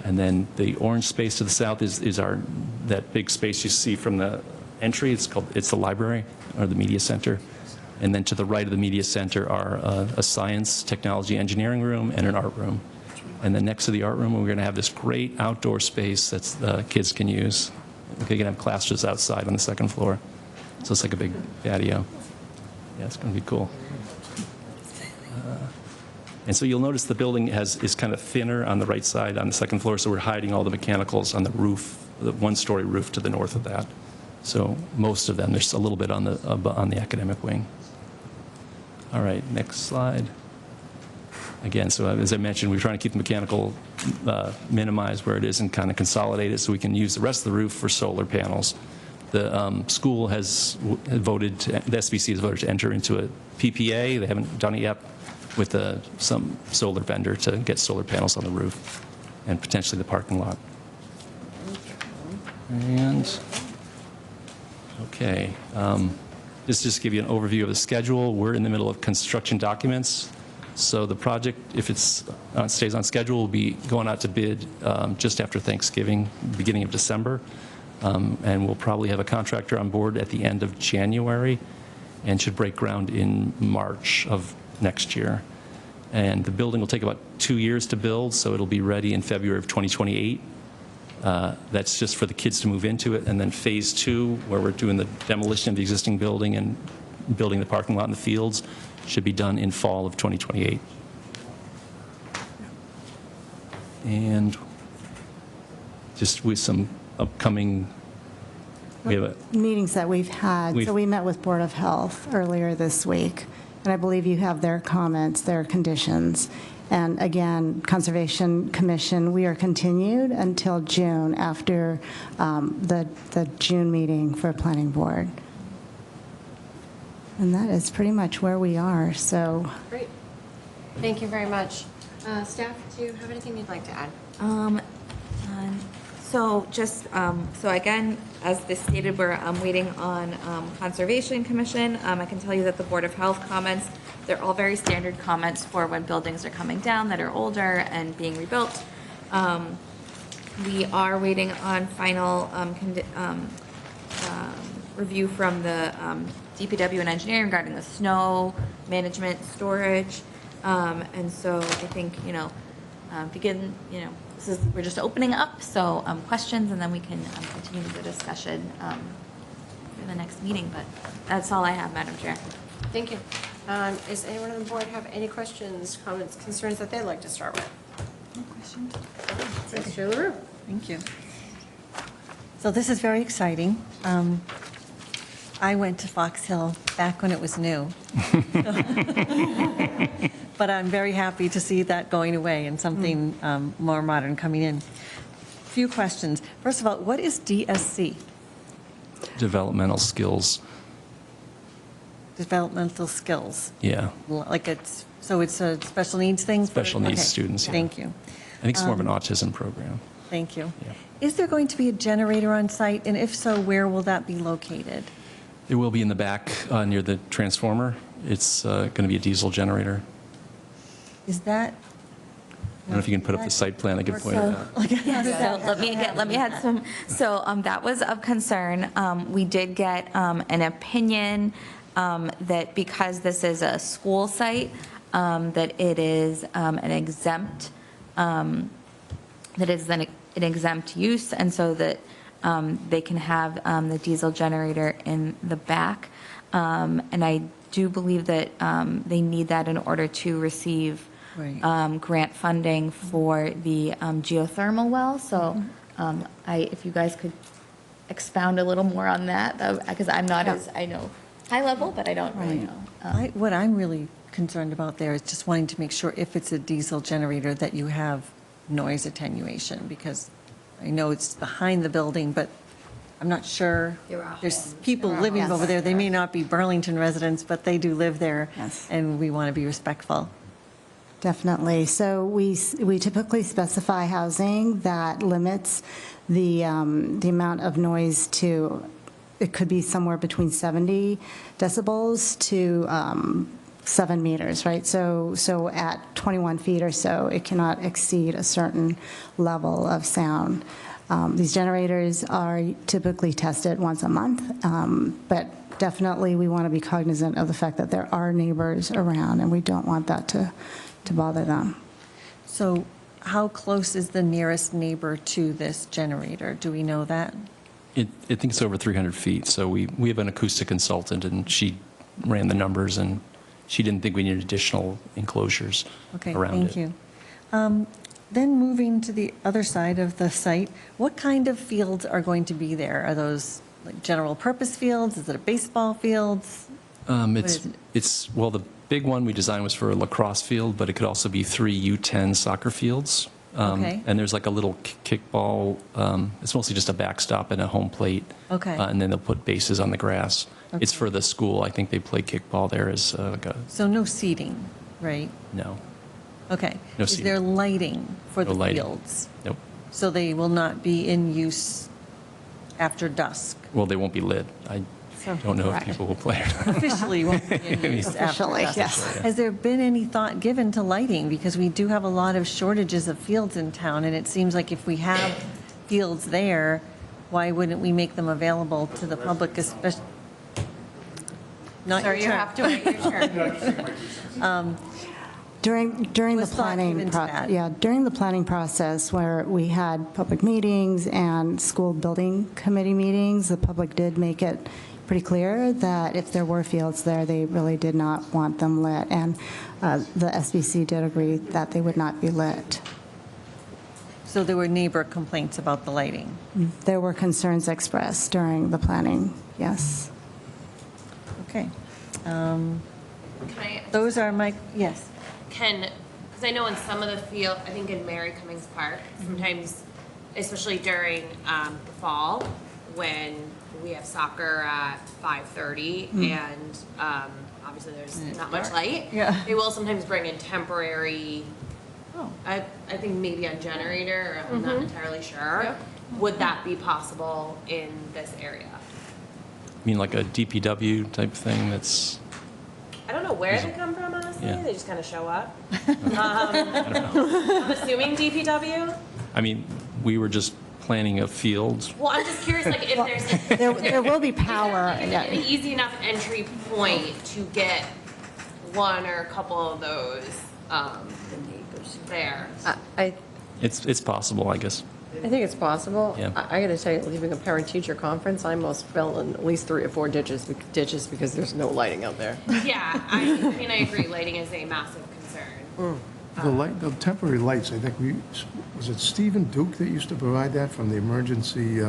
And then the orange space to the south is that big space you see from the entry. It's the library or the media center. And then to the right of the media center are a science, technology, engineering room and an art room. And then next to the art room, we're going to have this great outdoor space that kids can use. They can have classes outside on the second floor. So it's like a big patio. Yeah, it's going to be cool. And so you'll notice the building is kind of thinner on the right side on the second floor, so we're hiding all the mechanicals on the roof, the one-story roof to the north of that. So most of them, there's a little bit on the academic wing. All right, next slide. Again, so as I mentioned, we're trying to keep the mechanical minimized where it is and kind of consolidate it so we can use the rest of the roof for solar panels. The school has voted, the SBC has voted to enter into a PPA. They haven't done it yet with some solar vendor to get solar panels on the roof and potentially the parking lot. And, okay. Just to give you an overview of the schedule, we're in the middle of construction documents. So the project, if it stays on schedule, will be going out to bid just after Thanksgiving, beginning of December. And we'll probably have a contractor on board at the end of January and should break ground in March of next year. And the building will take about 2 years to build, so it'll be ready in February of 2028. That's just for the kids to move into it. And then phase 2, where we're doing the demolition of the existing building and building the parking lot and the fields, should be done in fall of 2028. And just with some upcoming We have a, meetings that we've had. We've- So we met with Board of Health earlier this week, and I believe you have their comments, their conditions. And again, Conservation Commission, we are continued until June after the June meeting for Planning Board. And that is pretty much where we are, so. Great. Thank you very much. Staff, do you have anything you'd like to add? So just, so again, as this stated, we're waiting on Conservation Commission. I can tell you that the Board of Health comments, they're all very standard comments for when buildings are coming down that are older and being rebuilt. We are waiting on final review from the DPW and engineering regarding the snow management storage. And so I think, we're just opening up, so questions, and then we can continue the discussion for the next meeting, but that's all I have, Madam Chair. Thank you. Does anyone on the board have any questions, comments, concerns that they'd like to start with? No questions? Mr. LaRue. Thank you. So this is very exciting. I went to Fox Hill back when it was new. But I'm very happy to see that going away and something more modern coming in. Few questions. First of all, what is DSC? developmental skills. Developmental skills. Yeah. Like so it's a special needs thing? Special needs students, yeah. Thank you. I think it's more of an autism program. Thank you. Yeah. Is there going to be a generator on site? And if so, where will that be located? It will be in the back near the transformer. It's going to be a diesel generator. Is that? I don't know if you can put up the site plan. I could point it out. So let me add some. So that was of concern. We did get an opinion that because this is a school site, that it is an exempt, that is an exempt use, and so that they can have the diesel generator in the back. And I do believe that they need that in order to receive grant funding for the geothermal well. So if you guys could expound a little more on that, because I'm not as, I know, high level, but I don't really know. What I'm really concerned about there is just wanting to make sure if it's a diesel generator that you have noise attenuation, because I know it's behind the building, but I'm not sure. There's people living over there. They may not be Burlington residents, but they do live there. Yes. And we want to be respectful. Definitely. So we typically specify housing that limits the amount of noise to, it could be somewhere between 70 decibels to 7 meters, right? So at 21 feet or so, it cannot exceed a certain level of sound. These generators are typically tested once a month, but definitely we want to be cognizant of the fact that there are neighbors around, and we don't want that to bother them. So how close is the nearest neighbor to this generator? Do we know that? I think it's over 300 feet. So we have an acoustic consultant, and she ran the numbers, and she didn't think we needed additional enclosures around it. Thank you. Then moving to the other side of the site, what kind of fields are going to be there? Are those like general purpose fields? Is it a baseball fields? Well, the big one we designed was for a lacrosse field, but it could also be 3 U10 soccer fields. And there's like a little kickball. It's mostly just a backstop and a home plate. And then they'll put bases on the grass. It's for the school. I think they play kickball there as like a... So no seating, right? No. Okay. No Is seating. there lighting for No the lighting. fields? Nope. So they will not be in use after dusk? Well, they won't be lit. I don't know if people will play or not. Officially won't be in use after dusk. Yes. Has there been any thought given to lighting? Because we do have a lot of shortages of fields in town, and it seems like if we have fields there, why wouldn't we make them available to the public, especially? Not Sir, your you turn. have to wait your turn. During the planning, during the planning process where we had public meetings and school building committee meetings, the public did make it pretty clear that if there were fields there, they really did not want them lit, and the SBC did agree that they would not be lit. So there were neighbor complaints about the lighting? There were concerns expressed during the planning, yes. Okay. Can I? Those are my, yes. Because I know in some of the field, I think in Mary Cummings Park, sometimes, especially during the fall, when we have soccer at 5:30 and obviously there's not much light, they will sometimes bring in temporary, I think maybe a generator, or I'm not entirely sure. Would that be possible in this area? I mean, like a DPW type thing that's, I don't know where they come from, honestly. Yeah. They just kind of show up. I'm assuming DPW. I mean, we were just planning a field. Well, I'm just curious, like, if There will be power. an easy enough entry point to get one or a couple of those there. It's possible, I guess. I think it's possible. Yeah. I got to tell you, leaving a parent-teacher conference, I almost fell in at least 3 or 4 ditches because there's no lighting out there. Yeah, I mean, I agree. Lighting is a massive concern. The temporary lights, I think was it Stephen Duke that used to provide that from the emergency,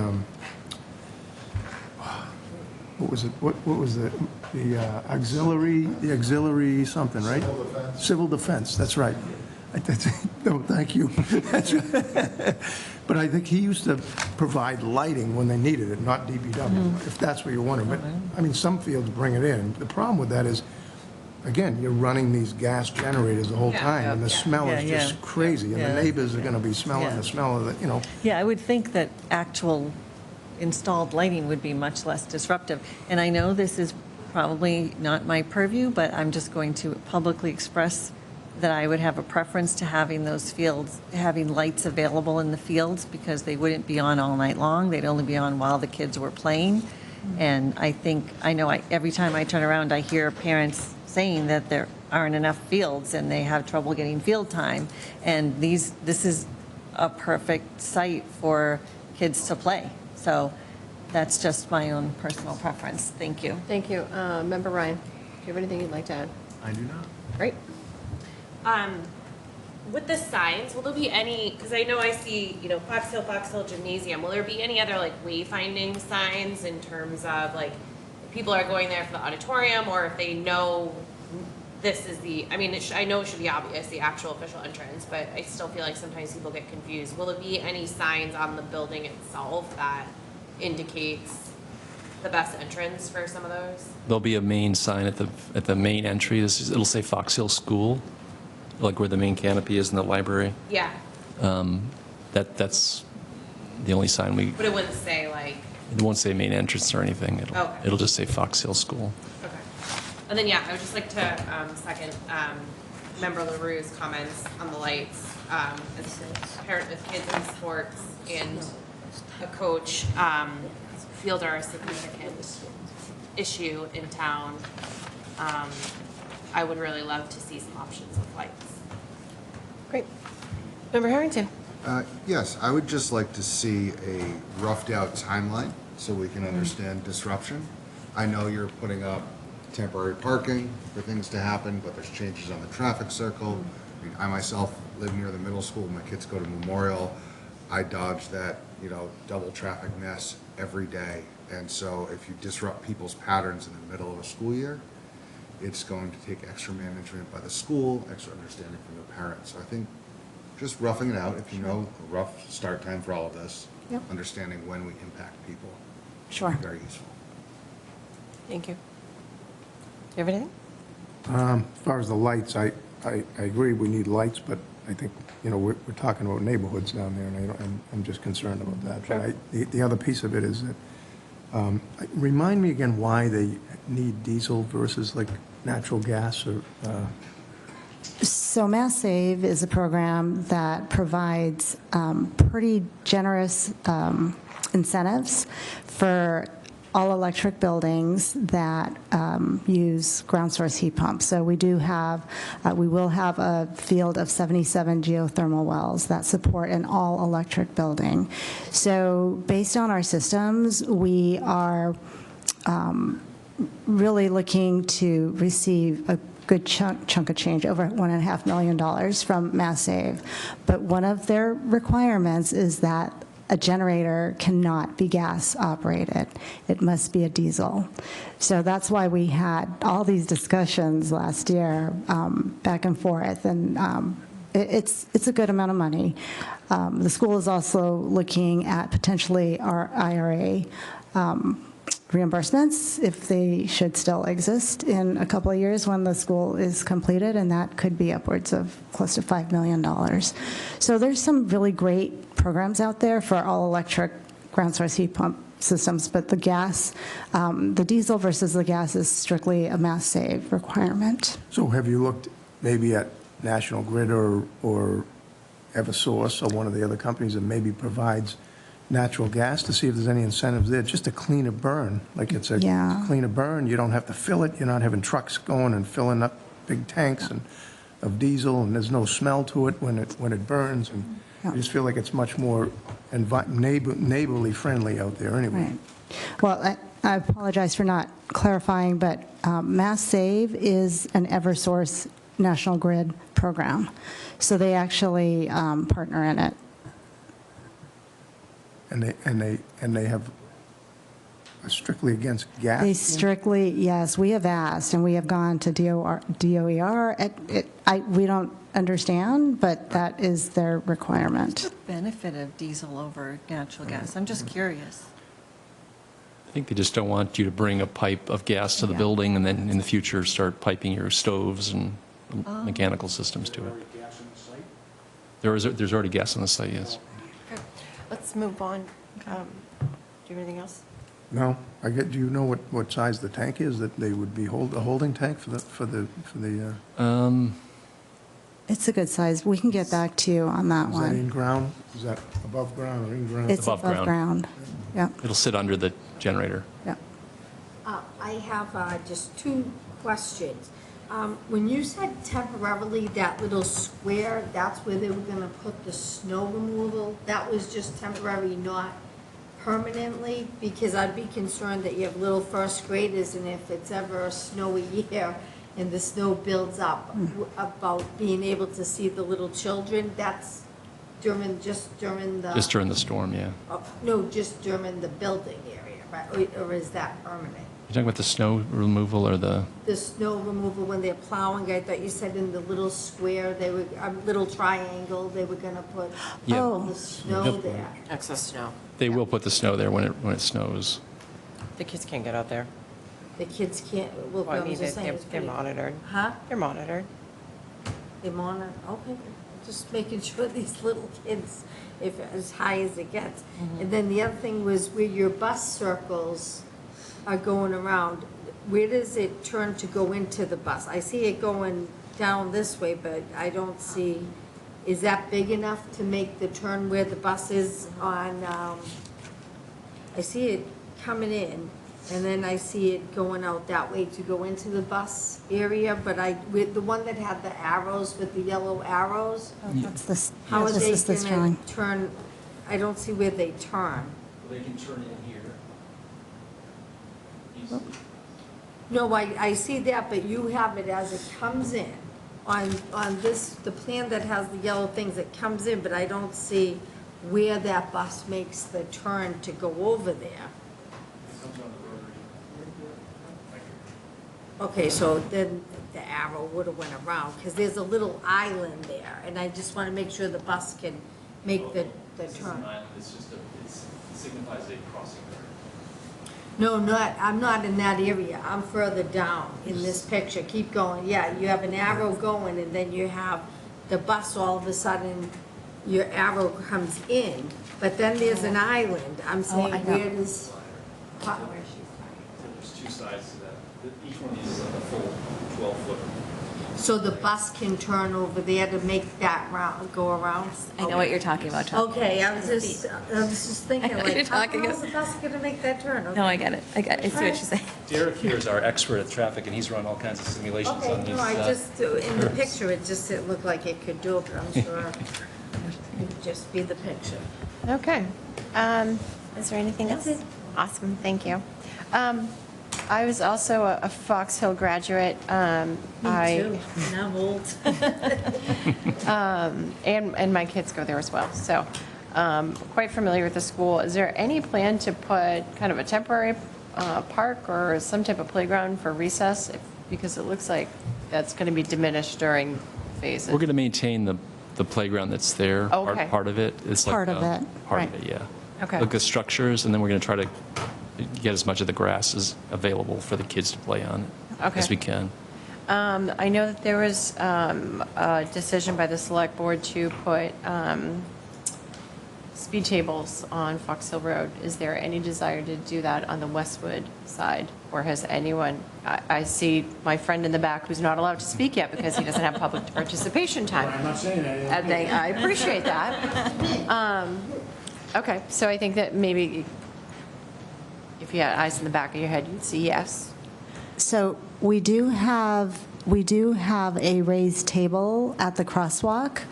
what was it, what was the auxiliary something, right? Civil defense. Civil defense, that's right. No, thank you. That's right. But I think he used to provide lighting when they needed it, not DPW, if that's what you're wondering. But, I mean, some fields bring it in. The problem with that is, again, you're running these gas generators the whole time, and the smell is just crazy, and the neighbors are going to be smelling the smell of the, Yeah, I would think that actual installed lighting would be much less disruptive. And I know this is probably not my purview, but I'm just going to publicly express that I would have a preference to having those fields, having lights available in the fields, because they wouldn't be on all night long. They'd only be on while the kids were playing. And I know every time I turn around, I hear parents saying that there aren't enough fields and they have trouble getting field time. And this is a perfect site for kids to play. So that's just my own personal preference. Thank you. Thank you. Member Ryan, do you have anything you'd like to add? I do not. Great. With the signs, will there be any, because I know I see, Fox Hill Gymnasium, will there be any other like wayfinding signs in terms of like, if people are going there for the auditorium, or if they know this is I know it should be obvious, the actual official entrance, but I still feel like sometimes people get confused. Will there be any signs on the building itself that indicates the best entrance for some of those? There'll be a main sign at the main entry. It'll say Fox Hill School, like where the main canopy is in the library. Yeah. That's the only sign But it wouldn't say like. It won't say main entrance or anything. It'll just say Fox Hill School. Okay. And then, I would just like to second Member LaRue's comments on the lights. As a parent with kids in sports and a coach, fields are a significant issue in town. I would really love to see some options with lights. Great. Member Harrington. Yes, I would just like to see a roughed out timeline so we can understand disruption. I know you're putting up temporary parking for things to happen, but there's changes on the traffic circle. I mean, I myself live near the middle school. My kids go to Memorial. I dodge that, double traffic mess every day. And so if you disrupt people's patterns in the middle of a school year, it's going to take extra management by the school, extra understanding from the parents. So I think just roughing it out, if you know a rough start time for all of this, understanding when we impact people. Sure. Would be very useful. Thank you. Do you have anything? As far as the lights, I agree we need lights, but I think, we're talking about neighborhoods down there, and I'm just concerned about that. Sure. But the other piece of it is that, remind me again why they need diesel versus like natural gas or... So Mass Save is a program that provides pretty generous incentives for all-electric buildings that use ground source heat pumps. So we will have a field of 77 geothermal wells that support an all-electric building. So based on our systems, we are really looking to receive good chunk of change, over $1.5 million from Mass Save. But one of their requirements is that a generator cannot be gas operated. It must be a diesel. So that's why we had all these discussions last year, back and forth, and it's a good amount of money. The school is also looking at potentially our IRA reimbursements, if they should still exist in a couple of years when the school is completed, and that could be upwards of close to $5 million. So there's some really great programs out there for all-electric ground source heat pump systems, but the gas, the diesel versus the gas is strictly a Mass Save requirement. So have you looked maybe at National Grid or Eversource or one of the other companies that maybe provides natural gas to see if there's any incentives there, just a cleaner burn? Like it's a cleaner burn, you don't have to fill it, you're not having trucks going and filling up big tanks of diesel, and there's no smell to it when it burns, and I just feel like it's much more neighborly friendly out there anyway. Right. Well, I apologize for not clarifying, but Mass Save is an Eversource National Grid program, so they actually partner in it. And they have strictly against gas? They strictly, yes, we have asked, and we have gone to DOER. We don't understand, but that is their requirement. What's the benefit of diesel over natural gas? I'm just curious. I think they just don't want you to bring a pipe of gas to the building and then in the future start piping your stoves and mechanical systems to it. There's already gas on the site, yes. Let's move on. Do you have anything else? No, do you know what size the tank is that they would be a holding tank for the? It's a good size. We can get back to you on that one. Is that in ground? Is that above ground or in ground? It's above ground. Yeah. It'll sit under the generator. Yeah. I have just two questions. When you said temporarily, that little square, that's where they were going to put the snow removal, that was just temporary, not permanently? Because I'd be concerned that you have little first graders, and if it's ever a snowy year and the snow builds up, about being able to see the little children, that's just during the... Just during the storm, yeah. No, just during the building area, right? Or is that permanent? You're talking about the snow removal or the? The snow removal when they're plowing, I thought you said in the little square, they were, a little triangle, they were gonna put the snow there. Excess snow. They will put the snow there when it snows. The kids can't get out there. The kids can't, well, I I'm mean, just saying. it's they're pretty- monitored. Huh? They're monitored. They monitor, okay. Just making sure these little kids, if as high as it gets. And then the other thing was where your bus circles are going around, where does it turn to go into the bus? I see it going down this way, but I don't see, is that big enough to make the turn where the bus is on, I see it coming in, and then I see it going out that way to go into the bus area, but with the one that had the arrows, with the yellow arrows, That's this. how are they this gonna drawing. turn, I don't see where they turn. They can turn in here. No, I see that, but you have it as it comes in. On this, the plan that has the yellow things, it comes in, but I don't see where that bus makes the turn to go over there. Okay, so then the arrow would have went around, because there's a little island there, and I just want to make sure the bus can make the turn. It's just it signifies a crossing guard. No, I'm not in that area. I'm further down in this picture. Keep going. Yeah, you have an arrow going, and then you have the bus, all of a sudden, your arrow comes in, but then there's an island. I'm saying, where does... There's two sides to that. Each one of these is like a full 12-foot. So the bus can turn over there to make that round, go around? I know what you're talking about, Tom. Okay, I was just thinking, I know what you're like, how talking is the bus gonna make that turn? No, I get it. I see what you're saying. Derek here is our expert at traffic, and he's run all kinds of simulations on Okay, these. no, I just, in the picture, it looked like it could do it, but I'm sure it'd just be the picture. Okay. Is there anything else? Awesome, thank you. I was also a Fox Hill graduate. Me too, and I'm old. And my kids go there as well, so quite familiar with the school. Is there any plan to put kind of a temporary park or some type of playground for recess? Because it looks like that's going to be diminished during phases. We're going to maintain the playground that's there. Okay. Part of it. It's Part like of it. Part Right. of it, yeah. Okay. Look at structures, and then we're going to try to get as much of the grass as available for the kids to play on Okay. as we can. I know that there was a decision by the select board to put speed tables on Fox Hill Road. Is there any desire to do that on the Westwood side? Or has anyone, I see my friend in the back who's not allowed to speak yet because he doesn't have public participation time. I'm not saying that. I appreciate that. Okay, so I think that maybe if you had eyes in the back of your head, you'd see yes. So we do have a raised table at the crosswalk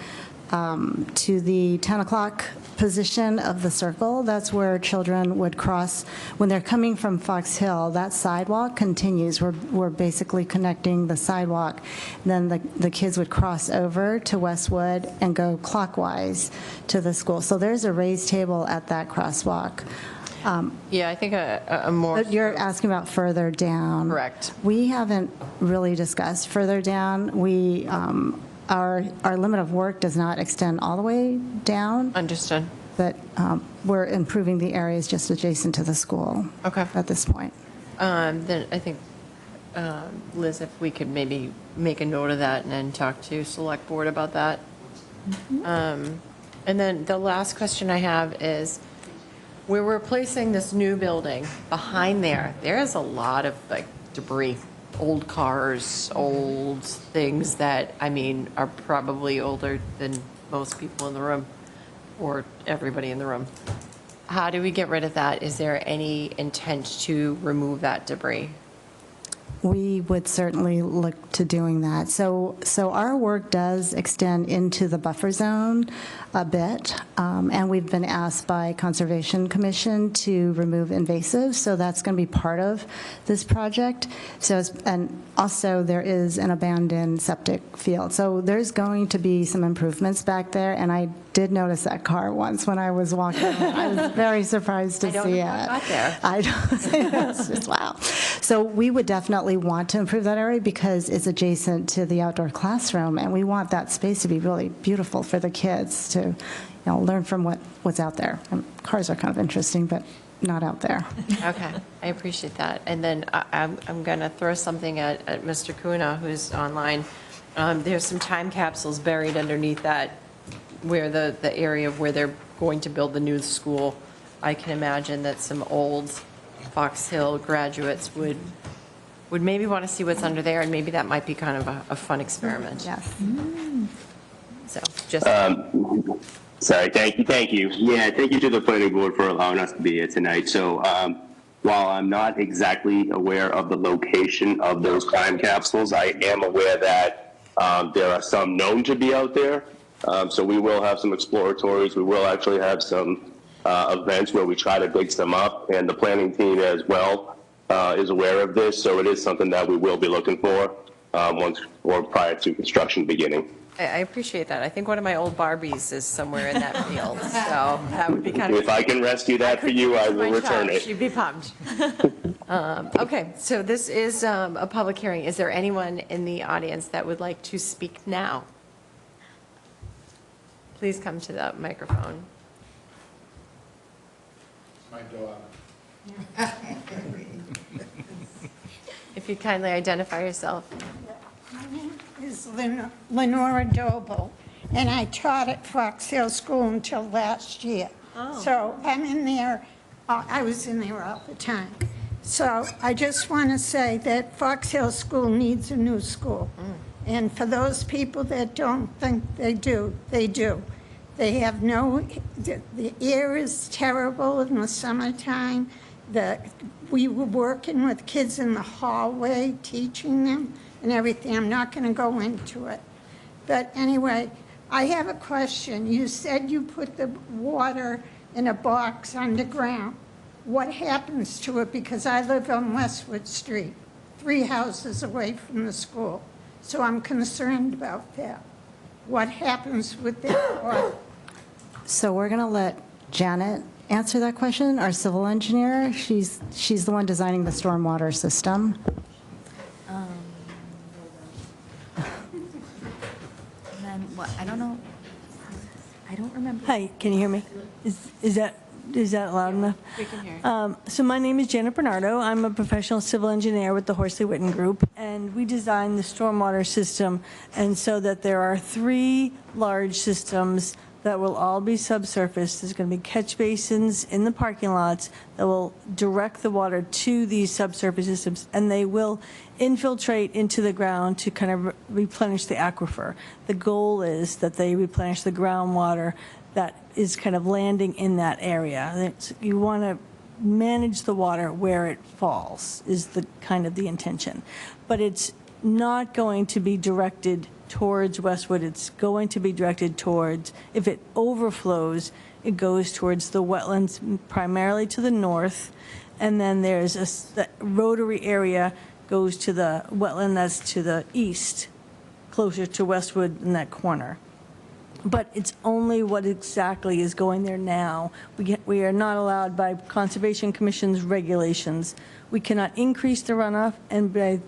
to the 10 o'clock position of the circle. That's where children would cross. When they're coming from Fox Hill, that sidewalk continues. We're basically connecting the sidewalk. Then the kids would cross over to Westwood and go clockwise to the school. So there's a raised table at that crosswalk. Yeah, I think a more... But you're asking about further down. Correct. We haven't really discussed further down. We, our limit of work does not extend all the way down. Understood. But we're improving the areas just adjacent to the school. Okay. At this point. Then I think, Liz, if we could maybe make a note of that and then talk to Select Board about that. And then the last question I have is, where we're placing this new building, behind there's a lot of like debris, old cars, old things that, I mean, are probably older than most people in the room or everybody in the room. How do we get rid of that? Is there any intent to remove that debris? We would certainly look to doing that. So our work does extend into the buffer zone a bit, and we've been asked by Conservation Commission to remove invasives, so that's going to be part of this project. And also there is an abandoned septic field. So there's going to be some improvements back there, and I did notice that car once when I was walking. I was very surprised to see it. I don't know how it got there. I don't, it's just wow. So we would definitely want to improve that area because it's adjacent to the outdoor classroom, and we want that space to be really beautiful for the kids to, learn from what's out there. And cars are kind of interesting, but not out there. Okay, I appreciate that. And then I'm going to throw something at Mr. Kuna, who's online. There's some time capsules buried underneath that, where the area where they're going to build the new school. I can imagine that some old Fox Hill graduates would maybe want to see what's under there, and maybe that might be kind of a fun experiment. Yes. So just... Sorry, thank you. Yeah, thank you to the planning board for allowing us to be here tonight. So while I'm not exactly aware of the location of those time capsules, I am aware that there are some known to be out there. So we will have some exploratories. We will actually have some events where we try to dig some up, and the planning team as well is aware of this. So it is something that we will be looking for once or prior to construction beginning. I appreciate that. I think one of my old Barbies is somewhere in that field, so that would be kind of... If I can rescue that for you, I will return it. She'd be pumped. Okay, so this is a public hearing. Is there anyone in the audience that would like to speak now? Please come to the microphone. My daughter. If you'd kindly identify yourself. My name is Lenora Doble, and I taught at Fox Hill School until last year. Oh. So I'm in there, I was in there all the time. So I just want to say that Fox Hill School needs a new school. And for those people that don't think they do, they do. They have the air is terrible in the summertime. We were working with kids in the hallway, teaching them and everything. I'm not going to go into it. But anyway, I have a question. You said you put the water in a box underground. what happens to it? Because I live on Westwood Street, 3 houses away from the school. So I'm concerned about that. What happens with that water? So we're going to let Janet answer that question, our civil engineer. She's the one designing the stormwater system. And then what, I don't know, I don't remember. Hi, can you hear me? Is that loud enough? We can hear. So my name is Janet Bernardo. I'm a professional civil engineer with the Horsley Witten Group, and we designed the stormwater system, and so that there are 3 large systems that will all be subsurface. There's going to be catch basins in the parking lots that will direct the water to these subsurface systems, and they will infiltrate into the ground to kind of replenish the aquifer. The goal is that they replenish the groundwater that is kind of landing in that area. You want to manage the water where it falls is the kind of the intention. But it's not going to be directed towards Westwood. It's going to be directed towards, if it overflows, it goes towards the wetlands primarily to the north. And then there's the rotary area goes to the wetland that's to the east, closer to Westwood in that corner. But it's only what exactly is going there now. We are not allowed by Conservation Commission's regulations. We cannot increase the runoff, and by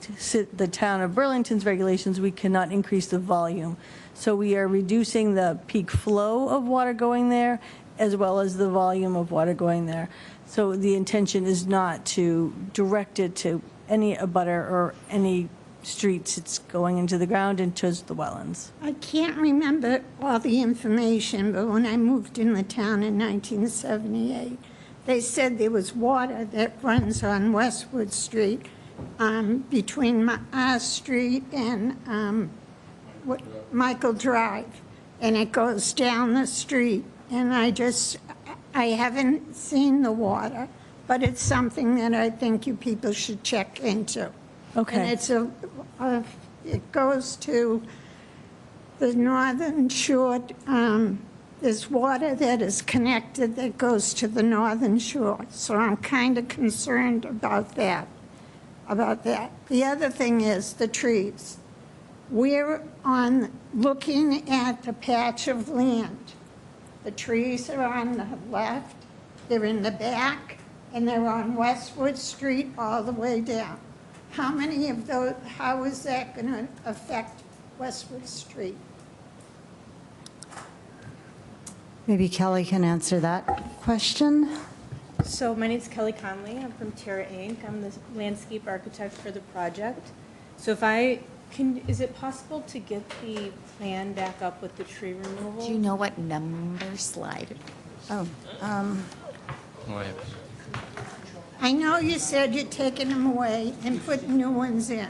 the town of Burlington's regulations, we cannot increase the volume. So we are reducing the peak flow of water going there, as well as the volume of water going there. So the intention is not to direct it to any abutter or any streets. It's going into the ground and towards the wetlands. I can't remember all the information, but when I moved in the town in 1978, they said there was water that runs on Westwood Street between our street and Michael Drive, and it goes down the street. And I haven't seen the water, but it's something that I think you people should check into. Okay. And it's it goes to the northern shore. There's water that is connected that goes to the northern shore. So I'm kind of concerned about that. The other thing is the trees. We're looking at the patch of land. The trees are on the left, they're in the back, and they're on Westwood Street all the way down. How many of those, how is that going to affect Westwood Street? Maybe Kelly can answer that question. So my name is Kelly Conley. I'm from Terra Inc. I'm the landscape architect for the project. So is it possible to get the plan back up with the tree removal? Do you know what number slide? I know you said you're taking them away and putting new ones in,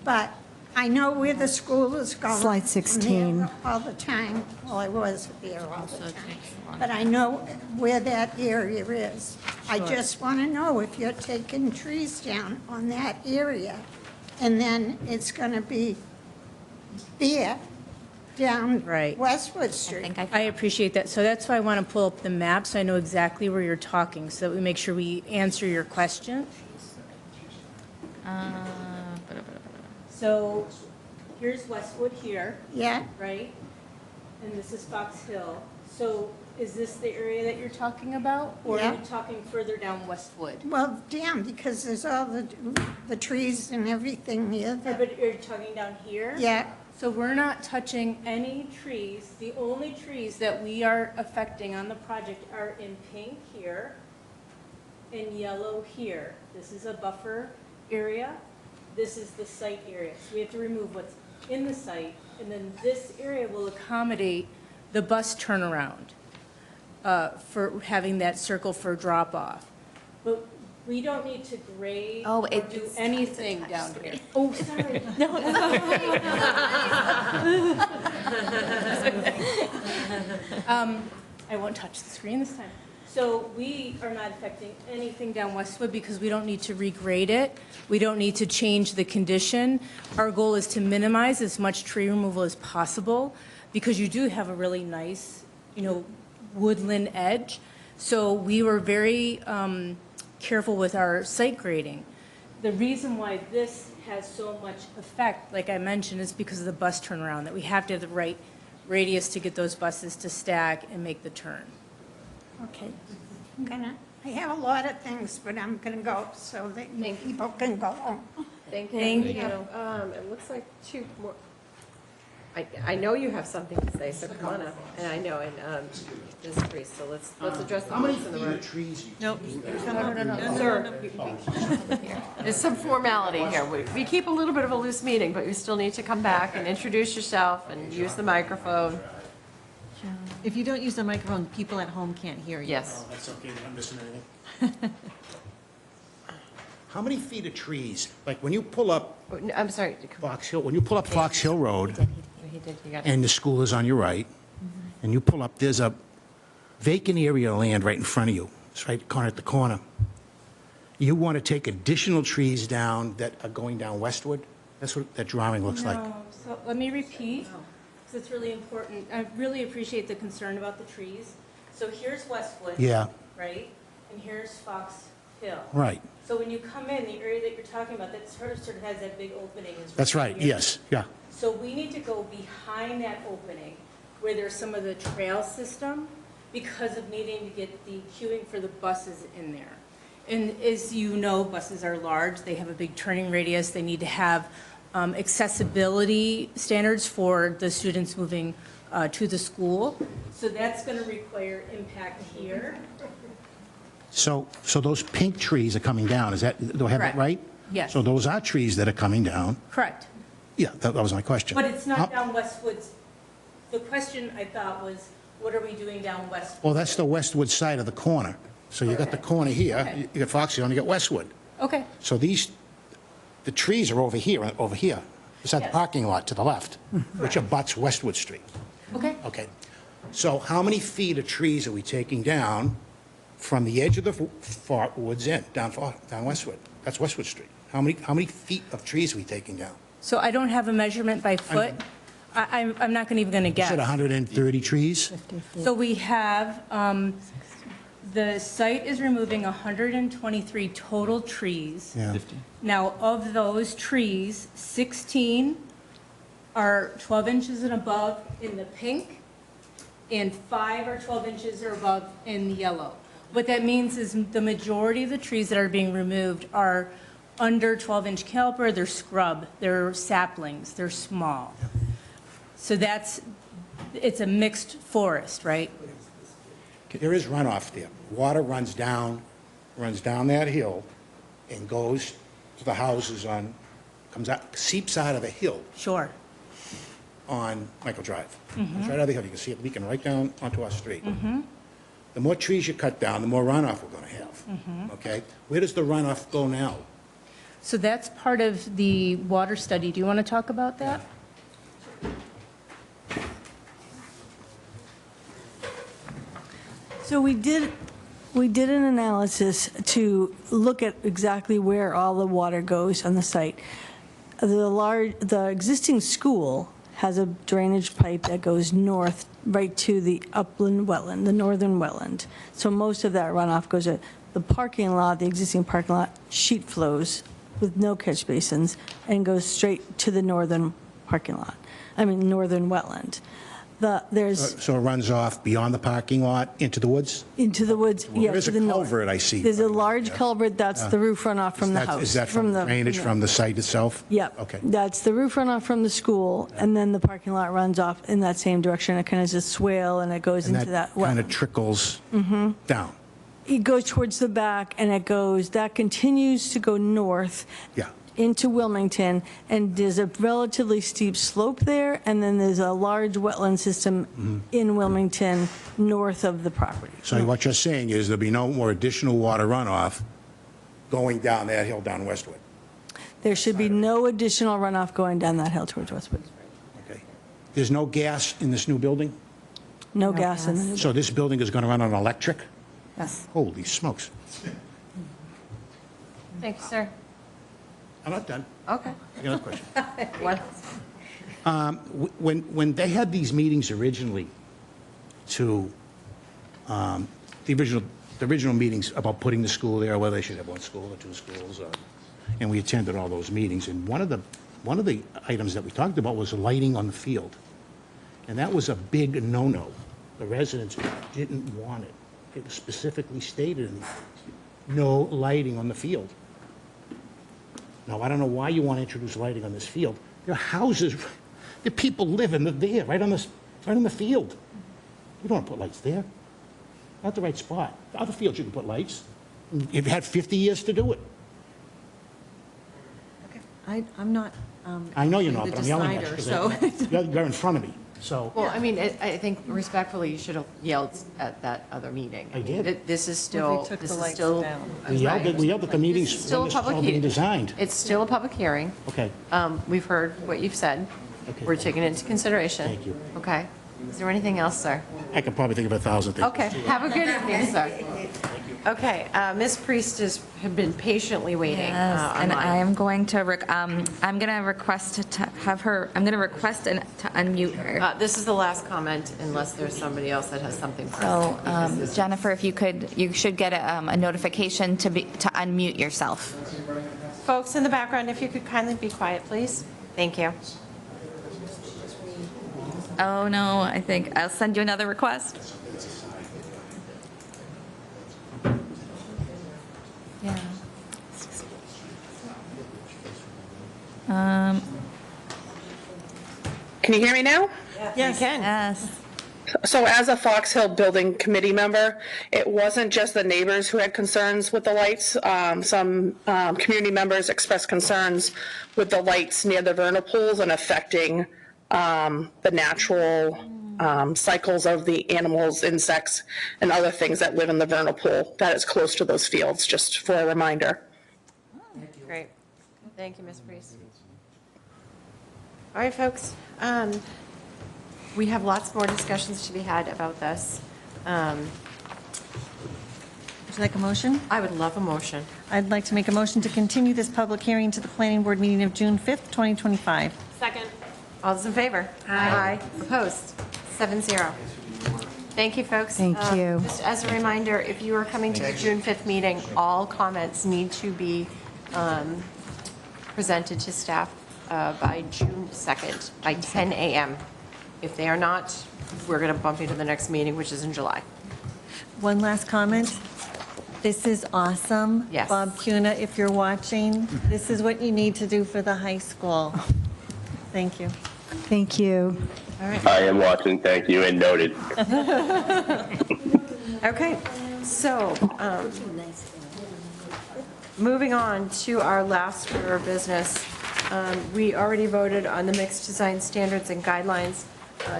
but I know where the school is going. Slide 16. I'm there all the time. Well, I was there all the time. But I know where that area is. I just want to know if you're taking trees down on that area, and then it's going to be bare down Westwood Street. I appreciate that. So that's why I want to pull up the map so I know exactly where you're talking, so that we make sure we answer your question. So here's Westwood here. Yeah. Right? And this is Fox Hill. So is this the area that you're talking about? Or Yeah. are you talking further down Westwood? Well, damn, because there's all the trees and everything here. But are you talking down here? Yeah. So we're not touching any trees. The only trees that we are affecting on the project are in pink here and yellow here. This is a buffer area. This is the site area. So we have to remove what's in the site, and then this area will accommodate the bus turnaround for having that circle for drop-off. But we don't need to grade or do anything down here. Oh, sorry. No, I won't touch the screen this time. So we are not affecting anything down Westwood because we don't need to regrade it. We don't need to change the condition. Our goal is to minimize as much tree removal as possible because you do have a really nice, woodland edge. So we were very careful with our site grading. The reason why this has so much effect, like I mentioned, is because of the bus turnaround, that we have to have the right radius to get those buses to stack and make the turn. Okay. I have a lot of things, but I'm gonna go so that people can go home. Thank you. Thank you. It looks like two more. I know you have something to say, so come on up. And I know, and this priest, so let's address the points in the room. trees? Nope. No. Sir, there's some formality here. We keep a little bit of a loose meeting, but you still need to come back and introduce yourself and use the microphone. If you don't use the microphone, people at home can't hear you. Yes. That's okay, I'm not missing anything. How many feet of trees, like when you pull up I'm sorry. Fox Hill, when you pull up Fox Hill Road, He did, you got it. and the school is on your right, and you pull up, there's a vacant area of land right in front of you. It's right at the corner. You want to take additional trees down that are going down Westwood? That's what that drawing looks like. No, so let me repeat, because it's really important. I really appreciate the concern about the trees. So here's Westwood. Yeah. Right? And here's Fox Hill. Right. So when you come in, the area that you're talking about, that sort of has that big opening. Is That's right, here. yes, yeah. So we need to go behind that opening where there's some of the trail system because of needing to get the queuing for the buses in there. And as you know, buses are large, they have a big turning radius, they need to have accessibility standards for the students moving to the school. So that's going to require impact here. So those pink trees are coming down, is that, do I have that Correct. right? Yes. So those are trees that are coming down? Correct. Yeah, that was my question. But it's not How- down Westwood's, the question I thought was, what are we doing down Westwood? Well, that's the Westwood side of the corner. So you got the corner here, Okay. you got Fox Hill, and you got Westwood. Okay. So the trees are over here, beside the Yes. parking lot to the left, which abuts Westwood Street. Okay. Okay. So how many feet of trees are we taking down from the edge of the woods in, down Westwood? That's Westwood Street. How many feet of trees are we taking down? So I don't have a measurement by foot. I'm not even going to You guess. said 130 trees? So we have, the site is removing 123 total trees. Yeah. Now, of those trees, 16 are 12 inches and above in the pink, and 5 are 12 inches or above in the yellow. What that means is the majority of the trees that are being removed are under 12-inch caliper, they're scrub, they're saplings, they're small. So it's a mixed forest, right? There is runoff there. Water runs down that hill and goes to the houses comes out, seeps out of the hill. Sure. On Michael Drive. Mhm. It's right out of the hill. You can see it leaking right down onto our street. Mm-hmm. The more trees you cut down, the more runoff we're going to have. Mm-hmm. Okay? Where does the runoff go now? So that's part of the water study. Do you want to talk about that? So we did an analysis to look at exactly where all the water goes on the site. The existing school has a drainage pipe that goes north right to the upland wetland, the northern wetland. So most of that runoff goes to the parking lot, the existing parking lot, sheet flows with no catch basins and goes straight to the northern parking lot, northern wetland. There's So it runs off beyond the parking lot into the woods? into the woods, yeah, There's to a the north. culvert I see. There's a large culvert, that's the roof runoff from the house. Is that from drainage from the site itself? Yep. Okay. That's the roof runoff from the school, and then the parking lot runs off in that same direction. It kind of just swale, and it goes And into that kind wetland. of trickles Mhm. down? It goes towards the back, and that continues to go north. Yeah. Into Wilmington, and there's a relatively steep slope there, and then there's a large wetland system in Wilmington, north of the property. So what you're saying is there'll be no more additional water runoff going down that hill down Westwood? There should be no additional runoff going down that hill towards Westwood. Okay. There's no gas in this new building? No gas in the new So this building is going to run on electric? Yes. Holy smokes. Thank you, sir. I'm not done. Okay. I got another question. What? When they had these meetings originally to, the original the original meetings about putting the school there, whether they should have one school or two schools, and we attended all those meetings. And one of the items that we talked about was lighting on the field. And that was a big no-no. The residents didn't want it. It was specifically stated, no lighting on the field. Now, I don't know why you want to introduce lighting on this field. There are houses, the people living there, right on the field. You don't want to put lights there. Not the right spot. Other fields you can put lights. You've had 50 years to do it. I'm not. I know you're not, the but I'm yelling at you. decider, 'Cause you're in front of me, so. Well, I mean, I think respectfully, you should have yelled at that other meeting. I did. This is still, took this the is lights still. down. We yelled at the meetings This is still when a this was public all being hearing. designed. It's still a public hearing. Okay. We've heard what you've said. Okay. We're taking it into consideration. Thank you. Okay. Is there anything else, sir? I could probably think of 1,000 things. Okay, have a good evening, sir. Okay, Ms. Priest has been patiently waiting Yes, and online. I am going to, I'm going to request to have her, I'm going to request to unmute her. This is the last comment unless there's somebody else that has something. So Jennifer, if you could, you should get a notification to unmute yourself. Folks in the background, if you could kindly be quiet, please. Thank you. Oh, no, I think I'll send you another request. Yeah. Can you hear me now? Yes. You can. Yes. So as a Fox Hill Building Committee member, it wasn't just the neighbors who had concerns with the lights. Some community members expressed concerns with the lights near the vernal pools and affecting the natural cycles of the animals, insects, and other things that live in the vernal pool that is close to those fields, just for a reminder. Great. Thank you, Ms. Priest. All right, folks. We have lots more discussions to be had about this. Would you like a motion? I would love a motion. I'd like to make a motion to continue this public hearing to the planning board meeting of June 5th, 2025. Second. All those in favor? Aye. Opposed? 7-0. Thank you, folks. Thank you. Just as a reminder, if you are coming to the June 5th meeting, all comments need to be presented to staff by June 2nd, by 10 a.m. If they are not, we're going to bump you to the next meeting, which is in July. One last comment. This is awesome. Yes. Bob Cuna, if you're watching, this is what you need to do for the high school. Thank you. Thank you. All right. I am watching, thank you, and noted. Okay, so moving on to our last order of business. We already voted on the mixed design standards and guidelines.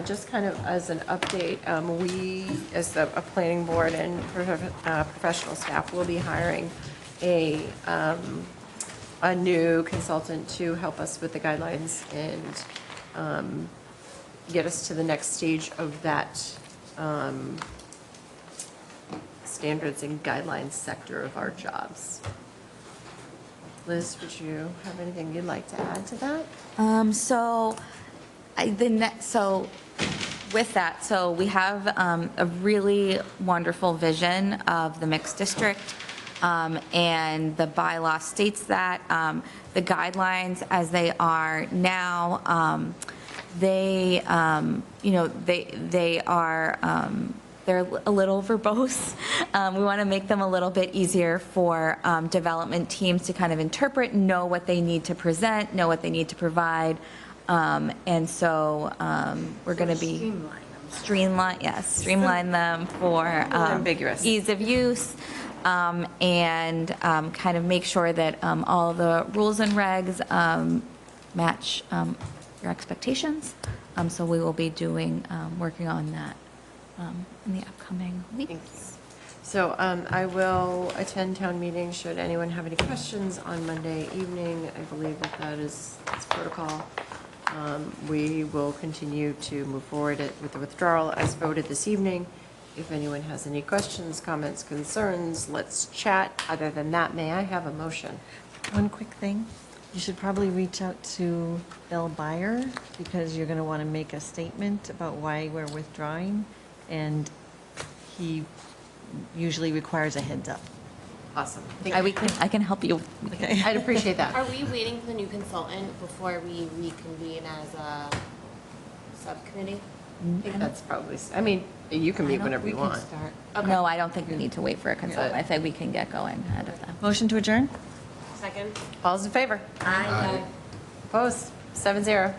Just kind of as an update, we, as a planning board and professional staff, will be hiring a new consultant to help us with the guidelines and get us to the next stage of that standards and guidelines sector of our jobs. Liz, would you have anything you'd like to add to that? So with that, so we have a really wonderful vision of the mixed district, and the bylaw states that the guidelines as they are now, they they're a little verbose. We want to make them a little bit easier for development teams to kind of interpret, know what they need to present, know what they need to provide. And so we're going to be streamline them for ambiguous ease of use, and kind of make sure that all of the rules and regs match your expectations. So we will be working on that in the upcoming weeks. So I will attend town meeting should anyone have any questions on Monday evening. I believe that is protocol. We will continue to move forward with the withdrawal as voted this evening. If anyone has any questions, comments, concerns, let's chat. Other than that, may I have a motion? One quick thing. You should probably reach out to Bill Byer because you're going to want to make a statement about why we're withdrawing. And he usually requires a heads up. Awesome. I can help you. Okay. I'd appreciate that. Are we waiting for the new consultant before we reconvene as a subcommittee? I think that's probably, I mean, you can meet whenever you want. No, I don't think we need to wait for a consultant. I think we can get going ahead of that. Motion to adjourn? Second? All's in favor? Aye. Opposed? 7-0.